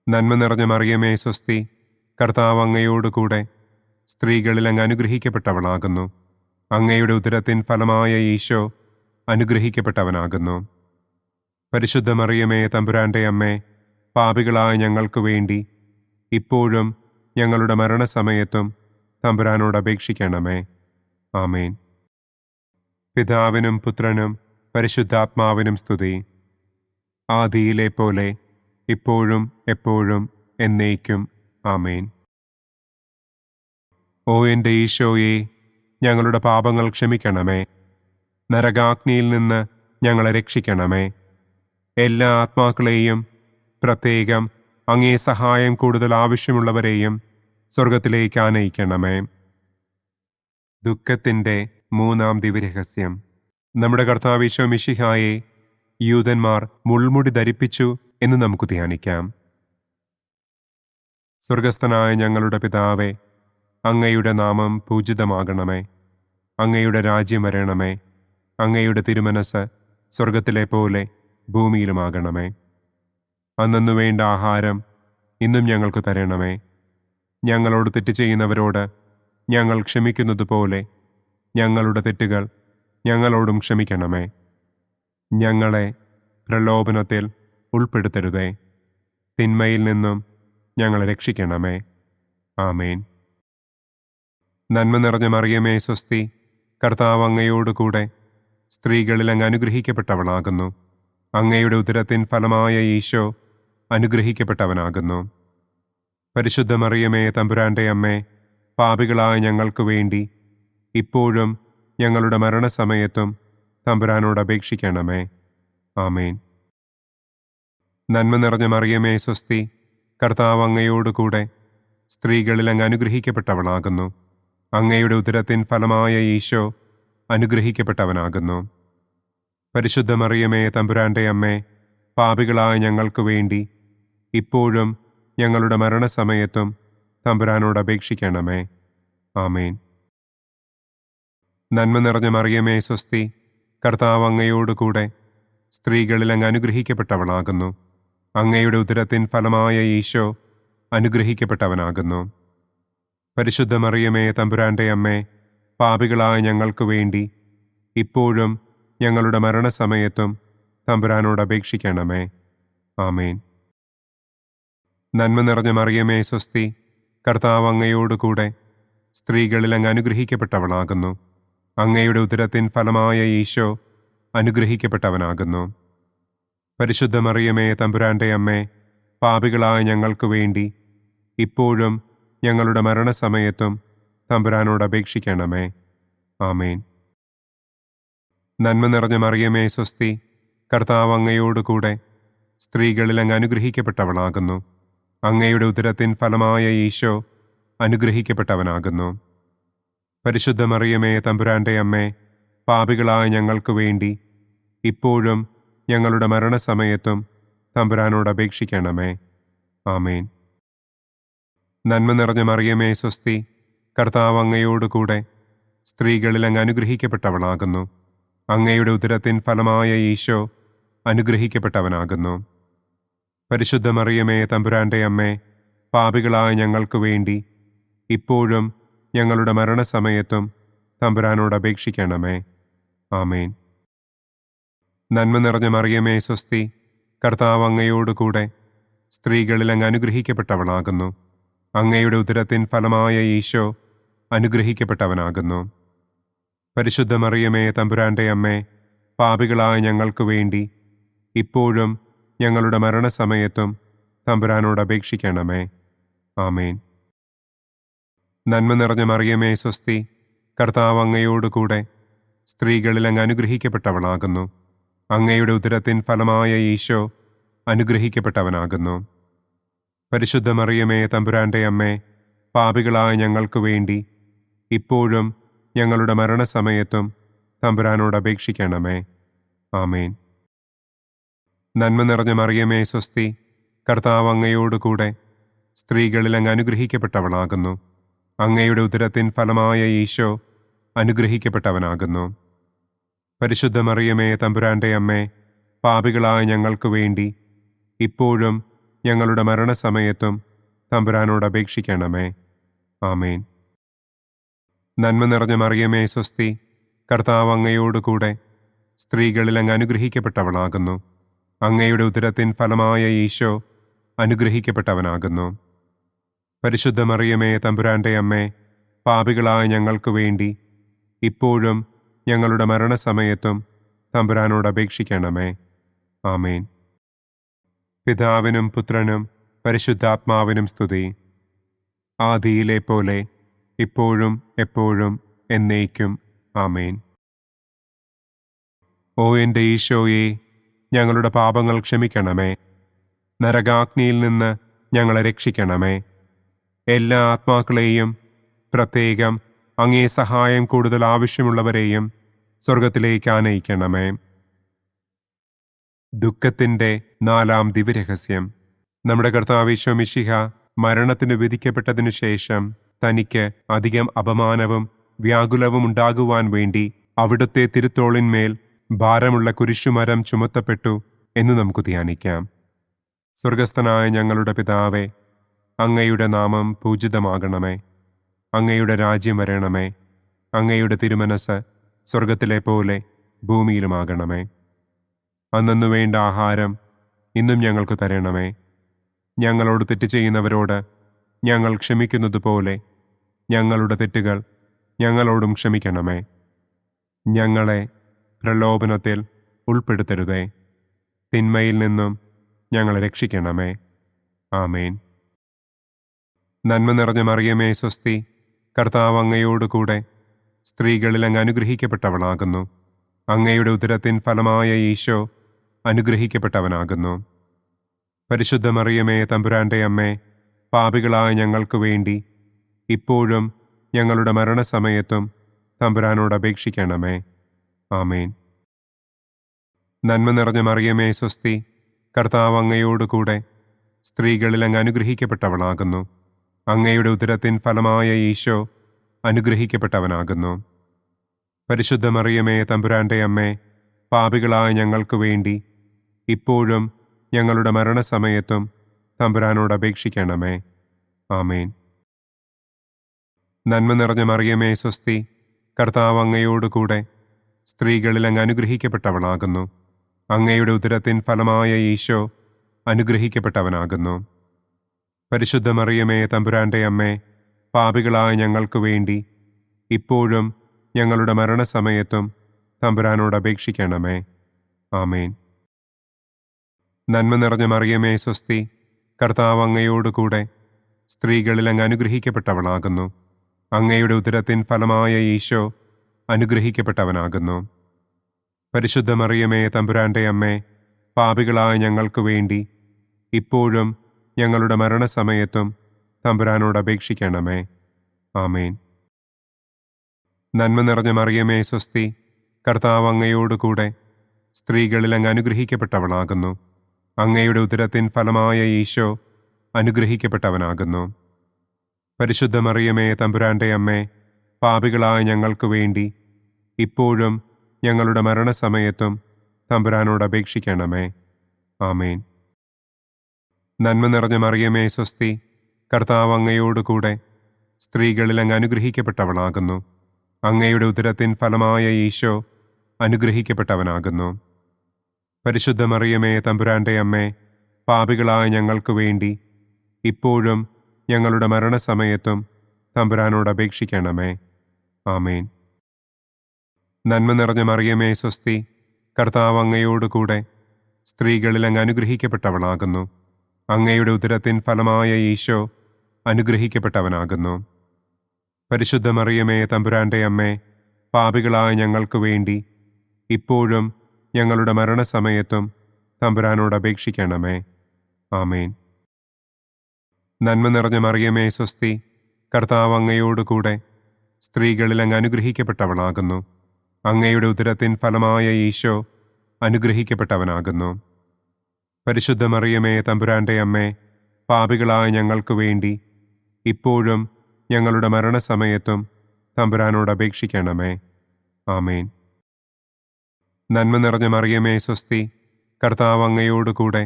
നന്മ നിറഞ്ഞ മറിയമേ സ്വസ്തി, കർത്താവ് അങ്ങയോടുകൂടെ സ്ത്രീകളിൽ അങ്ങ് അനുഗ്രഹിക്കപ്പെട്ടവളാകുന്നു. അങ്ങയുടെ ഉദരത്തിൻ ഫലമായ ഈശോ അനുഗ്രഹിക്കപ്പെട്ടവനാകുന്നു. പരിശുദ്ധ മറിയമേ തമ്പുരാന്റെ അമ്മേ, പാപികളായ ഞങ്ങൾക്ക് വേണ്ടി ഇപ്പോഴും ഞങ്ങളുടെ മരണസമയത്തും തമ്പുരാനോട് അപേക്ഷിക്കണമേ. ആമേൻ. പിതാവിനും പുത്രനും പരിശുദ്ധാത്മാവിനും സ്തുതി. ആദിയിലെ പോലെ ഇപ്പോഴും എപ്പോഴും എന്നേക്കും. ആമേൻ. ഓ എൻ്റെ ഈശോയെ, ഞങ്ങളുടെ പാപങ്ങൾ ക്ഷമിക്കണമേ. നരകാഗ്നിയിൽ നിന്ന് ഞങ്ങളെ രക്ഷിക്കണമേ. എല്ലാ ആത്മാക്കളെയും, പ്രത്യേകം അങ്ങേ സഹായം കൂടുതൽ ആവശ്യമുള്ളവരെയും സ്വർഗത്തിലേക്ക് ആനയിക്കണമേ. ദുഃഖത്തിൻ്റെ മൂന്നാം ദിവ്യരഹസ്യം. നമ്മുടെ കർത്താവ് ഈശോ മിശിഹായെ യൂദന്മാർ മുൾമുടി ധരിപ്പിച്ചു എന്ന് നമുക്ക് ധ്യാനിക്കാം. സ്വർഗസ്ഥനായ ഞങ്ങളുടെ പിതാവേ, അങ്ങയുടെ നാമം പൂജിതമാകണമേ. അങ്ങയുടെ രാജ്യം വരണമേ. അങ്ങയുടെ തിരുമനസ് സ്വർഗത്തിലെ പോലെ ഭൂമിയിലുമാകണമേ. അന്നന്നു വേണ്ട ആഹാരം ഇന്നും ഞങ്ങൾക്ക് തരണമേ. ഞങ്ങളോട് തെറ്റ് ചെയ്യുന്നവരോട് ഞങ്ങൾ ക്ഷമിക്കുന്നത് പോലെ ഞങ്ങളുടെ തെറ്റുകൾ ഞങ്ങളോടും ക്ഷമിക്കണമേ. ഞങ്ങളെ പ്രലോഭനത്തിൽ ഉൾപ്പെടുത്തരുതേ. തിന്മയിൽ നിന്നും ഞങ്ങളെ രക്ഷിക്കണമേ. ആമേൻ. നന്മ നിറഞ്ഞ മറിയമേ സ്വസ്തി, കർത്താവ് അങ്ങയോടുകൂടെ സ്ത്രീകളിൽ അങ്ങ് അനുഗ്രഹിക്കപ്പെട്ടവളാകുന്നു. അങ്ങയുടെ ഉദരത്തിൻ ഫലമായ ഈശോ അനുഗ്രഹിക്കപ്പെട്ടവനാകുന്നു. പരിശുദ്ധ മറിയമേ തമ്പുരാന്റെ അമ്മേ, പാപികളായ ഞങ്ങൾക്ക് വേണ്ടി ഇപ്പോഴും ഞങ്ങളുടെ മരണസമയത്തും തമ്പുരാനോട് അപേക്ഷിക്കണമേ. ആമേൻ. നന്മ നിറഞ്ഞ മറിയമേ സ്വസ്തി, കർത്താവ് അങ്ങയോടുകൂടെ സ്ത്രീകളിൽ അങ്ങ് അനുഗ്രഹിക്കപ്പെട്ടവളാകുന്നു. അങ്ങയുടെ ഉദരത്തിൻ ഫലമായ ഈശോ അനുഗ്രഹിക്കപ്പെട്ടവനാകുന്നു. പരിശുദ്ധ മറിയമേ തമ്പുരാന്റെ അമ്മേ, പാപികളായ ഞങ്ങൾക്ക് വേണ്ടി ഇപ്പോഴും ഞങ്ങളുടെ മരണസമയത്തും തമ്പുരാനോട് അപേക്ഷിക്കണമേ. ആമേൻ. നന്മ നിറഞ്ഞ മറിയമേ സ്വസ്തി, കർത്താവ് അങ്ങയോടുകൂടെ സ്ത്രീകളിൽ അങ്ങ് അനുഗ്രഹിക്കപ്പെട്ടവളാകുന്നു. അങ്ങയുടെ ഉദരത്തിൻ ഫലമായ ഈശോ അനുഗ്രഹിക്കപ്പെട്ടവനാകുന്നു. പരിശുദ്ധ മറിയമേ തമ്പുരാന്റെ അമ്മേ, പാപികളായ ഞങ്ങൾക്ക് വേണ്ടി ഇപ്പോഴും ഞങ്ങളുടെ മരണസമയത്തും തമ്പുരാനോട് അപേക്ഷിക്കണമേ. ആമേൻ. നന്മ നിറഞ്ഞ മറിയമേ സ്വസ്തി, കർത്താവ് അങ്ങയോടുകൂടെ സ്ത്രീകളിൽ അങ്ങ് അനുഗ്രഹിക്കപ്പെട്ടവളാകുന്നു. അങ്ങയുടെ ഉദരത്തിൻ ഫലമായ ഈശോ അനുഗ്രഹിക്കപ്പെട്ടവനാകുന്നു. പരിശുദ്ധ മറിയമേ തമ്പുരാന്റെ അമ്മേ, പാപികളായ ഞങ്ങൾക്ക് വേണ്ടി ഇപ്പോഴും ഞങ്ങളുടെ മരണസമയത്തും തമ്പുരാനോട് അപേക്ഷിക്കണമേ. ആമേൻ. നന്മ നിറഞ്ഞ മറിയമേ സ്വസ്തി, കർത്താവ് അങ്ങയോടുകൂടെ സ്ത്രീകളിൽ അങ്ങ് അനുഗ്രഹിക്കപ്പെട്ടവളാകുന്നു. അങ്ങയുടെ ഉദരത്തിൻ ഫലമായ ഈശോ അനുഗ്രഹിക്കപ്പെട്ടവനാകുന്നു. പരിശുദ്ധ മറിയമേ തമ്പുരാന്റെ അമ്മേ, പാപികളായ ഞങ്ങൾക്ക് വേണ്ടി ഇപ്പോഴും ഞങ്ങളുടെ മരണസമയത്തും തമ്പുരാനോട് അപേക്ഷിക്കണമേ. ആമേൻ. നന്മ നിറഞ്ഞ മറിയമേ സ്വസ്തി, കർത്താവ് അങ്ങയോട് കൂടെ സ്ത്രീകളിൽ അങ്ങ് അനുഗ്രഹിക്കപ്പെട്ടവളാകുന്നു. അങ്ങയുടെ ഉദരത്തിൻ ഫലമായ ഈശോ അനുഗ്രഹിക്കപ്പെട്ടവനാകുന്നു. പരിശുദ്ധ മറിയമേ തമ്പുരാന്റെ അമ്മേ, പാപികളായ ഞങ്ങൾക്ക് വേണ്ടി ഇപ്പോഴും ഞങ്ങളുടെ മരണസമയത്തും തമ്പുരാനോട് അപേക്ഷിക്കണമേ. ആമേൻ. നന്മ നിറഞ്ഞ മറിയമേ സ്വസ്തി, കർത്താവ് അങ്ങയോട് കൂടെ സ്ത്രീകളിൽ അങ്ങ് അനുഗ്രഹിക്കപ്പെട്ടവളാകുന്നു. അങ്ങയുടെ ഉദരത്തിൻ ഫലമായ ഈശോ അനുഗ്രഹിക്കപ്പെട്ടവനാകുന്നു. പരിശുദ്ധ മറിയമേ തമ്പുരാന്റെ അമ്മേ, പാപികളായ ഞങ്ങൾക്ക് വേണ്ടി ഇപ്പോഴും ഞങ്ങളുടെ മരണസമയത്തും തമ്പുരാനോട് അപേക്ഷിക്കണമേ. ആമേൻ. നന്മ നിറഞ്ഞ മറിയമേ സ്വസ്തി, കർത്താവ് അങ്ങയോട് കൂടെ സ്ത്രീകളിൽ അങ്ങ് അനുഗ്രഹിക്കപ്പെട്ടവളാകുന്നു. അങ്ങയുടെ ഉദരത്തിൻ ഫലമായ ഈശോ അനുഗ്രഹിക്കപ്പെട്ടവനാകുന്നു. പരിശുദ്ധ മറിയമേ തമ്പുരാന്റെ അമ്മേ, പാപികളായ ഞങ്ങൾക്ക് വേണ്ടി ഇപ്പോഴും ഞങ്ങളുടെ മരണസമയത്തും തമ്പുരാനോട് അപേക്ഷിക്കണമേ. ആമേൻ. നന്മ നിറഞ്ഞ മറിയമേ സ്വസ്തി, കർത്താവ് അങ്ങയോട് കൂടെ സ്ത്രീകളിൽ അങ്ങ് അനുഗ്രഹിക്കപ്പെട്ടവളാകുന്നു. അങ്ങയുടെ ഉദരത്തിൻ ഫലമായ ഈശോ അനുഗ്രഹിക്കപ്പെട്ടവനാകുന്നു. പരിശുദ്ധ മറിയമേ തമ്പുരാന്റെ അമ്മേ, പാപികളായ ഞങ്ങൾക്ക് വേണ്ടി ഇപ്പോഴും ഞങ്ങളുടെ മരണസമയത്തും തമ്പുരാനോട് അപേക്ഷിക്കണമേ. ആമേൻ. നന്മ നിറഞ്ഞ മറിയമേ സ്വസ്തി, കർത്താവ് അങ്ങയോട് കൂടെ സ്ത്രീകളിൽ അങ്ങ് അനുഗ്രഹിക്കപ്പെട്ടവളാകുന്നു. അങ്ങയുടെ ഉദരത്തിൻ ഫലമായ ഈശോ അനുഗ്രഹിക്കപ്പെട്ടവനാകുന്നു. പരിശുദ്ധ മറിയമേ തമ്പുരാന്റെ അമ്മേ, പാപികളായ ഞങ്ങൾക്ക് വേണ്ടി ഇപ്പോഴും ഞങ്ങളുടെ മരണസമയത്തും തമ്പുരാനോട് അപേക്ഷിക്കണമേ. ആമേൻ. പിതാവിനും പുത്രനും പരിശുദ്ധാത്മാവിനും സ്തുതി. ആദിയിലെ പോലെ ഇപ്പോഴും എപ്പോഴും എന്നേക്കും. ആമേൻ. ഓ എൻ്റെ ഈശോയെ, ഞങ്ങളുടെ പാപങ്ങൾ ക്ഷമിക്കണമേ. നരകാഗ്നിയിൽ നിന്ന് ഞങ്ങളെ രക്ഷിക്കണമേ. എല്ലാ ആത്മാക്കളെയും, പ്രത്യേകം അങ്ങേ സഹായം കൂടുതൽ ആവശ്യമുള്ളവരെയും സ്വർഗത്തിലേക്ക് ആനയിക്കണമേ. ദുഃഖത്തിൻ്റെ 4-ാം ദിവ്യരഹസ്യം. നമ്മുടെ കർത്താവ് ഈശോ മിശിഹ മരണത്തിന് വിധിക്കപ്പെട്ടതിനു ശേഷം തനിക്ക് അധികം അപമാനവും വ്യാകുലവും ഉണ്ടാകുവാൻ വേണ്ടി അവിടുത്തെ തിരുത്തോളിന്മേൽ ഭാരമുള്ള കുരിശുമരം ചുമത്തപ്പെട്ടു എന്ന് നമുക്ക് ധ്യാനിക്കാം. സ്വർഗസ്ഥനായ ഞങ്ങളുടെ പിതാവേ, അങ്ങയുടെ നാമം പൂജിതമാകണമേ. അങ്ങയുടെ രാജ്യം വരണമേ. അങ്ങയുടെ തിരുമനസ് സ്വർഗത്തിലെ പോലെ ഭൂമിയിലുമാകണമേ. അന്നന്നു വേണ്ട ആഹാരം ഇന്നും ഞങ്ങൾക്ക് തരണമേ. ഞങ്ങളോട് തെറ്റ് ചെയ്യുന്നവരോട് ഞങ്ങൾ ക്ഷമിക്കുന്നത് പോലെ ഞങ്ങളുടെ തെറ്റുകൾ ഞങ്ങളോടും ക്ഷമിക്കണമേ. ഞങ്ങളെ പ്രലോഭനത്തിൽ ഉൾപ്പെടുത്തരുതേ. തിന്മയിൽ നിന്നും ഞങ്ങളെ രക്ഷിക്കണമേ. ആമേൻ. നന്മ നിറഞ്ഞ മറിയമേ സ്വസ്തി, കർത്താവ് അങ്ങയോട് കൂടെ സ്ത്രീകളിൽ അങ്ങ് അനുഗ്രഹിക്കപ്പെട്ടവളാകുന്നു. അങ്ങയുടെ ഉദരത്തിൻ ഫലമായ ഈശോ അനുഗ്രഹിക്കപ്പെട്ടവനാകുന്നു. പരിശുദ്ധ മറിയമേ തമ്പുരാന്റെ അമ്മേ, പാപികളായ ഞങ്ങൾക്ക് വേണ്ടി ഇപ്പോഴും ഞങ്ങളുടെ മരണസമയത്തും തമ്പുരാനോട് അപേക്ഷിക്കണമേ. ആമേൻ. നന്മ നിറഞ്ഞ മറിയമേ സ്വസ്തി, കർത്താവ് അങ്ങയോട് കൂടെ സ്ത്രീകളിൽ അങ്ങ് അനുഗ്രഹിക്കപ്പെട്ടവളാകുന്നു. അങ്ങയുടെ ഉദരത്തിൻ ഫലമായ ഈശോ അനുഗ്രഹിക്കപ്പെട്ടവനാകുന്നു. പരിശുദ്ധ മറിയമേ തമ്പുരാന്റെ അമ്മേ, പാപികളായ ഞങ്ങൾക്ക് വേണ്ടി ഇപ്പോഴും ഞങ്ങളുടെ മരണസമയത്തും തമ്പുരാനോട് അപേക്ഷിക്കണമേ. ആമേൻ. നന്മ നിറഞ്ഞ മറിയമേ സ്വസ്തി, കർത്താവ് അങ്ങയോട് കൂടെ സ്ത്രീകളിൽ അങ്ങ് അനുഗ്രഹിക്കപ്പെട്ടവളാകുന്നു. അങ്ങയുടെ ഉദരത്തിൻ ഫലമായ ഈശോ അനുഗ്രഹിക്കപ്പെട്ടവനാകുന്നു. പരിശുദ്ധ മറിയമേ തമ്പുരാന്റെ അമ്മേ, പാപികളായ ഞങ്ങൾക്ക് വേണ്ടി ഇപ്പോഴും ഞങ്ങളുടെ മരണസമയത്തും തമ്പുരാനോട് അപേക്ഷിക്കണമേ. ആമേൻ. നന്മ നിറഞ്ഞ മറിയമേ സ്വസ്തി, കർത്താവ് അങ്ങയോട് കൂടെ സ്ത്രീകളിൽ അങ്ങ് അനുഗ്രഹിക്കപ്പെട്ടവളാകുന്നു. അങ്ങയുടെ ഉദരത്തിൻ ഫലമായ ഈശോ അനുഗ്രഹിക്കപ്പെട്ടവനാകുന്നു. പരിശുദ്ധ മറിയമേ തമ്പുരാന്റെ അമ്മേ, പാപികളായ ഞങ്ങൾക്ക് വേണ്ടി ഇപ്പോഴും ഞങ്ങളുടെ മരണസമയത്തും തമ്പുരാനോട് അപേക്ഷിക്കണമേ. ആമേൻ. നന്മ നിറഞ്ഞ മറിയമേ സ്വസ്തി, കർത്താവ് അങ്ങയോട് കൂടെ സ്ത്രീകളിൽ അങ്ങ് അനുഗ്രഹിക്കപ്പെട്ടവളാകുന്നു. അങ്ങയുടെ ഉദരത്തിൻ ഫലമായ ഈശോ അനുഗ്രഹിക്കപ്പെട്ടവനാകുന്നു. പരിശുദ്ധ മറിയമേ, തമ്പുരാന്റെ അമ്മേ, പാപികളായ ഞങ്ങൾക്ക് വേണ്ടി ഇപ്പോഴും ഞങ്ങളുടെ മരണസമയത്തും തമ്പുരാനോട് അപേക്ഷിക്കണമേ. ആമേൻ. നന്മ നിറഞ്ഞ മറിയമേ, സ്വസ്തി. കർത്താവ് അങ്ങയോടുകൂടെ സ്ത്രീകളിൽ അങ്ങ് അനുഗ്രഹിക്കപ്പെട്ടവളാകുന്നു. അങ്ങയുടെ ഉദരത്തിൻ ഫലമായ ഈശോ അനുഗ്രഹിക്കപ്പെട്ടവനാകുന്നു. പരിശുദ്ധ മറിയമേ, തമ്പുരാന്റെ അമ്മേ, പാപികളായ ഞങ്ങൾക്ക് വേണ്ടി ഇപ്പോഴും ഞങ്ങളുടെ മരണസമയത്തും തമ്പുരാനോട് അപേക്ഷിക്കണമേ. ആമേൻ. നന്മ നിറഞ്ഞ മറിയമേ, സ്വസ്തി. കർത്താവ് അങ്ങയോടുകൂടെ സ്ത്രീകളിൽ അങ്ങ് അനുഗ്രഹിക്കപ്പെട്ടവളാകുന്നു. അങ്ങയുടെ ഉദരത്തിൻ ഫലമായ ഈശോ അനുഗ്രഹിക്കപ്പെട്ടവനാകുന്നു. പരിശുദ്ധ മറിയമേ, തമ്പുരാന്റെ അമ്മേ, പാപികളായ ഞങ്ങൾക്ക് വേണ്ടി ഇപ്പോഴും ഞങ്ങളുടെ മരണസമയത്തും തമ്പുരാനോട് അപേക്ഷിക്കണമേ. ആമേൻ. നന്മ നിറഞ്ഞ മറിയമേ, സ്വസ്തി. കർത്താവ് അങ്ങയോടുകൂടെ സ്ത്രീകളിൽ അങ്ങ് അനുഗ്രഹിക്കപ്പെട്ടവളാകുന്നു. അങ്ങയുടെ ഉദരത്തിൻ ഫലമായ ഈശോ അനുഗ്രഹിക്കപ്പെട്ടവനാകുന്നു. പരിശുദ്ധ മറിയമേ, തമ്പുരാന്റെ അമ്മേ, പാപികളായ ഞങ്ങൾക്ക് വേണ്ടി ഇപ്പോഴും ഞങ്ങളുടെ മരണസമയത്തും തമ്പുരാനോട് അപേക്ഷിക്കണമേ. ആമേൻ. നന്മ നിറഞ്ഞ മറിയമേ, സ്വസ്തി. കർത്താവ് അങ്ങയോടുകൂടെ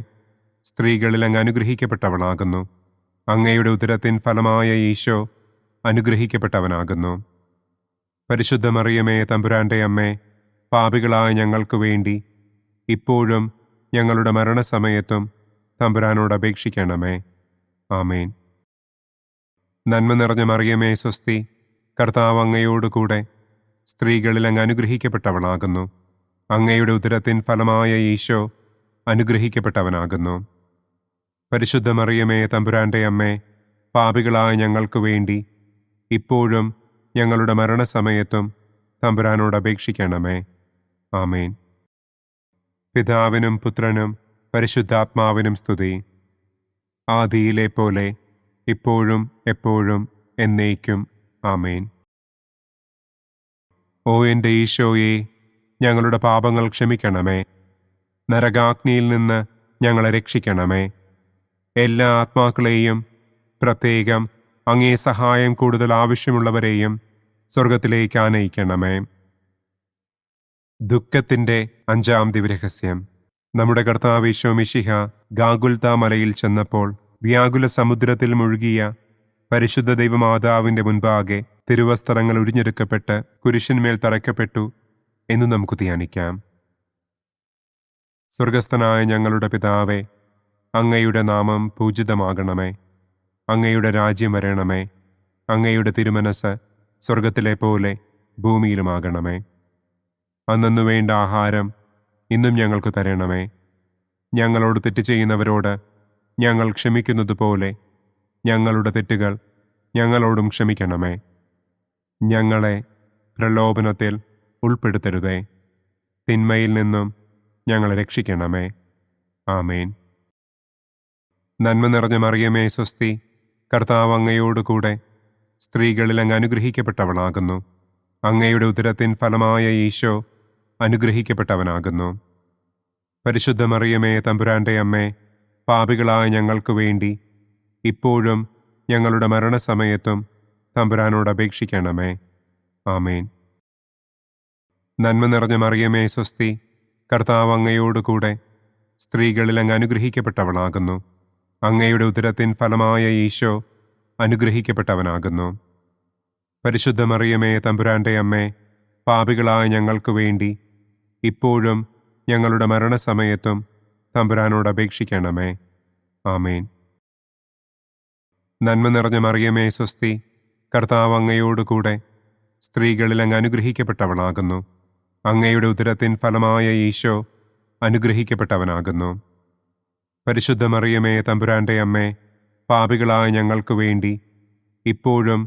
സ്ത്രീകളിൽ അങ്ങ് അനുഗ്രഹിക്കപ്പെട്ടവളാകുന്നു. അങ്ങയുടെ ഉദരത്തിൻ ഫലമായ ഈശോ അനുഗ്രഹിക്കപ്പെട്ടവനാകുന്നു. പരിശുദ്ധ മറിയമേ, തമ്പുരാന്റെ അമ്മേ, പാപികളായ ഞങ്ങൾക്ക് വേണ്ടി ഇപ്പോഴും ഞങ്ങളുടെ മരണസമയത്തും തമ്പുരാനോട് അപേക്ഷിക്കണമേ. ആമേൻ. നന്മ നിറഞ്ഞ മറിയമേ, സ്വസ്തി. കർത്താവ് അങ്ങയോടുകൂടെ സ്ത്രീകളിൽ അങ്ങ് അനുഗ്രഹിക്കപ്പെട്ടവളാകുന്നു. അങ്ങയുടെ ഉദരത്തിൻ ഫലമായ ഈശോ അനുഗ്രഹിക്കപ്പെട്ടവനാകുന്നു. പരിശുദ്ധ മറിയമേ, തമ്പുരാന്റെ അമ്മേ, പാപികളായ ഞങ്ങൾക്ക് വേണ്ടി ഇപ്പോഴും ഞങ്ങളുടെ മരണസമയത്തും തമ്പുരാനോട് അപേക്ഷിക്കണമേ. ആമേൻ. പിതാവിനും പുത്രനും പരിശുദ്ധാത്മാവിനും സ്തുതി. ആദിയിലെ പോലെ ഇപ്പോഴും എപ്പോഴും എന്നേക്കും. ആമേൻ. ഓ എൻ്റെ ഈശോയെ, ഞങ്ങളുടെ പാപങ്ങൾ ക്ഷമിക്കണമേ. നരകാഗ്നിയിൽ നിന്ന് ഞങ്ങളെ രക്ഷിക്കണമേ. എല്ലാ ആത്മാക്കളെയും, പ്രത്യേകം അങ്ങേ സഹായം കൂടുതൽ ആവശ്യമുള്ളവരെയും സ്വർഗത്തിലേക്ക് ആനയിക്കണമേ. ദുഃഖത്തിൻ്റെ 5-ാം ദിവ്യരഹസ്യം. നമ്മുടെ കർത്താവ് ഈശോ മിശിഹ ഗാഗുൽത്ത മലയിൽ ചെന്നപ്പോൾ വ്യാകുല സമുദ്രത്തിൽ മുഴുകിയ പരിശുദ്ധ ദൈവമാതാവിൻ്റെ മുൻപാകെ തിരുവസ്ത്രങ്ങൾ ഉരിഞ്ഞെടുക്കപ്പെട്ട് കുരിശിന്മേൽ തറയ്ക്കപ്പെട്ടു എന്ന് നമുക്ക് ധ്യാനിക്കാം. സ്വർഗസ്ഥനായ ഞങ്ങളുടെ പിതാവേ, അങ്ങയുടെ നാമം പൂജിതമാകണമേ. അങ്ങയുടെ രാജ്യം വരണമേ. അങ്ങയുടെ തിരുമനസ് സ്വർഗത്തിലെ പോലെ ഭൂമിയിലുമാകണമേ. അന്നന്നു വേണ്ട ആഹാരം ഇന്നും ഞങ്ങൾക്ക് തരണമേ. ഞങ്ങളോട് തെറ്റ് ചെയ്യുന്നവരോട് ഞങ്ങൾ ക്ഷമിക്കുന്നത് പോലെ ഞങ്ങളുടെ തെറ്റുകൾ ഞങ്ങളോടും ക്ഷമിക്കണമേ. ഞങ്ങളെ പ്രലോഭനത്തിൽ ഉൾപ്പെടുത്തരുതേ. തിന്മയിൽ നിന്നും ഞങ്ങളെ രക്ഷിക്കണമേ. ആമേൻ. നന്മ നിറഞ്ഞ മറിയമേ, സ്വസ്തി. കർത്താവ് അങ്ങയോടുകൂടെ സ്ത്രീകളിൽ അങ്ങ് അനുഗ്രഹിക്കപ്പെട്ടവളാകുന്നു. അങ്ങയുടെ ഉദരത്തിൻ ഫലമായ ഈശോ അനുഗ്രഹിക്കപ്പെട്ടവനാകുന്നു. പരിശുദ്ധ മറിയമേ, തമ്പുരാന്റെ അമ്മേ, പാപികളായ ഞങ്ങൾക്ക് വേണ്ടി ഇപ്പോഴും ഞങ്ങളുടെ മരണസമയത്തും തമ്പുരാനോട് അപേക്ഷിക്കണമേ. ആമേൻ. നന്മ നിറഞ്ഞ മറിയമേ, സ്വസ്തി. കർത്താവ് അങ്ങയോടുകൂടെ സ്ത്രീകളിൽ അങ്ങ് അനുഗ്രഹിക്കപ്പെട്ടവളാകുന്നു. അങ്ങയുടെ ഉദരത്തിൻ ഫലമായ ഈശോ അനുഗ്രഹിക്കപ്പെട്ടവനാകുന്നു. പരിശുദ്ധ മറിയമേ, തമ്പുരാന്റെ അമ്മേ, പാപികളായ ഞങ്ങൾക്ക് വേണ്ടി ഇപ്പോഴും ഞങ്ങളുടെ മരണസമയത്തും തമ്പുരാനോട് അപേക്ഷിക്കണമേ. ആമേൻ. നന്മ നിറഞ്ഞ മറിയമേ, സ്വസ്തി. കർത്താവ് അങ്ങയോടുകൂടെ സ്ത്രീകളിൽ അങ്ങ് അനുഗ്രഹിക്കപ്പെട്ടവളാകുന്നു. അങ്ങയുടെ ഉദരത്തിൻ ഫലമായ ഈശോ അനുഗ്രഹിക്കപ്പെട്ടവനാകുന്നു. പരിശുദ്ധ മറിയമേ, തമ്പുരാന്റെ അമ്മേ, പാപികളായ ഞങ്ങൾക്ക് വേണ്ടി ഇപ്പോഴും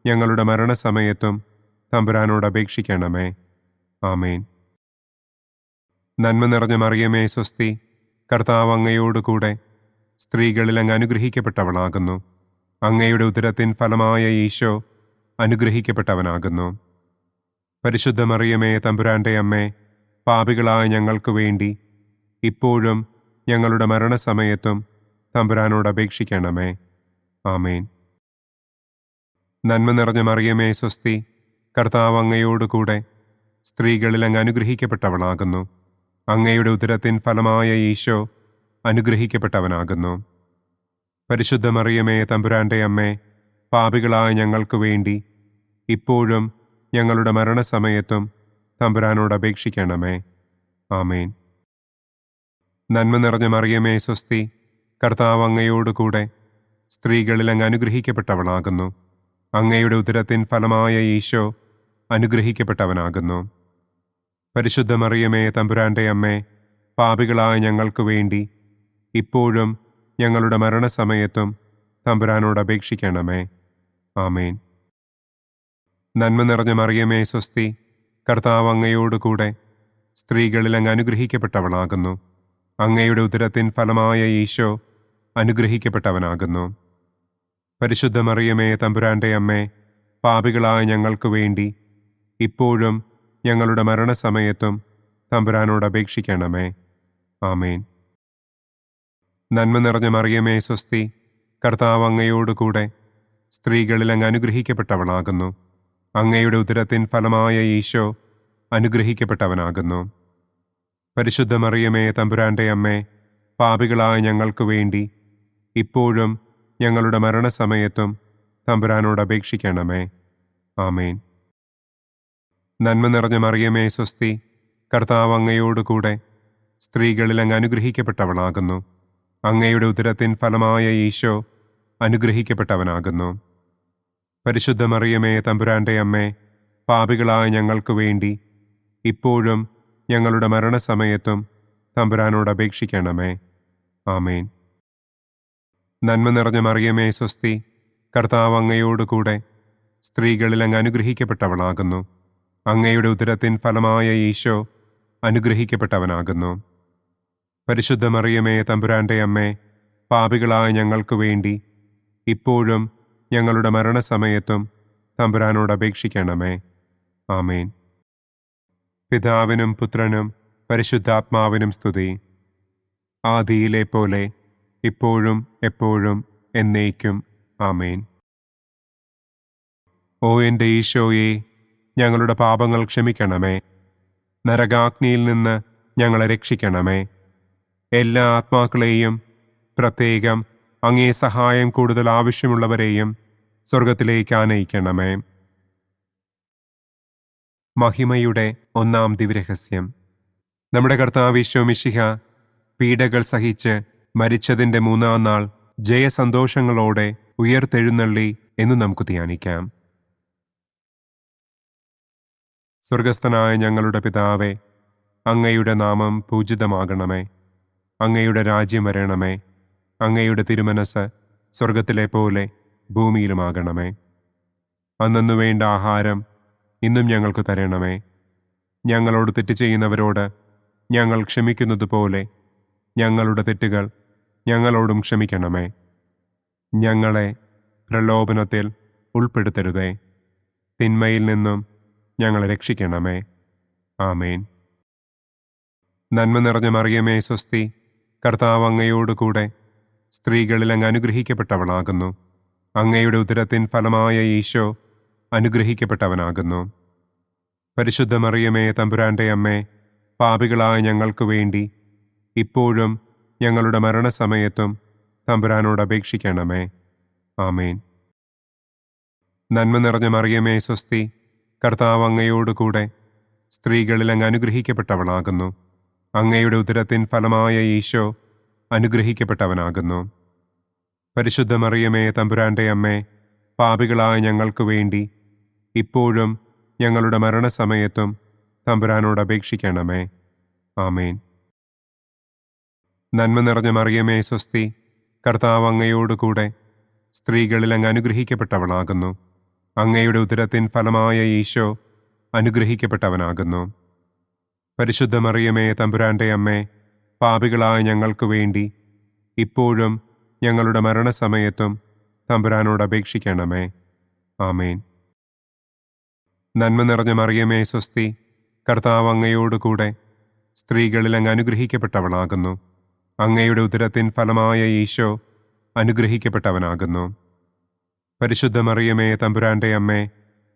ഞങ്ങളുടെ മരണസമയത്തും തമ്പുരാനോട് അപേക്ഷിക്കണമേ. ആമേൻ. നന്മ നിറഞ്ഞ മറിയമേ, സ്വസ്തി. കർത്താവ് അങ്ങയോടുകൂടെ സ്ത്രീകളിൽ അങ്ങ് അനുഗ്രഹിക്കപ്പെട്ടവളാകുന്നു. അങ്ങയുടെ ഉദരത്തിൻ ഫലമായ ഈശോ അനുഗ്രഹിക്കപ്പെട്ടവനാകുന്നു. പരിശുദ്ധ മറിയമേ, തമ്പുരാന്റെ അമ്മേ, പാപികളായ ഞങ്ങൾക്ക് വേണ്ടി ഇപ്പോഴും ഞങ്ങളുടെ മരണസമയത്തും തമ്പുരാനോട് അപേക്ഷിക്കണമേ. ആമേൻ. നന്മ നിറഞ്ഞ മറിയമേ സ്വസ്തി, കർത്താവ് അങ്ങയോടുകൂടെ സ്ത്രീകളിൽ അങ്ങ് അനുഗ്രഹിക്കപ്പെട്ടവളാകുന്നു. അങ്ങയുടെ ഉദരത്തിൻ ഫലമായ ഈശോ അനുഗ്രഹിക്കപ്പെട്ടവനാകുന്നു. പരിശുദ്ധ മറിയമേ തമ്പുരാന്റെ അമ്മേ, പാപികളായ ഞങ്ങൾക്ക് വേണ്ടി ഇപ്പോഴും ഞങ്ങളുടെ മരണസമയത്തും തമ്പുരാനോട് അപേക്ഷിക്കണമേ. ആമേൻ. നന്മ നിറഞ്ഞ മറിയമേ സ്വസ്തി, കർത്താവ് അങ്ങയോടുകൂടെ സ്ത്രീകളിൽ അങ്ങ് അനുഗ്രഹിക്കപ്പെട്ടവളാകുന്നു. അങ്ങയുടെ ഉദരത്തിൻ ഫലമായ ഈശോ അനുഗ്രഹിക്കപ്പെട്ടവനാകുന്നു. പരിശുദ്ധ മറിയമേ തമ്പുരാന്റെ അമ്മേ, പാപികളായ ഞങ്ങൾക്ക് വേണ്ടി ഇപ്പോഴും ഞങ്ങളുടെ മരണസമയത്തും തമ്പുരാനോട് അപേക്ഷിക്കണമേ. ആമേൻ. നന്മ നിറഞ്ഞ മറിയമേ സ്വസ്തി, കർത്താവ് അങ്ങയോടുകൂടെ സ്ത്രീകളിൽ അങ്ങ് അനുഗ്രഹിക്കപ്പെട്ടവളാകുന്നു. അങ്ങയുടെ ഉദരത്തിൻ ഫലമായ ഈശോ അനുഗ്രഹിക്കപ്പെട്ടവനാകുന്നു. പരിശുദ്ധ മറിയമേ തമ്പുരാന്റെ അമ്മേ, പാപികളായ ഞങ്ങൾക്ക് വേണ്ടി ഇപ്പോഴും ഞങ്ങളുടെ മരണസമയത്തും തമ്പുരാനോട് അപേക്ഷിക്കണമേ. ആമേൻ. നന്മ നിറഞ്ഞ മറിയമേ സ്വസ്തി, കർത്താവ് അങ്ങയോടുകൂടെ സ്ത്രീകളിൽ അങ്ങ് അനുഗ്രഹിക്കപ്പെട്ടവളാകുന്നു. അങ്ങയുടെ ഉദരത്തിൻ ഫലമായ ഈശോ അനുഗ്രഹിക്കപ്പെട്ടവനാകുന്നു. പരിശുദ്ധ മറിയമേ തമ്പുരാന്റെ അമ്മേ, പാപികളായ ഞങ്ങൾക്ക് വേണ്ടി ഇപ്പോഴും ഞങ്ങളുടെ മരണസമയത്തും തമ്പുരാനോട് അപേക്ഷിക്കണമേ. ആമേൻ. നന്മ നിറഞ്ഞ മറിയമേ സ്വസ്തി, കർത്താവ് അങ്ങയോടുകൂടെ സ്ത്രീകളിൽ അങ്ങ് അനുഗ്രഹിക്കപ്പെട്ടവളാകുന്നു. അങ്ങയുടെ ഉദരത്തിൻ ഫലമായ ഈശോ അനുഗ്രഹിക്കപ്പെട്ടവനാകുന്നു. പരിശുദ്ധ മറിയമേ തമ്പുരാന്റെ അമ്മേ, പാപികളായ ഞങ്ങൾക്ക് വേണ്ടി ഇപ്പോഴും ഞങ്ങളുടെ മരണസമയത്തും തമ്പുരാനോട് അപേക്ഷിക്കണമേ. ആമേൻ. നന്മ നിറഞ്ഞ മറിയമേ സ്വസ്തി, കർത്താവ് അങ്ങയോടുകൂടെ സ്ത്രീകളിൽ അങ്ങ് അനുഗ്രഹിക്കപ്പെട്ടവളാകുന്നു. അങ്ങയുടെ ഉദരത്തിൻ ഫലമായ ഈശോ അനുഗ്രഹിക്കപ്പെട്ടവനാകുന്നു. പരിശുദ്ധ മറിയമേ തമ്പുരാന്റെ അമ്മേ, പാപികളായ ഞങ്ങൾക്ക് വേണ്ടി ഇപ്പോഴും ഞങ്ങളുടെ മരണസമയത്തും തമ്പുരാനോട് അപേക്ഷിക്കണമേ. ആമേൻ. പിതാവിനും പുത്രനും പരിശുദ്ധാത്മാവിനും സ്തുതി. ആദിയിലെ പോലെ ഇപ്പോഴും എപ്പോഴും എന്നേക്കും. ആമേൻ. ഓ എൻ്റെ ഈശോയെ, ഞങ്ങളുടെ പാപങ്ങൾ ക്ഷമിക്കണമേ. നരകാഗ്നിയിൽ നിന്ന് ഞങ്ങളെ രക്ഷിക്കണമേ. എല്ലാ ആത്മാക്കളെയും, പ്രത്യേകം അങ്ങേ സഹായം കൂടുതൽ ആവശ്യമുള്ളവരെയും സ്വർഗത്തിലേക്ക് ആനയിക്കണമേ. മഹിമയുടെ ഒന്നാം ദിവ്യരഹസ്യം. നമ്മുടെ കർത്താവ് ഈശോ മിശിഹ പീഡകൾ സഹിച്ച് മരിച്ചതിൻ്റെ മൂന്നാം നാൾ ജയസന്തോഷങ്ങളോടെ ഉയർത്തെഴുന്നള്ളി എന്ന് നമുക്ക് ധ്യാനിക്കാം. സ്വർഗസ്ഥനായ ഞങ്ങളുടെ പിതാവേ, അങ്ങയുടെ നാമം പൂജിതമാകണമേ. അങ്ങയുടെ രാജ്യം വരണമേ. അങ്ങയുടെ തിരുമനസ് സ്വർഗത്തിലെ പോലെ ഭൂമിയിലുമാകണമേ. അന്നന്നു വേണ്ട ആഹാരം ഇന്നും ഞങ്ങൾക്ക് തരണമേ. ഞങ്ങളോട് തെറ്റ് ചെയ്യുന്നവരോട് ഞങ്ങൾ ക്ഷമിക്കുന്നത് പോലെ ഞങ്ങളുടെ തെറ്റുകൾ ഞങ്ങളോടും ക്ഷമിക്കണമേ. ഞങ്ങളെ പ്രലോഭനത്തിൽ ഉൾപ്പെടുത്തരുതേ. തിന്മയിൽ നിന്നും ഞങ്ങളെ രക്ഷിക്കണമേ. ആമേൻ. നന്മ നിറഞ്ഞ മറിയമേ സ്വസ്തി, കർത്താവ് അങ്ങയോടുകൂടെ സ്ത്രീകളിൽ അങ്ങ് അനുഗ്രഹിക്കപ്പെട്ടവളാകുന്നു. അങ്ങയുടെ ഉദരത്തിൻ ഫലമായ ഈശോ അനുഗ്രഹിക്കപ്പെട്ടവനാകുന്നു. പരിശുദ്ധ മറിയമേ തമ്പുരാന്റെ അമ്മേ, പാപികളായ ഞങ്ങൾക്ക് വേണ്ടി ഇപ്പോഴും ഞങ്ങളുടെ മരണസമയത്തും തമ്പുരാനോട് അപേക്ഷിക്കണമേ. ആമേൻ. നന്മ നിറഞ്ഞ മറിയമേ സ്വസ്തി, കർത്താവ് അങ്ങയോടുകൂടെ സ്ത്രീകളിൽ അങ്ങ് അനുഗ്രഹിക്കപ്പെട്ടവളാകുന്നു. അങ്ങയുടെ ഉദരത്തിൻ ഫലമായ ഈശോ അനുഗ്രഹിക്കപ്പെട്ടവനാകുന്നു. പരിശുദ്ധ മറിയമേ തമ്പുരാന്റെ അമ്മേ, പാപികളായ ഞങ്ങൾക്ക് വേണ്ടി ഇപ്പോഴും ഞങ്ങളുടെ മരണസമയത്തും തമ്പുരാനോട് അപേക്ഷിക്കണമേ. ആമേൻ. നന്മ നിറഞ്ഞ മറിയമേ സ്വസ്തി, കർത്താവ് അങ്ങയോടുകൂടെ സ്ത്രീകളിൽ അങ്ങ് അനുഗ്രഹിക്കപ്പെട്ടവളാകുന്നു. അങ്ങയുടെ ഉദരത്തിൻ ഫലമായ ഈശോ അനുഗ്രഹിക്കപ്പെട്ടവനാകുന്നു. പരിശുദ്ധ മറിയമേ തമ്പുരാന്റെ അമ്മേ, പാപികളായ ഞങ്ങൾക്ക് വേണ്ടി ഇപ്പോഴും ഞങ്ങളുടെ മരണസമയത്തും തമ്പുരാനോട് അപേക്ഷിക്കണമേ. ആമേൻ. നന്മ നിറഞ്ഞ മറിയമേ സ്വസ്തി, കർത്താവ് അങ്ങയോടുകൂടെ സ്ത്രീകളിൽ അങ്ങ് അനുഗ്രഹിക്കപ്പെട്ടവളാകുന്നു. അങ്ങയുടെ ഉദരത്തിൻ ഫലമായ ഈശോ അനുഗ്രഹിക്കപ്പെട്ടവനാകുന്നു. പരിശുദ്ധ മറിയമേ, തമ്പുരാന്റെ അമ്മേ,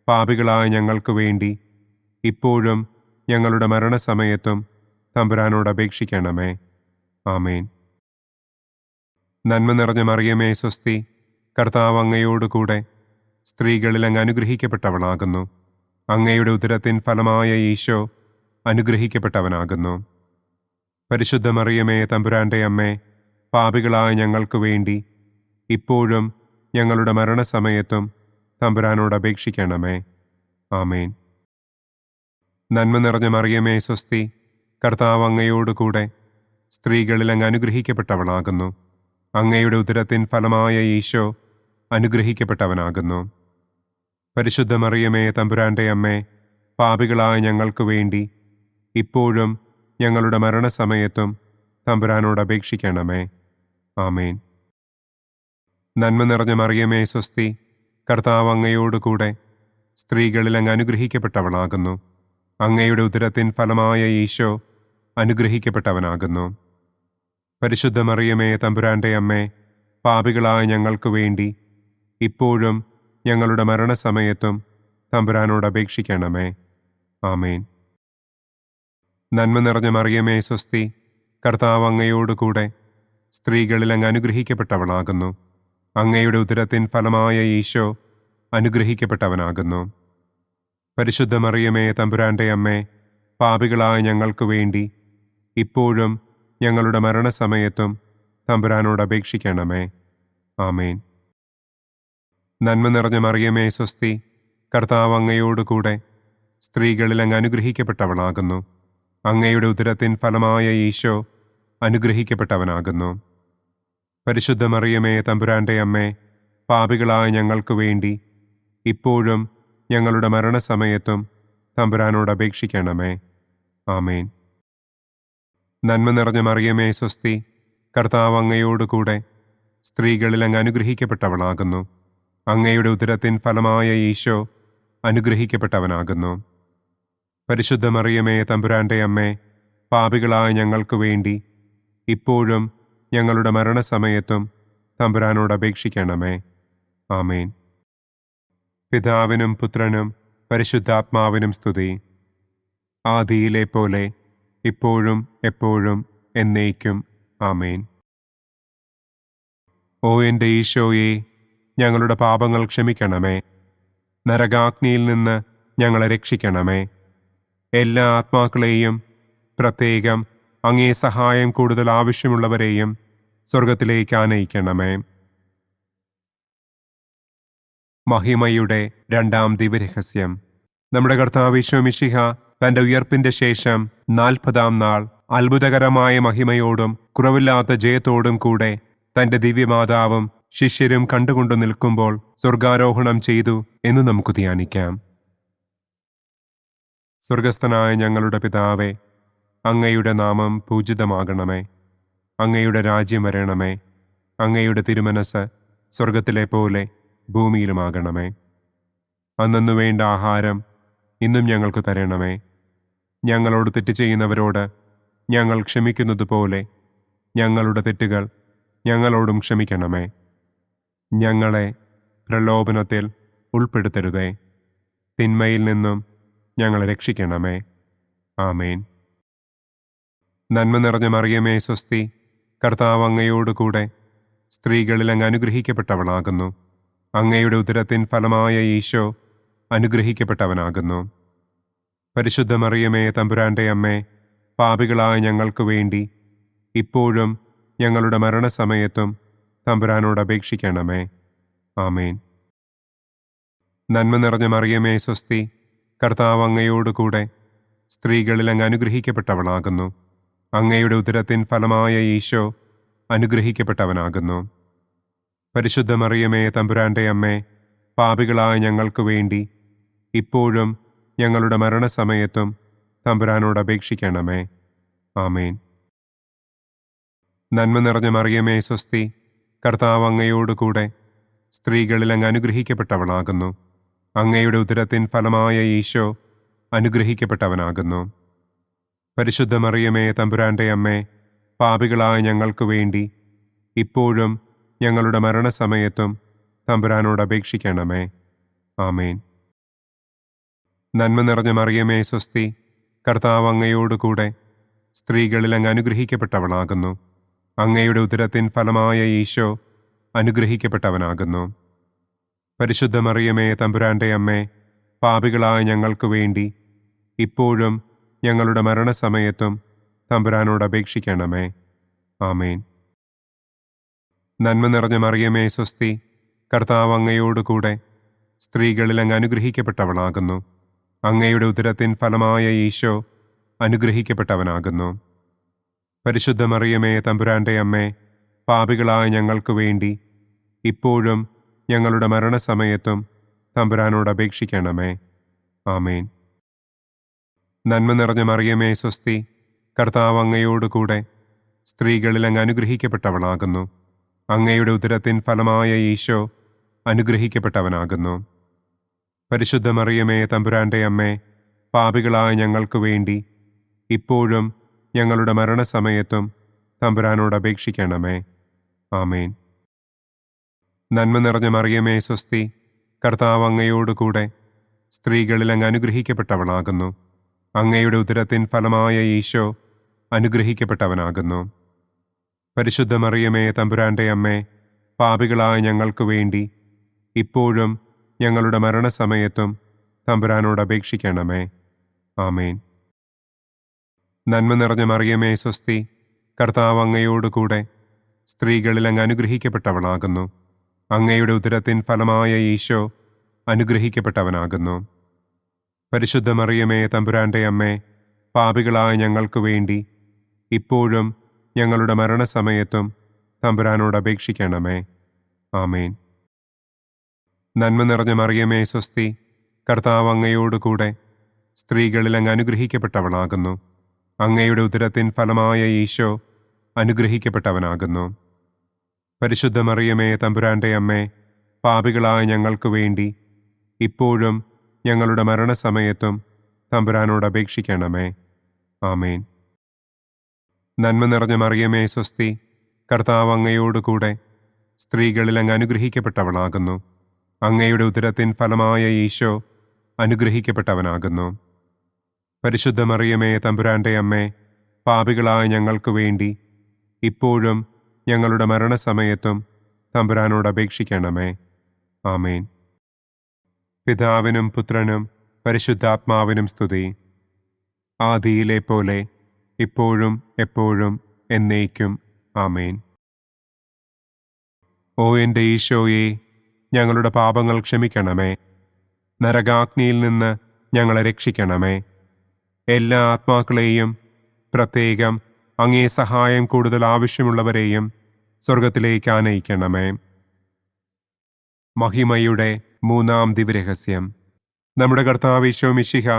പാപികളായ ഞങ്ങൾക്ക് വേണ്ടി ഇപ്പോഴും ഞങ്ങളുടെ മരണസമയത്തും തമ്പുരാനോട് അപേക്ഷിക്കണമേ. ആമേൻ. നന്മ നിറഞ്ഞ മറിയമേ, സ്വസ്തി. കർത്താവ് അങ്ങയോടുകൂടെ സ്ത്രീകളിൽ അങ്ങ് അനുഗ്രഹിക്കപ്പെട്ടവളാകുന്നു. അങ്ങയുടെ ഉദരത്തിൻ ഫലമായ ഈശോ അനുഗ്രഹിക്കപ്പെട്ടവനാകുന്നു. പരിശുദ്ധ മറിയമേ, തമ്പുരാന്റെ അമ്മേ, പാപികളായ ഞങ്ങൾക്ക് വേണ്ടി ഇപ്പോഴും ഞങ്ങളുടെ മരണസമയത്തും തമ്പുരാനോട് അപേക്ഷിക്കണമേ. ആമേൻ. നന്മ നിറഞ്ഞ മറിയമേ, സ്വസ്തി. കർത്താവ് അങ്ങയോടുകൂടെ സ്ത്രീകളിൽ അങ്ങ് അനുഗ്രഹിക്കപ്പെട്ടവളാകുന്നു. അങ്ങയുടെ ഉദരത്തിൻ ഫലമായ ഈശോ അനുഗ്രഹിക്കപ്പെട്ടവനാകുന്നു. പരിശുദ്ധ മറിയമേ, തമ്പുരാന്റെ അമ്മേ, പാപികളായ ഞങ്ങൾക്ക് വേണ്ടി ഇപ്പോഴും ഞങ്ങളുടെ മരണസമയത്തും തമ്പുരാനോട് അപേക്ഷിക്കണമേ. ആമേൻ. നന്മ നിറഞ്ഞ മറിയമേ, സ്വസ്തി. കർത്താവ് അങ്ങയോടുകൂടെ സ്ത്രീകളിൽ അങ്ങ് അനുഗ്രഹിക്കപ്പെട്ടവളാകുന്നു. അങ്ങയുടെ ഉദരത്തിൻ ഫലമായ ഈശോ അനുഗ്രഹിക്കപ്പെട്ടവനാകുന്നു. പരിശുദ്ധ മറിയമേ, തമ്പുരാന്റെ അമ്മേ, പാപികളായ ഞങ്ങൾക്ക് വേണ്ടി ഇപ്പോഴും ഞങ്ങളുടെ മരണസമയത്തും തമ്പുരാനോട് അപേക്ഷിക്കണമേ. ആമേൻ. നന്മ നിറഞ്ഞ മറിയമേ, സ്വസ്തി. കർത്താവ് അങ്ങയോടുകൂടെ സ്ത്രീകളിൽ അങ്ങ് അനുഗ്രഹിക്കപ്പെട്ടവളാകുന്നു. അങ്ങയുടെ ഉദരത്തിൻ ഫലമായ ഈശോ അനുഗ്രഹിക്കപ്പെട്ടവനാകുന്നു. പരിശുദ്ധ മറിയമേ, തമ്പുരാന്റെ അമ്മേ, പാപികളായ ഞങ്ങൾക്ക് വേണ്ടി ഇപ്പോഴും ഞങ്ങളുടെ മരണസമയത്തും തമ്പുരാനോട് അപേക്ഷിക്കണമേ. ആമേൻ. നന്മ നിറഞ്ഞ മറിയമേ, സ്വസ്തി. കർത്താവ് അങ്ങയോടുകൂടെ സ്ത്രീകളിൽ അങ്ങ് അനുഗ്രഹിക്കപ്പെട്ടവളാകുന്നു. അങ്ങയുടെ ഉദരത്തിൻ ഫലമായ ഈശോ അനുഗ്രഹിക്കപ്പെട്ടവനാകുന്നു. പരിശുദ്ധ മറിയമേ, തമ്പുരാന്റെ അമ്മേ, പാപികളായ ഞങ്ങൾക്ക് വേണ്ടി ഇപ്പോഴും ഞങ്ങളുടെ മരണസമയത്തും തമ്പുരാനോട് അപേക്ഷിക്കണമേ. ആമേൻ. നന്മ നിറഞ്ഞ മറിയമേ, സ്വസ്തി. കർത്താവ് അങ്ങയോടുകൂടെ സ്ത്രീകളിൽ അങ്ങ് അനുഗ്രഹിക്കപ്പെട്ടവളാകുന്നു. അങ്ങയുടെ ഉദരത്തിൻ ഫലമായ ഈശോ അനുഗ്രഹിക്കപ്പെട്ടവനാകുന്നു. പരിശുദ്ധ മറിയമേ, തമ്പുരാന്റെ അമ്മേ, പാപികളായ ഞങ്ങൾക്ക് വേണ്ടി ഇപ്പോഴും ഞങ്ങളുടെ മരണസമയത്തും തമ്പുരാനോട് അപേക്ഷിക്കണമേ. ആമേൻ. പിതാവിനും പുത്രനും പരിശുദ്ധാത്മാവിനും സ്തുതി. ആദിയിലെ പോലെ ഇപ്പോഴും എപ്പോഴും എന്നേക്കും. ആമേൻ. ഓ എൻ്റെ ഈശോയെ, ഞങ്ങളുടെ പാപങ്ങൾ ക്ഷമിക്കണമേ. നരകാഗ്നിയിൽ നിന്ന് ഞങ്ങളെ രക്ഷിക്കണമേ. എല്ലാ ആത്മാക്കളെയും, പ്രത്യേകം അങ്ങേ സഹായം കൂടുതൽ ആവശ്യമുള്ളവരെയും സ്വർഗത്തിലേക്ക് ആനയിക്കണമേ. മഹിമയുടെ രണ്ടാം ദിവ്യരഹസ്യം. നമ്മുടെ കർത്താവ് ഈശോ മിശിഹ തന്റെ ഉയർപ്പിന്റെ ശേഷം 40-ാം നാൾ അത്ഭുതകരമായ മഹിമയോടും കുറവില്ലാത്ത ജയത്തോടും കൂടെ തന്റെ ദിവ്യമാതാവും ശിഷ്യരും കണ്ടുകൊണ്ടു നിൽക്കുമ്പോൾ സ്വർഗാരോഹണം ചെയ്തു എന്ന് നമുക്ക് ധ്യാനിക്കാം. സ്വർഗസ്ഥനായ ഞങ്ങളുടെ പിതാവേ, അങ്ങയുടെ നാമം പൂജിതമാകണമേ. അങ്ങയുടെ രാജ്യം വരണമേ. അങ്ങയുടെ തിരുമനസ് സ്വർഗത്തിലെ പോലെ ഭൂമിയിലുമാകണമേ. അന്നു വേണ്ട ആഹാരം ഇന്നും ഞങ്ങൾക്ക് തരണമേ. ഞങ്ങളോട് തെറ്റ് ചെയ്യുന്നവരോട് ഞങ്ങൾ ക്ഷമിക്കുന്നത് പോലെ ഞങ്ങളുടെ തെറ്റുകൾ ഞങ്ങളോടും ക്ഷമിക്കണമേ. ഞങ്ങളെ പ്രലോഭനത്തിൽ ഉൾപ്പെടുത്തരുതേ. തിന്മയിൽ നിന്നും ഞങ്ങളെ രക്ഷിക്കണമേ. ആമേൻ. നന്മ നിറഞ്ഞ മറിയമേ, സ്വസ്തി. കർത്താവ് അങ്ങയോടുകൂടെ സ്ത്രീകളിൽ അങ്ങ് അനുഗ്രഹിക്കപ്പെട്ടവളാകുന്നു. അങ്ങയുടെ ഉദരത്തിൻ ഫലമായ ഈശോ അനുഗ്രഹിക്കപ്പെട്ടവനാകുന്നു. പരിശുദ്ധ മറിയമേ, തമ്പുരാന്റെ അമ്മേ, പാപികളായ ഞങ്ങൾക്ക് വേണ്ടി ഇപ്പോഴും ഞങ്ങളുടെ മരണസമയത്തും തമ്പുരാനോട് അപേക്ഷിക്കണമേ. ആമേൻ. നന്മ നിറഞ്ഞ മറിയമേ, സ്വസ്തി. കർത്താവ് അങ്ങയോടുകൂടെ സ്ത്രീകളിൽ അങ്ങ് അനുഗ്രഹിക്കപ്പെട്ടവളാകുന്നു. അങ്ങയുടെ ഉദരത്തിൻ ഫലമായ ഈശോ അനുഗ്രഹിക്കപ്പെട്ടവനാകുന്നു. പരിശുദ്ധ മറിയമേ, തമ്പുരാന്റെ അമ്മേ, പാപികളായ ഞങ്ങൾക്ക് വേണ്ടി ഇപ്പോഴും ഞങ്ങളുടെ മരണസമയത്തും തമ്പുരാനോട് അപേക്ഷിക്കണമേ. ആമേൻ. നന്മ നിറഞ്ഞ മറിയമേ, സ്വസ്തി. കർത്താവ് അങ്ങയോടുകൂടെ സ്ത്രീകളിൽ അങ്ങ് അനുഗ്രഹിക്കപ്പെട്ടവളാകുന്നു. അങ്ങയുടെ ഉദരത്തിൻ ഫലമായ ഈശോ അനുഗ്രഹിക്കപ്പെട്ടവനാകുന്നു. പരിശുദ്ധ മറിയമേ തമ്പുരാന്റെ അമ്മേ, പാപികളായ ഞങ്ങൾക്ക് വേണ്ടി ഇപ്പോഴും ഞങ്ങളുടെ മരണസമയത്തും തമ്പുരാനോട് അപേക്ഷിക്കണമേ. ആമേൻ. നന്മ നിറഞ്ഞ മറിയമേ സ്വസ്തി, കർത്താവ് അങ്ങയോടുകൂടെ സ്ത്രീകളിൽ അങ്ങ് അനുഗ്രഹിക്കപ്പെട്ടവളാകുന്നു. അങ്ങയുടെ ഉദരത്തിൻ ഫലമായ ഈശോ അനുഗ്രഹിക്കപ്പെട്ടവനാകുന്നു. പരിശുദ്ധ മറിയമേ തമ്പുരാന്റെ അമ്മേ, പാപികളായ ഞങ്ങൾക്ക് വേണ്ടി ഇപ്പോഴും ഞങ്ങളുടെ മരണസമയത്തും തമ്പുരാനോട് അപേക്ഷിക്കണമേ. ആമേൻ. നന്മ നിറഞ്ഞ മറിയമേ സ്വസ്തി, കർത്താവ് അങ്ങയോടുകൂടെ സ്ത്രീകളിൽ അങ്ങ് അനുഗ്രഹിക്കപ്പെട്ടവളാകുന്നു. അങ്ങയുടെ ഉദരത്തിൻ ഫലമായ ഈശോ അനുഗ്രഹിക്കപ്പെട്ടവനാകുന്നു. പരിശുദ്ധ മറിയമേ തമ്പുരാന്റെ അമ്മേ, പാപികളായ ഞങ്ങൾക്ക് വേണ്ടി ഇപ്പോഴും ഞങ്ങളുടെ മരണസമയത്തും തമ്പുരാനോട് അപേക്ഷിക്കണമേ. ആമേൻ. നന്മ നിറഞ്ഞ മറിയമേ സ്വസ്തി, കർത്താവ് അങ്ങയോടുകൂടെ സ്ത്രീകളിൽ അങ്ങ് അനുഗ്രഹിക്കപ്പെട്ടവളാകുന്നു. അങ്ങയുടെ ഉദരത്തിൻ ഫലമായ ഈശോ അനുഗ്രഹിക്കപ്പെട്ടവനാകുന്നു. പരിശുദ്ധ മറിയമേ തമ്പുരാന്റെ അമ്മേ, പാപികളായ ഞങ്ങൾക്ക് വേണ്ടി ഇപ്പോഴും ഞങ്ങളുടെ മരണസമയത്തും തമ്പുരാനോട് അപേക്ഷിക്കണമേ. ആമേൻ. നന്മ നിറഞ്ഞ മറിയമേ സ്വസ്തി, കർത്താവ് അങ്ങയോടുകൂടെ സ്ത്രീകളിൽ അങ്ങ് അനുഗ്രഹിക്കപ്പെട്ടവളാകുന്നു. അങ്ങയുടെ ഉദരത്തിൻ ഫലമായ ഈശോ അനുഗ്രഹിക്കപ്പെട്ടവനാകുന്നു. പരിശുദ്ധ മറിയമേ തമ്പുരാന്റെ അമ്മേ, പാപികളായ ഞങ്ങൾക്ക് വേണ്ടി ഇപ്പോഴും ഞങ്ങളുടെ മരണസമയത്തും തമ്പുരാനോട് അപേക്ഷിക്കണമേ. ആമേൻ. നന്മ നിറഞ്ഞ മറിയമേ സ്വസ്തി, കർത്താവ് അങ്ങയോടുകൂടെ സ്ത്രീകളിൽ അങ്ങ് അനുഗ്രഹിക്കപ്പെട്ടവളാകുന്നു. അങ്ങയുടെ ഉദരത്തിൻ ഫലമായ ഈശോ അനുഗ്രഹിക്കപ്പെട്ടവനാകുന്നു. പരിശുദ്ധ മറിയമേ തമ്പുരാന്റെ അമ്മേ, പാപികളായ ഞങ്ങൾക്ക് വേണ്ടി ഇപ്പോഴും ഞങ്ങളുടെ മരണസമയത്തും തമ്പുരാനോട് അപേക്ഷിക്കണമേ. ആമേൻ. നന്മ നിറഞ്ഞ മറിയമേ സ്വസ്തി, കർത്താവ് അങ്ങയോടുകൂടെ സ്ത്രീകളിൽ അങ്ങ് അനുഗ്രഹിക്കപ്പെട്ടവളാകുന്നു. അങ്ങയുടെ ഉദരത്തിൻ ഫലമായ ഈശോ അനുഗ്രഹിക്കപ്പെട്ടവനാകുന്നു. പരിശുദ്ധ മറിയമേ തമ്പുരാന്റെ അമ്മേ, പാപികളായ ഞങ്ങൾക്ക് വേണ്ടി ഇപ്പോഴും ഞങ്ങളുടെ മരണസമയത്തും തമ്പുരാനോട് അപേക്ഷിക്കണമേ. ആമേൻ. നന്മ നിറഞ്ഞ മറിയമേ സ്വസ്തി, കർത്താവ് അങ്ങയോടുകൂടെ സ്ത്രീകളിൽ അങ്ങ് അനുഗ്രഹിക്കപ്പെട്ടവളാകുന്നു. അങ്ങയുടെ ഉദരത്തിൻ ഫലമായ ഈശോ അനുഗ്രഹിക്കപ്പെട്ടവനാകുന്നു. പരിശുദ്ധ മറിയമേ തമ്പുരാന്റെ അമ്മേ, പാപികളായ ഞങ്ങൾക്ക് വേണ്ടി ഇപ്പോഴും ഞങ്ങളുടെ മരണസമയത്തും തമ്പുരാനോട് അപേക്ഷിക്കണമേ. ആമേൻ. പിതാവിനും പുത്രനും പരിശുദ്ധാത്മാവിനും സ്തുതി. ആദിയിലെ പോലെ ഇപ്പോഴും എപ്പോഴും എന്നേക്കും. ആമേൻ. ഓ എൻ്റെ ഈശോയെ, ഞങ്ങളുടെ പാപങ്ങൾ ക്ഷമിക്കണമേ. നരകാഗ്നിയിൽ നിന്ന് ഞങ്ങളെ രക്ഷിക്കണമേ. എല്ലാ ആത്മാക്കളെയും, പ്രത്യേകം അങ്ങേ സഹായം കൂടുതൽ ആവശ്യമുള്ളവരെയും സ്വർഗത്തിലേക്ക് ആനയിക്കണമേ. മഹിമയുടെ മൂന്നാം ദിവ്യരഹസ്യം. നമ്മുടെ കർത്താവ് ഈശോ മിശിഹ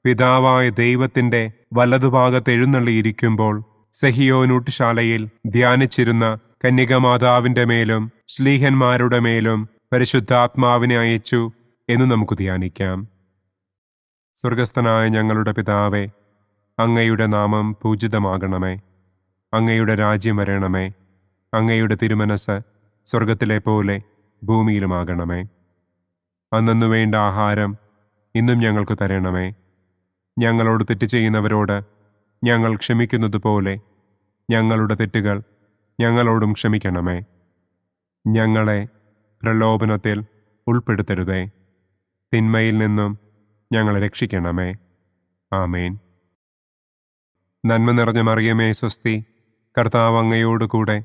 പിതാവായ ദൈവത്തിൻ്റെ വലതുഭാഗത്ത് എഴുന്നള്ളിയിരിക്കുമ്പോൾ സെഹിയോനൂട്ടുശാലയിൽ ധ്യാനിച്ചിരുന്ന കന്യകമാതാവിൻ്റെ മേലും ശ്ലീഹന്മാരുടെ മേലും പരിശുദ്ധാത്മാവിനെ അയച്ചു എന്ന് നമുക്ക് ധ്യാനിക്കാം. സ്വർഗസ്ഥനായ ഞങ്ങളുടെ പിതാവേ, അങ്ങയുടെ നാമം പൂജിതമാകണമേ. അങ്ങയുടെ രാജ്യം വരണമേ. അങ്ങയുടെ തിരുമനസ് സ്വർഗത്തിലെ പോലെ ഭൂമിയിലുമാകണമേ. അന്നു വേണ്ട ആഹാരം ഇന്നും ഞങ്ങൾക്ക് തരണമേ. ഞങ്ങളോട് തെറ്റ് ചെയ്യുന്നവരോട് ഞങ്ങൾ ക്ഷമിക്കുന്നത് പോലെ ഞങ്ങളുടെ തെറ്റുകൾ ഞങ്ങളോടും ക്ഷമിക്കണമേ. ഞങ്ങളെ പ്രലോഭനത്തിൽ ഉൾപ്പെടുത്തരുതേ. തിന്മയിൽ നിന്നും ഞങ്ങളെ രക്ഷിക്കണമേ. ആമേൻ. നന്മ നിറഞ്ഞ മറിയമേ സ്വസ്തി, കർത്താവ് അങ്ങയോടുകൂടെ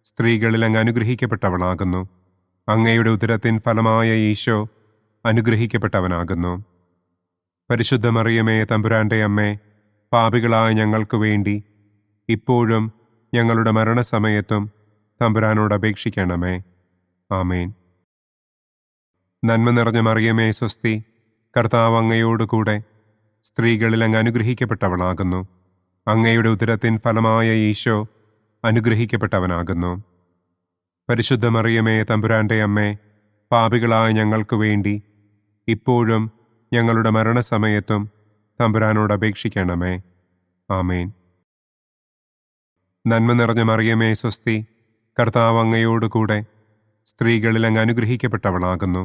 സ്ത്രീകളിൽ അങ്ങ് അനുഗ്രഹിക്കപ്പെട്ടവളാകുന്നു. അങ്ങയുടെ ഉദരത്തിൻ ഫലമായ ഈശോ അനുഗ്രഹിക്കപ്പെട്ടവനാകുന്നു. പരിശുദ്ധ മറിയമേ തമ്പുരാന്റെ അമ്മേ, പാപികളായ ഞങ്ങൾക്ക് വേണ്ടി ഇപ്പോഴും ഞങ്ങളുടെ മരണസമയത്തും തമ്പുരാനോട് അപേക്ഷിക്കണമേ. ആമേൻ. നന്മ നിറഞ്ഞ മറിയമേ സ്വസ്തി, കർത്താവ് അങ്ങയോടുകൂടെ സ്ത്രീകളിൽ അങ്ങ് അനുഗ്രഹിക്കപ്പെട്ടവളാകുന്നു. അങ്ങയുടെ ഉദരത്തിൻ ഫലമായ ഈശോ അനുഗ്രഹിക്കപ്പെട്ടവനാകുന്നു. പരിശുദ്ധ മറിയമേ തമ്പുരാന്റെ അമ്മേ, പാപികളായ ഞങ്ങൾക്ക് വേണ്ടി ഇപ്പോഴും ഞങ്ങളുടെ മരണസമയത്തും തമ്പുരാനോട് അപേക്ഷിക്കണമേ. ആമേൻ. നന്മ നിറഞ്ഞ മറിയമേ സ്വസ്തി, കർത്താവ് അങ്ങയോടുകൂടെ സ്ത്രീകളിൽ അങ്ങ് അനുഗ്രഹിക്കപ്പെട്ടവളാകുന്നു.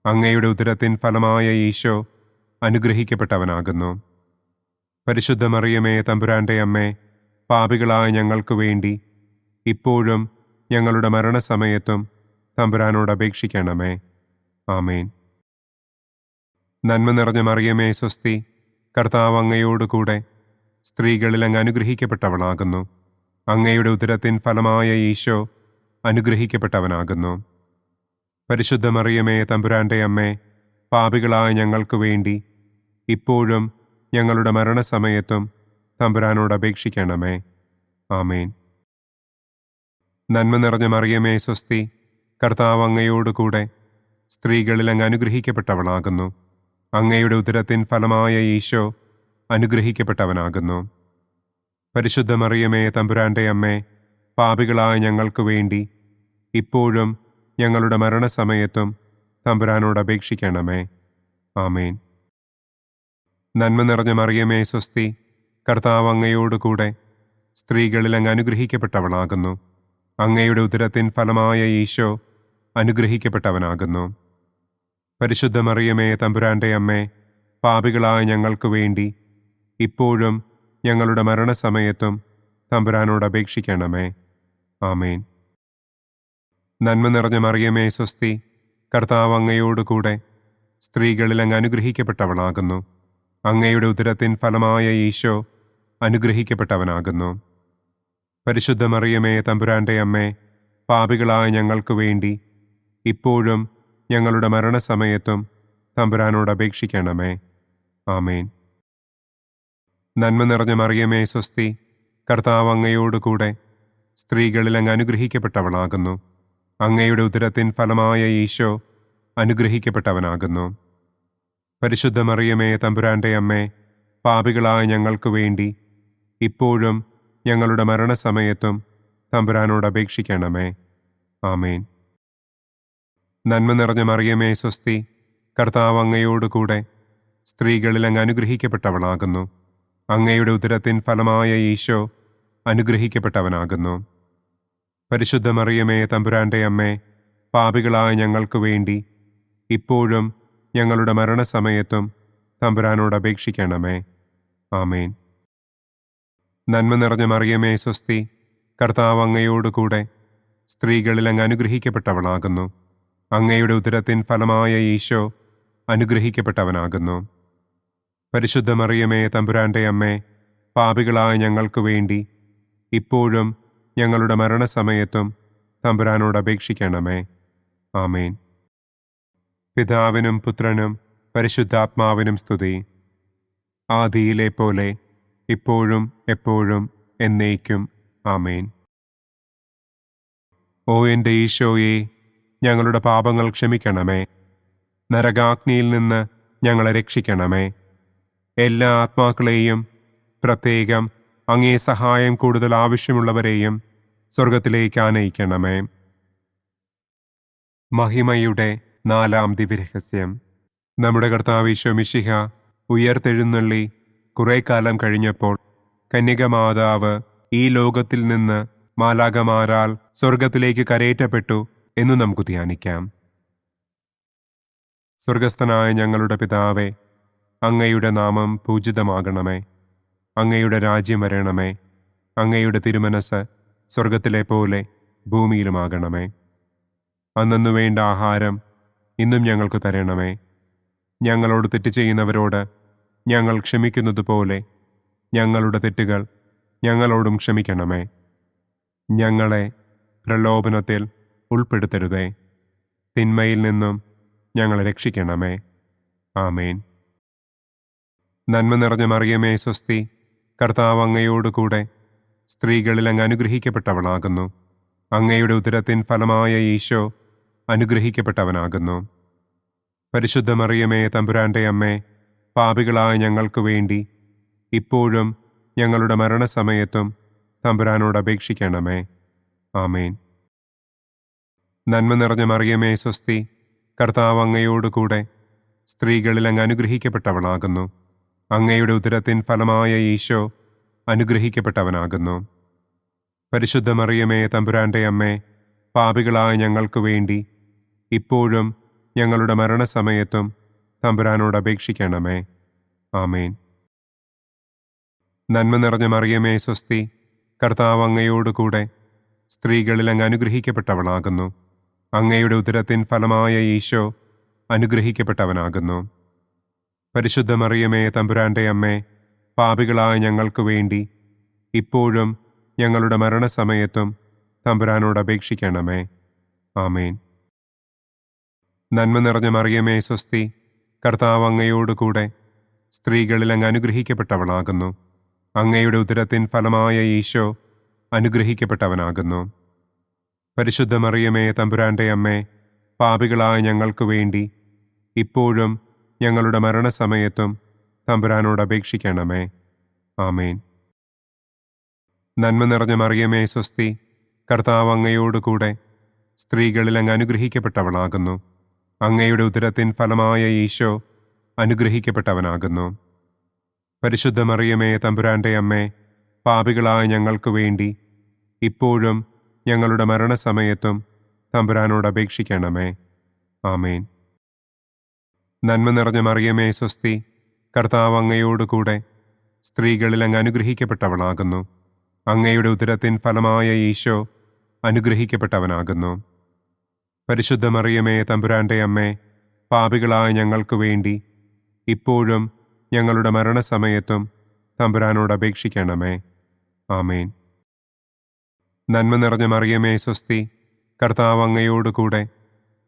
അങ്ങയുടെ ഉദരത്തിൻ ഫലമായ ഈശോ അനുഗ്രഹിക്കപ്പെട്ടവനാകുന്നു. പരിശുദ്ധ മറിയമേ തമ്പുരാന്റെ അമ്മേ, പാപികളായ ഞങ്ങൾക്ക് വേണ്ടി ഇപ്പോഴും ഞങ്ങളുടെ മരണസമയത്തും തമ്പുരാനോട് അപേക്ഷിക്കണമേ. ആമേൻ. നന്മ നിറഞ്ഞ മറിയമേ സ്വസ്തി, കർത്താവ് അങ്ങയോടുകൂടെ സ്ത്രീകളിൽ അങ്ങ് അനുഗ്രഹിക്കപ്പെട്ടവളാകുന്നു. അങ്ങയുടെ ഉദരത്തിൻ ഫലമായ ഈശോ അനുഗ്രഹിക്കപ്പെട്ടവനാകുന്നു. പരിശുദ്ധ മറിയമേ തമ്പുരാന്റെ അമ്മേ, പാപികളായ ഞങ്ങൾക്ക് വേണ്ടി ഇപ്പോഴും ഞങ്ങളുടെ മരണസമയത്തും തമ്പുരാനോട് അപേക്ഷിക്കണമേ. ആമേൻ. നന്മ നിറഞ്ഞ മറിയമേ സ്വസ്തി, കർത്താവ് അങ്ങയോടുകൂടെ സ്ത്രീകളിൽ അങ്ങ് അനുഗ്രഹിക്കപ്പെട്ടവളാകുന്നു. അങ്ങയുടെ ഉദരത്തിൻ ഫലമായ ഈശോ അനുഗ്രഹിക്കപ്പെട്ടവനാകുന്നു. പരിശുദ്ധ മറിയമേ തമ്പുരാന്റെ അമ്മേ, പാപികളായ ഞങ്ങൾക്ക് വേണ്ടി ഇപ്പോഴും ഞങ്ങളുടെ മരണസമയത്തും തമ്പുരാനോട് അപേക്ഷിക്കണമേ. ആമേൻ. നന്മ നിറഞ്ഞ മറിയമേ സ്വസ്തി, കർത്താവ് അങ്ങയോടുകൂടെ സ്ത്രീകളിൽ അങ്ങ് അനുഗ്രഹിക്കപ്പെട്ടവളാകുന്നു. അങ്ങയുടെ ഉദരത്തിൻ ഫലമായ ഈശോ അനുഗ്രഹിക്കപ്പെട്ടവനാകുന്നു. പരിശുദ്ധ മറിയമേ തമ്പുരാന്റെ അമ്മേ, പാപികളായ ഞങ്ങൾക്ക് വേണ്ടി ഇപ്പോഴും ഞങ്ങളുടെ മരണസമയത്തും തമ്പുരാനോട് അപേക്ഷിക്കണമേ. ആമേൻ. നന്മ നിറഞ്ഞ മറിയമേ സ്വസ്തി, കർത്താവ് അങ്ങയോടുകൂടെ സ്ത്രീകളിൽ അങ്ങ് അനുഗ്രഹിക്കപ്പെട്ടവളാകുന്നു. അങ്ങയുടെ ഉദരത്തിൻ ഫലമായ ഈശോ അനുഗ്രഹിക്കപ്പെട്ടവനാകുന്നു. പരിശുദ്ധ മറിയമേ തമ്പുരാന്റെ അമ്മേ, പാപികളായ ഞങ്ങൾക്ക് വേണ്ടി ഇപ്പോഴും ഞങ്ങളുടെ മരണസമയത്തും തമ്പുരാനോട് അപേക്ഷിക്കണമേ. ആമേൻ. നന്മ നിറഞ്ഞ മറിയമേ സ്വസ്തി, കർത്താവ് അങ്ങയോടുകൂടെ സ്ത്രീകളിൽ അങ്ങ് അനുഗ്രഹിക്കപ്പെട്ടവളാകുന്നു. അങ്ങയുടെ ഉദരത്തിൻ ഫലമായ ഈശോ അനുഗ്രഹിക്കപ്പെട്ടവനാകുന്നു. പരിശുദ്ധ മറിയമേ തമ്പുരാന്റെ അമ്മേ, പാപികളായ ഞങ്ങൾക്ക് വേണ്ടി ഇപ്പോഴും ഞങ്ങളുടെ മരണസമയത്തും തമ്പുരാനോട് അപേക്ഷിക്കണമേ. ആമേൻ. നന്മ നിറഞ്ഞ മറിയമേ സ്വസ്തി, കർത്താവ് അങ്ങയോടുകൂടെ സ്ത്രീകളിൽ അങ്ങ് അനുഗ്രഹിക്കപ്പെട്ടവളാകുന്നു. അങ്ങയുടെ ഉദരത്തിൻ ഫലമായ ഈശോ അനുഗ്രഹിക്കപ്പെട്ടവനാകുന്നു. പരിശുദ്ധ മറിയമേ തമ്പുരാന്റെ അമ്മേ, പാപികളായ ഞങ്ങൾക്ക് വേണ്ടി ഇപ്പോഴും ഞങ്ങളുടെ മരണസമയത്തും തമ്പുരാനോട് അപേക്ഷിക്കണമേ. ആമേൻ. നന്മ നിറഞ്ഞ മറിയമേ സ്വസ്തി, കർത്താവ് അങ്ങയോടുകൂടെ സ്ത്രീകളിൽ അങ്ങ് അനുഗ്രഹിക്കപ്പെട്ടവളാകുന്നു. അങ്ങയുടെ ഉദരത്തിൻ ഫലമായ ഈശോ അനുഗ്രഹിക്കപ്പെട്ടവനാകുന്നു. പരിശുദ്ധ മറിയമേ തമ്പുരാന്റെ അമ്മേ, പാപികളായ ഞങ്ങൾക്ക് വേണ്ടി ഇപ്പോഴും ഞങ്ങളുടെ മരണസമയത്തും തമ്പുരാനോട് അപേക്ഷിക്കണമേ. ആമേൻ. പിതാവിനും പുത്രനും പരിശുദ്ധാത്മാവിനും സ്തുതി. ആദിയിലെ പോലെ ഇപ്പോഴും എപ്പോഴും എന്നേക്കും. ആമേൻ. ഓ എൻ്റെ ഈശോയെ, ഞങ്ങളുടെ പാപങ്ങൾ ക്ഷമിക്കണമേ. നരകാഗ്നിയിൽ നിന്ന് ഞങ്ങളെ രക്ഷിക്കണമേ. എല്ലാ ആത്മാക്കളെയും, പ്രത്യേകം അങ്ങേ സഹായം കൂടുതൽ ആവശ്യമുള്ളവരെയും സ്വർഗത്തിലേക്ക് ആനയിക്കണമേ. മഹിമയുടെ 4-ാം ദിവ്യരഹസ്യം. നമ്മുടെ കർത്താവ് ഈശോ മിശിഹ ഉയർത്തെഴുന്നള്ളി കുറെ കാലം കഴിഞ്ഞപ്പോൾ കന്യകമാതാവ് ഈ ലോകത്തിൽ നിന്ന് മാലാഖമാരാൽ സ്വർഗത്തിലേക്ക് കരയേറ്റപ്പെട്ടു എന്നു നമുക്ക് ധ്യാനിക്കാം. സ്വർഗസ്ഥനായ ഞങ്ങളുടെ പിതാവേ, അങ്ങയുടെ നാമം പൂജിതമാകണമേ. അങ്ങയുടെ രാജ്യം വരണമേ. അങ്ങയുടെ തിരുമനസ് സ്വർഗത്തിലെ പോലെ ഭൂമിയിലുമാകണമേ. അന്നന്നു വേണ്ട ആഹാരം ഇന്നും ഞങ്ങൾക്ക് തരണമേ. ഞങ്ങളോട് തെറ്റ് ചെയ്യുന്നവരോട് ഞങ്ങൾ ക്ഷമിക്കുന്നത് പോലെ ഞങ്ങളുടെ തെറ്റുകൾ ഞങ്ങളോടും ക്ഷമിക്കണമേ. ഞങ്ങളെ പ്രലോഭനത്തിൽ ഉൾപ്പെടുത്തരുതേ. തിന്മയിൽ നിന്നും ഞങ്ങളെ രക്ഷിക്കണമേ. ആമേൻ. നന്മ നിറഞ്ഞ മറിയമേ സ്വസ്തി, കർത്താവ് അങ്ങയോടുകൂടെ സ്ത്രീകളിൽ അങ്ങ് അനുഗ്രഹിക്കപ്പെട്ടവളാകുന്നു. അങ്ങയുടെ ഉദരത്തിൻ ഫലമായ ഈശോ അനുഗ്രഹിക്കപ്പെട്ടവനാകുന്നു. പരിശുദ്ധ മറിയമേ തമ്പുരാന്റെ അമ്മേ, പാപികളായ ഞങ്ങൾക്ക് വേണ്ടി ഇപ്പോഴും ഞങ്ങളുടെ മരണസമയത്തും തമ്പുരാനോട് അപേക്ഷിക്കണമേ. ആമേൻ. നന്മ നിറഞ്ഞ മറിയമേ സ്വസ്തി, കർത്താവ് അങ്ങയോടുകൂടെ സ്ത്രീകളിൽ അങ്ങ് അനുഗ്രഹിക്കപ്പെട്ടവളാകുന്നു. അങ്ങയുടെ ഉദരത്തിൻ ഫലമായ ഈശോ അനുഗ്രഹിക്കപ്പെട്ടവനാകുന്നു. പരിശുദ്ധ മറിയമേ, തമ്പുരാന്റെ അമ്മേ, പാപികളായ ഞങ്ങൾക്ക് വേണ്ടി ഇപ്പോഴും ഞങ്ങളുടെ മരണസമയത്തും തമ്പുരാനോട് അപേക്ഷിക്കണമേ. ആമേൻ. നന്മ നിറഞ്ഞ മറിയമേ, സ്വസ്തി, കർത്താവ് അങ്ങയോടുകൂടെ സ്ത്രീകളിൽ അങ്ങ് അനുഗ്രഹിക്കപ്പെട്ടവളാകുന്നു. അങ്ങയുടെ ഉദരത്തിൻ ഫലമായ ഈശോ അനുഗ്രഹിക്കപ്പെട്ടവനാകുന്നു. പരിശുദ്ധ മറിയമേ, തമ്പുരാന്റെ അമ്മേ, പാപികളായ ഞങ്ങൾക്ക് വേണ്ടി ഇപ്പോഴും ഞങ്ങളുടെ മരണസമയത്തും തമ്പുരാനോട് അപേക്ഷിക്കണമേ. ആമേൻ. നന്മ നിറഞ്ഞ മറിയമേ, സ്വസ്തി, കർത്താവ് അങ്ങയോടുകൂടെ സ്ത്രീകളിൽ അങ്ങ് അനുഗ്രഹിക്കപ്പെട്ടവളാകുന്നു. അങ്ങയുടെ ഉദരത്തിൻ ഫലമായ ഈശോ അനുഗ്രഹിക്കപ്പെട്ടവനാകുന്നു. പരിശുദ്ധ മറിയമേ, തമ്പുരാന്റെ അമ്മേ, പാപികളായ ഞങ്ങൾക്ക് വേണ്ടി ഇപ്പോഴും ഞങ്ങളുടെ മരണസമയത്തും തമ്പുരാനോട് അപേക്ഷിക്കണമേ. ആമേൻ. നന്മ നിറഞ്ഞ മറിയമേ, സ്വസ്തി, കർത്താവ് അങ്ങയോടുകൂടെ സ്ത്രീകളിൽ അങ്ങ് അനുഗ്രഹിക്കപ്പെട്ടവളാകുന്നു. അങ്ങയുടെ ഉദരത്തിൻ ഫലമായ ഈശോ അനുഗ്രഹിക്കപ്പെട്ടവനാകുന്നു. പരിശുദ്ധ മറിയമേ, തമ്പുരാന്റെ അമ്മേ, പാപികളായ ഞങ്ങൾക്ക് വേണ്ടി ഇപ്പോഴും ഞങ്ങളുടെ മരണസമയത്തും തമ്പുരാനോട് അപേക്ഷിക്കണമേ. ആമേൻ. നന്മ നിറഞ്ഞ മറിയമേ, സ്വസ്തി, കർത്താവ് അങ്ങയോടുകൂടെ സ്ത്രീകളിൽ അങ്ങ് അനുഗ്രഹിക്കപ്പെട്ടവളാകുന്നു. അങ്ങയുടെ ഉദരത്തിൻ ഫലമായ ഈശോ അനുഗ്രഹിക്കപ്പെട്ടവനാകുന്നു. പരിശുദ്ധ മറിയമേ, തമ്പുരാന്റെ അമ്മേ, പാപികളായ ഞങ്ങൾക്ക് വേണ്ടി ഇപ്പോഴും ഞങ്ങളുടെ മരണസമയത്തും തമ്പുരാനോട് അപേക്ഷിക്കണമേ. ആമേൻ. നന്മ നിറഞ്ഞ മറിയമേ, സ്വസ്തി, കർത്താവ് അങ്ങയോടുകൂടെ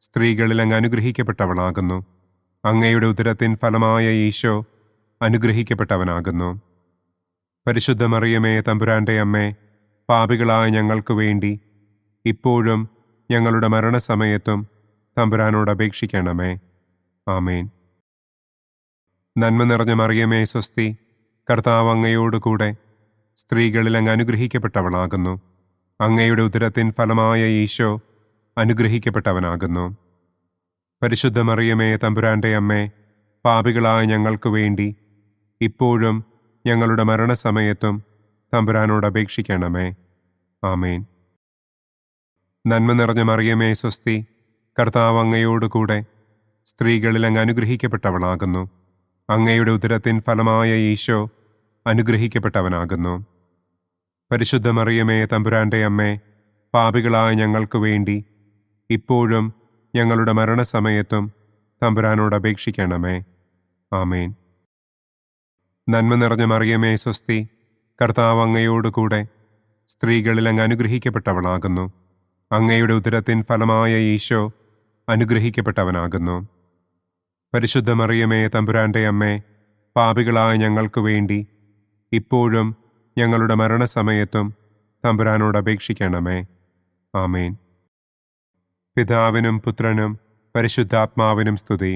സ്ത്രീകളിൽ അങ്ങ് അനുഗ്രഹിക്കപ്പെട്ടവളാകുന്നു. അങ്ങയുടെ ഉദരത്തിൻ ഫലമായ ഈശോ അനുഗ്രഹിക്കപ്പെട്ടവനാകുന്നു. പരിശുദ്ധ മറിയമേ, തമ്പുരാന്റെ അമ്മേ, പാപികളായ ഞങ്ങൾക്ക് വേണ്ടി ഇപ്പോഴും ഞങ്ങളുടെ മരണസമയത്തും തമ്പുരാനോട് അപേക്ഷിക്കണമേ. ആമേൻ. നന്മ നിറഞ്ഞ മറിയമേ, സ്വസ്തി, കർത്താവ് അങ്ങയോടുകൂടെ സ്ത്രീകളിൽ അങ്ങ് അനുഗ്രഹിക്കപ്പെട്ടവളാകുന്നു. അങ്ങയുടെ ഉദരത്തിൻ ഫലമായ ഈശോ അനുഗ്രഹിക്കപ്പെട്ടവനാകുന്നു. പരിശുദ്ധ മറിയമേ, തമ്പുരാന്റെ അമ്മേ, പാപികളായ ഞങ്ങൾക്ക് വേണ്ടി ഇപ്പോഴും ഞങ്ങളുടെ മരണസമയത്തും തമ്പുരാനോട് അപേക്ഷിക്കണമേ. ആമേൻ. നന്മ നിറഞ്ഞ മറിയമേ, സ്വസ്തി, കർത്താവ് അങ്ങയോടുകൂടെ സ്ത്രീകളിൽ അങ്ങ് അനുഗ്രഹിക്കപ്പെട്ടവളാകുന്നു. അങ്ങയുടെ ഉദരത്തിൻ ഫലമായ ഈശോ അനുഗ്രഹിക്കപ്പെട്ടവനാകുന്നു. പരിശുദ്ധ മറിയമേ, തമ്പുരാന്റെ അമ്മേ, പാപികളായ ഞങ്ങൾക്ക് വേണ്ടി ഇപ്പോഴും ഞങ്ങളുടെ മരണസമയത്തും തമ്പുരാനോട് അപേക്ഷിക്കണമേ. ആമേൻ. നന്മ നിറഞ്ഞ മറിയമേ, സ്വസ്തി, കർത്താവ് അങ്ങയോടുകൂടെ സ്ത്രീകളിൽ അങ്ങ് അനുഗ്രഹിക്കപ്പെട്ടവളാകുന്നു. അങ്ങയുടെ ഉദരത്തിൻ ഫലമായ ഈശോ അനുഗ്രഹിക്കപ്പെട്ടവനാകുന്നു. പരിശുദ്ധ മറിയമേ, തമ്പുരാന്റെ അമ്മേ, പാപികളായ ഞങ്ങൾക്ക് വേണ്ടി ഇപ്പോഴും ഞങ്ങളുടെ മരണസമയത്തും തമ്പുരാനോട് അപേക്ഷിക്കണമേ. ആമേൻ. പിതാവിനും പുത്രനും പരിശുദ്ധാത്മാവിനും സ്തുതി.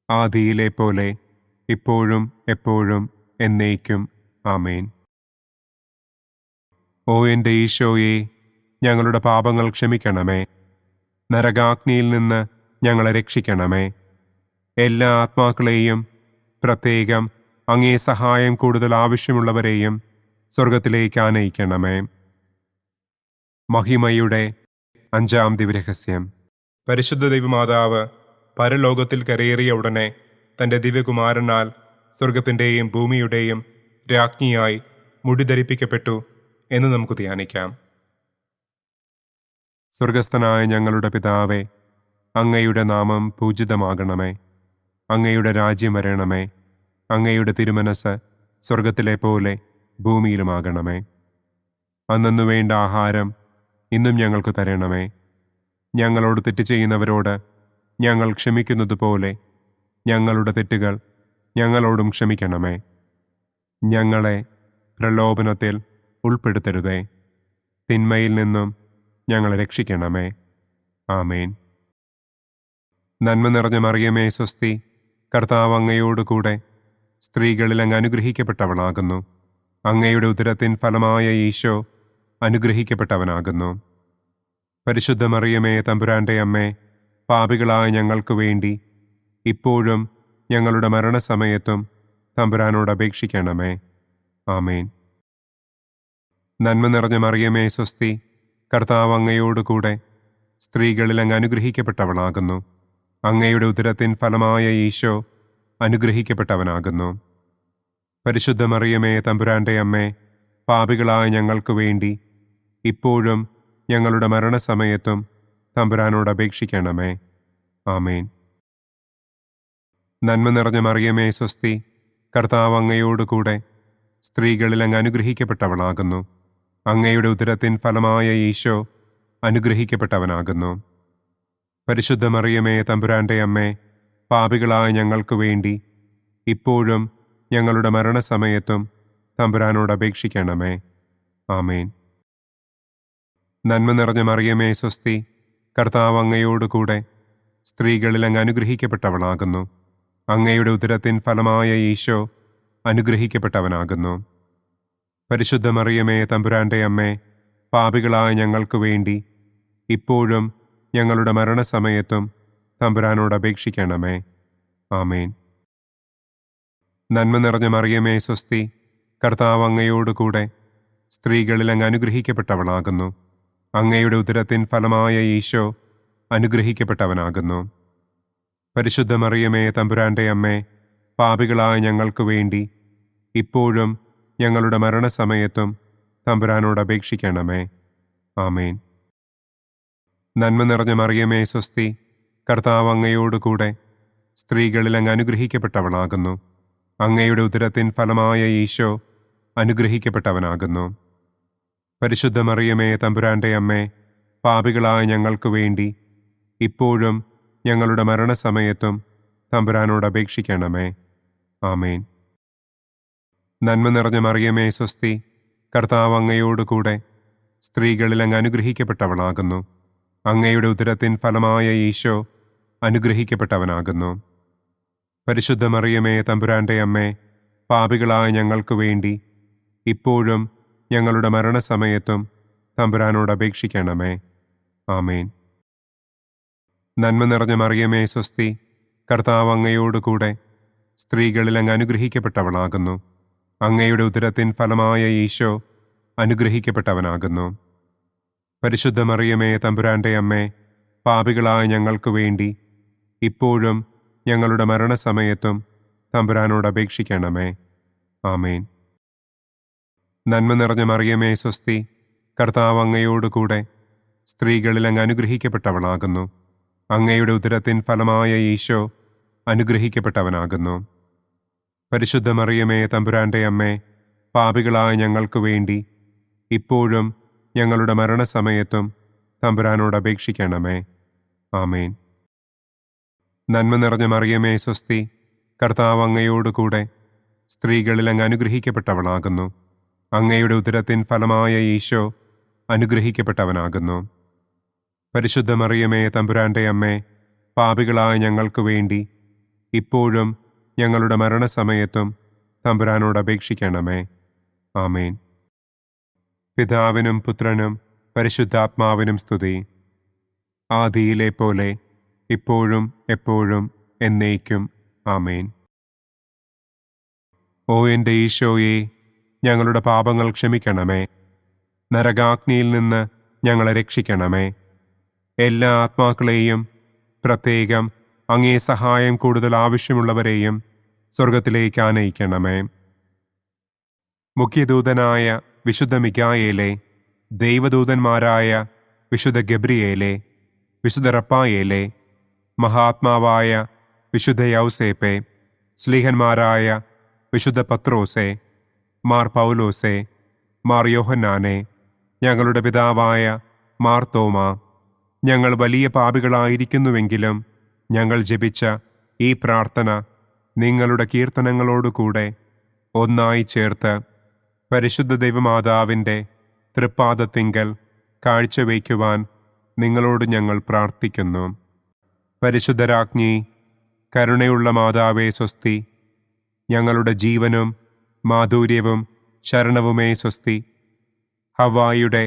ആദിയിലെ പോലെ ഇപ്പോഴും എപ്പോഴും എന്നേക്കും. ആമേൻ. ഓ എൻ്റെ ഈശോയെ, ഞങ്ങളുടെ പാപങ്ങൾ ക്ഷമിക്കണമേ. നരകാഗ്നിയിൽ നിന്ന് ഞങ്ങളെ രക്ഷിക്കണമേ. എല്ലാ ആത്മാക്കളെയും, പ്രത്യേകം അങ്ങേ സഹായം കൂടുതൽ ആവശ്യമുള്ളവരെയും സ്വർഗത്തിലേക്ക് ആനയിക്കണമേ. മഹിമയുടെ 5-ാം ദിവ്യരഹസ്യം. പരിശുദ്ധ ദൈവമാതാവ് പരലോകത്തിൽ കരയേറിയ ഉടനെ തൻ്റെ ദിവ്യകുമാരനാൽ സ്വർഗത്തിൻ്റെയും ഭൂമിയുടെയും രാജ്ഞിയായി മുടിധരിപ്പിക്കപ്പെട്ടു എന്ന് നമുക്ക് ധ്യാനിക്കാം. സ്വർഗസ്ഥനായ ഞങ്ങളുടെ പിതാവേ, അങ്ങയുടെ നാമം പൂജിതമാകണമേ. അങ്ങയുടെ രാജ്യം വരണമേ. അങ്ങയുടെ തിരുമനസ് സ്വർഗത്തിലെ പോലെ ഭൂമിയിലുമാകണമേ. അന്നു വേണ്ട ആഹാരം ഇന്നും ഞങ്ങൾക്ക് തരണമേ. ഞങ്ങളോട് തെറ്റ് ചെയ്യുന്നവരോട് ഞങ്ങൾ ക്ഷമിക്കുന്നത് പോലെ ഞങ്ങളുടെ തെറ്റുകൾ ഞങ്ങളോടും ക്ഷമിക്കണമേ. ഞങ്ങളെ പ്രലോഭനത്തിൽ ഉൾപ്പെടുത്തരുതേ. തിന്മയിൽ നിന്നും ഞങ്ങളെ രക്ഷിക്കണമേ. ആമേൻ. നന്മ നിറഞ്ഞ മറിയമേ, സ്വസ്തി, കർത്താവ് അങ്ങയോടുകൂടെ സ്ത്രീകളിൽ അങ്ങ് അനുഗ്രഹിക്കപ്പെട്ടവളാകുന്നു. അങ്ങയുടെ ഉദരത്തിൻ ഫലമായ ഈശോ അനുഗ്രഹിക്കപ്പെട്ടവനാകുന്നു. പരിശുദ്ധ മറിയമേ, തമ്പുരാന്റെ അമ്മേ, പാപികളായ ഞങ്ങൾക്ക് വേണ്ടി ഇപ്പോഴും ഞങ്ങളുടെ മരണസമയത്തും തമ്പുരാനോട് അപേക്ഷിക്കണമേ. ആമേൻ. നന്മ നിറഞ്ഞ മറിയമേ സ്വസ്തി, കർത്താവ് അങ്ങയോടുകൂടെ സ്ത്രീകളിൽ അങ്ങ് അനുഗ്രഹിക്കപ്പെട്ടവളാകുന്നു. അങ്ങയുടെ ഉദരത്തിൻ ഫലമായ ഈശോ അനുഗ്രഹിക്കപ്പെട്ടവനാകുന്നു. പരിശുദ്ധ മറിയമേ തമ്പുരാന്റെ അമ്മേ, പാപികളായ ഞങ്ങൾക്ക് വേണ്ടി ഇപ്പോഴും ഞങ്ങളുടെ മരണസമയത്തും തമ്പുരാനോട് അപേക്ഷിക്കണമേ. ആമേൻ. നന്മ നിറഞ്ഞ മറിയമേ സ്വസ്തി, കർത്താവ് അങ്ങയോടുകൂടെ സ്ത്രീകളിൽ അങ്ങ് അനുഗ്രഹിക്കപ്പെട്ടവളാകുന്നു. അങ്ങയുടെ ഉദരത്തിൻ ഫലമായ ഈശോ അനുഗ്രഹിക്കപ്പെട്ടവനാകുന്നു. പരിശുദ്ധ മറിയമേ തമ്പുരാന്റെ അമ്മേ, പാപികളായ ഞങ്ങൾക്ക് വേണ്ടി ഇപ്പോഴും ഞങ്ങളുടെ മരണസമയത്തും തമ്പുരാനോട് അപേക്ഷിക്കണമേ. ആമേൻ. നന്മ നിറഞ്ഞ മറിയമേ സ്വസ്തി, കർത്താവ് അങ്ങയോടുകൂടെ സ്ത്രീകളിൽ അങ്ങ് അനുഗ്രഹിക്കപ്പെട്ടവളാകുന്നു. അങ്ങയുടെ ഉദരത്തിൻ ഫലമായ ഈശോ അനുഗ്രഹിക്കപ്പെട്ടവനാകുന്നു. പരിശുദ്ധ മറിയമേ തമ്പുരാന്റെ അമ്മേ, പാപികളായ ഞങ്ങൾക്ക് വേണ്ടി ഇപ്പോഴും ഞങ്ങളുടെ മരണസമയത്തും തമ്പുരാനോട് അപേക്ഷിക്കണമേ. ആമേൻ. നന്മ നിറഞ്ഞ മറിയമേ സ്വസ്തി, കർത്താവ് അങ്ങയോടുകൂടെ സ്ത്രീകളിൽ അങ്ങ് അനുഗ്രഹിക്കപ്പെട്ടവളാകുന്നു. അങ്ങയുടെ ഉദരത്തിൻ ഫലമായ ഈശോ അനുഗ്രഹിക്കപ്പെട്ടവനാകുന്നു. പരിശുദ്ധ മറിയമേ തമ്പുരാന്റെ അമ്മേ, പാപികളായ ഞങ്ങൾക്ക് വേണ്ടി ഇപ്പോഴും ഞങ്ങളുടെ മരണസമയത്തും തമ്പുരാനോട് അപേക്ഷിക്കണമേ. ആമേൻ. നന്മ നിറഞ്ഞ മറിയമേ സ്വസ്തി, കർത്താവ് അങ്ങയോടുകൂടെ സ്ത്രീകളിൽ അങ്ങ് അനുഗ്രഹിക്കപ്പെട്ടവളാകുന്നു. അങ്ങയുടെ ഉദരത്തിൻ ഫലമായ ഈശോ അനുഗ്രഹിക്കപ്പെട്ടവനാകുന്നു. പരിശുദ്ധ മറിയമേ തമ്പുരാന്റെ അമ്മേ, പാപികളായ ഞങ്ങൾക്ക് വേണ്ടി ഇപ്പോഴും ഞങ്ങളുടെ മരണസമയത്തും തമ്പുരാനോട് അപേക്ഷിക്കണമേ. ആമേൻ. നന്മ നിറഞ്ഞ മറിയമേ സ്വസ്തി, കർത്താവ് അങ്ങയോടുകൂടെ സ്ത്രീകളിൽ അങ്ങ് അനുഗ്രഹിക്കപ്പെട്ടവളാകുന്നു. അങ്ങയുടെ ഉദരത്തിൻ ഫലമായ ഈശോ അനുഗ്രഹിക്കപ്പെട്ടവനാകുന്നു. പരിശുദ്ധ മറിയമേ തമ്പുരാന്റെ അമ്മേ, പാപികളായ ഞങ്ങൾക്ക് വേണ്ടി ഇപ്പോഴും ഞങ്ങളുടെ മരണസമയത്തും തമ്പുരാനോട് അപേക്ഷിക്കണമേ. ആമേൻ. നന്മ നിറഞ്ഞ മറിയമേ സ്വസ്തി, കർത്താവ് അങ്ങയോടുകൂടെ സ്ത്രീകളിൽ അങ്ങ് അനുഗ്രഹിക്കപ്പെട്ടവളാകുന്നു. അങ്ങയുടെ ഉദരത്തിൻ ഫലമായ ഈശോ അനുഗ്രഹിക്കപ്പെട്ടവനാകുന്നു. പരിശുദ്ധ മറിയമേ തമ്പുരാന്റെ അമ്മേ, പാപികളായ ഞങ്ങൾക്ക് വേണ്ടി ഇപ്പോഴും ഞങ്ങളുടെ മരണസമയത്തും തമ്പുരാനോട് അപേക്ഷിക്കണമേ. ആമേൻ. നന്മ നിറഞ്ഞ മറിയമേ സ്വസ്തി, കർത്താവ് അങ്ങയോടുകൂടെ സ്ത്രീകളിൽ അങ്ങ് അനുഗ്രഹിക്കപ്പെട്ടവളാകുന്നു. അങ്ങയുടെ ഉദരത്തിൻ ഫലമായ ഈശോ അനുഗ്രഹിക്കപ്പെട്ടവനാകുന്നു. പരിശുദ്ധ മറിയമേ തമ്പുരാന്റെ അമ്മേ, പാപികളായ ഞങ്ങൾക്ക് വേണ്ടി ഇപ്പോഴും ഞങ്ങളുടെ മരണസമയത്തും തമ്പുരാനോട് അപേക്ഷിക്കണമേ. ആമേൻ. നന്മ നിറഞ്ഞ മറിയമേ സ്വസ്തി, കർത്താവ് അങ്ങയോടുകൂടെ സ്ത്രീകളിൽ അങ്ങ് അനുഗ്രഹിക്കപ്പെട്ടവളാകുന്നു. അങ്ങയുടെ ഉദരത്തിൻ ഫലമായ ഈശോ അനുഗ്രഹിക്കപ്പെട്ടവനാകുന്നു. പരിശുദ്ധ മറിയമേ തമ്പുരാന്റെ അമ്മേ, പാപികളായ ഞങ്ങൾക്ക് വേണ്ടി ഇപ്പോഴും ഞങ്ങളുടെ മരണസമയത്തും തമ്പുരാനോട് അപേക്ഷിക്കണമേ. ആമേൻ. പിതാവിനും പുത്രനും പരിശുദ്ധാത്മാവിനും സ്തുതി. ആദിയിലെ പോലെ ഇപ്പോഴും എപ്പോഴും എന്നേക്കും. ആമേൻ. ഓ എൻ്റെ ഈശോയെ, ഞങ്ങളുടെ പാപങ്ങൾ ക്ഷമിക്കണമേ. നരകാഗ്നിയിൽ നിന്ന് ഞങ്ങളെ രക്ഷിക്കണമേ. എല്ലാ ആത്മാക്കളെയും, പ്രത്യേകം അങ്ങേ സഹായം കൂടുതൽ ആവശ്യമുള്ളവരെയും സ്വർഗത്തിലേക്ക് ആനയിക്കണമേ. മുഖ്യദൂതനായ വിശുദ്ധ മിഖായേലേ, ദൈവദൂതന്മാരായ വിശുദ്ധ ഗബ്രിയേലേ, വിശുദ്ധ റപ്പായേലേ, മഹാത്മാവായ വിശുദ്ധ യൗസേപ്പേ, സ്ലീഹന്മാരായ വിശുദ്ധ പത്രോസേ, മാർ പൗലോസേ, മാർ യോഹന്നാനെ, ഞങ്ങളുടെ പിതാവായ മാർ തോമാ, ഞങ്ങൾ വലിയ പാപികളായിരിക്കുന്നുവെങ്കിലും ഞങ്ങൾ ജപിച്ച ഈ പ്രാർത്ഥന നിങ്ങളുടെ കീർത്തനങ്ങളോടുകൂടെ ഒന്നായി ചേർത്ത് പരിശുദ്ധ ദൈവമാതാവിൻ്റെ തൃപ്പാദത്തിങ്കൽ കാഴ്ചവയ്ക്കുവാൻ നിങ്ങളോട് ഞങ്ങൾ പ്രാർത്ഥിക്കുന്നു. പരിശുദ്ധരാജ്ഞി, കരുണയുള്ള മാതാവേ സ്വസ്തി. ഞങ്ങളുടെ ജീവനും മാധുര്യവും ശരണവുമേ സ്വസ്തി. ഹവ്വായുടെ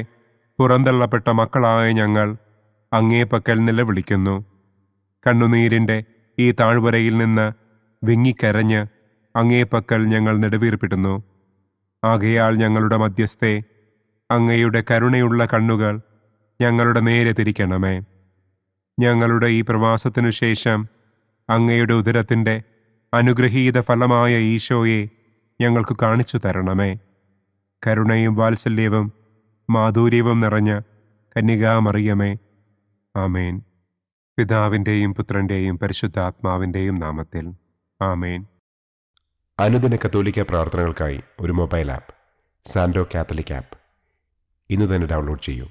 പുറന്തള്ളപ്പെട്ട മക്കളായ ഞങ്ങൾ അങ്ങേപ്പക്കൽ നിലവിളിക്കുന്നു. കണ്ണുനീരിൻ്റെ ഈ താഴ്വരയിൽ നിന്ന് വിങ്ങിക്കരഞ്ഞ് അങ്ങേപ്പക്കൽ ഞങ്ങൾ നെടുവീർപ്പിടുന്നു. ആകയാൽ ഞങ്ങളുടെ മധ്യസ്ഥെ, അങ്ങയുടെ കരുണയുള്ള കണ്ണുകൾ ഞങ്ങളുടെ നേരെ തിരിക്കണമേ. ഞങ്ങളുടെ ഈ പ്രവാസത്തിനു ശേഷം അങ്ങയുടെ ഉദരത്തിൻ്റെ അനുഗ്രഹീത ഫലമായ ഈശോയെ ഞങ്ങൾക്ക് കാണിച്ചു തരണമേ. കരുണയും വാത്സല്യവും മാധുര്യവും നിറഞ്ഞ കന്യകാമറിയമേ, ആമേൻ. പിതാവിൻ്റെയും പുത്രൻ്റെയും പരിശുദ്ധാത്മാവിൻ്റെയും നാമത്തിൽ, ആമേൻ. അനുദിന കത്തോലിക്ക പ്രാർത്ഥനകൾക്കായി ഒരു മൊബൈൽ ആപ്പ്, സാൻഡോ കാത്തലിക് ആപ്പ്, ഇന്ന് തന്നെ ഡൗൺലോഡ് ചെയ്യൂ.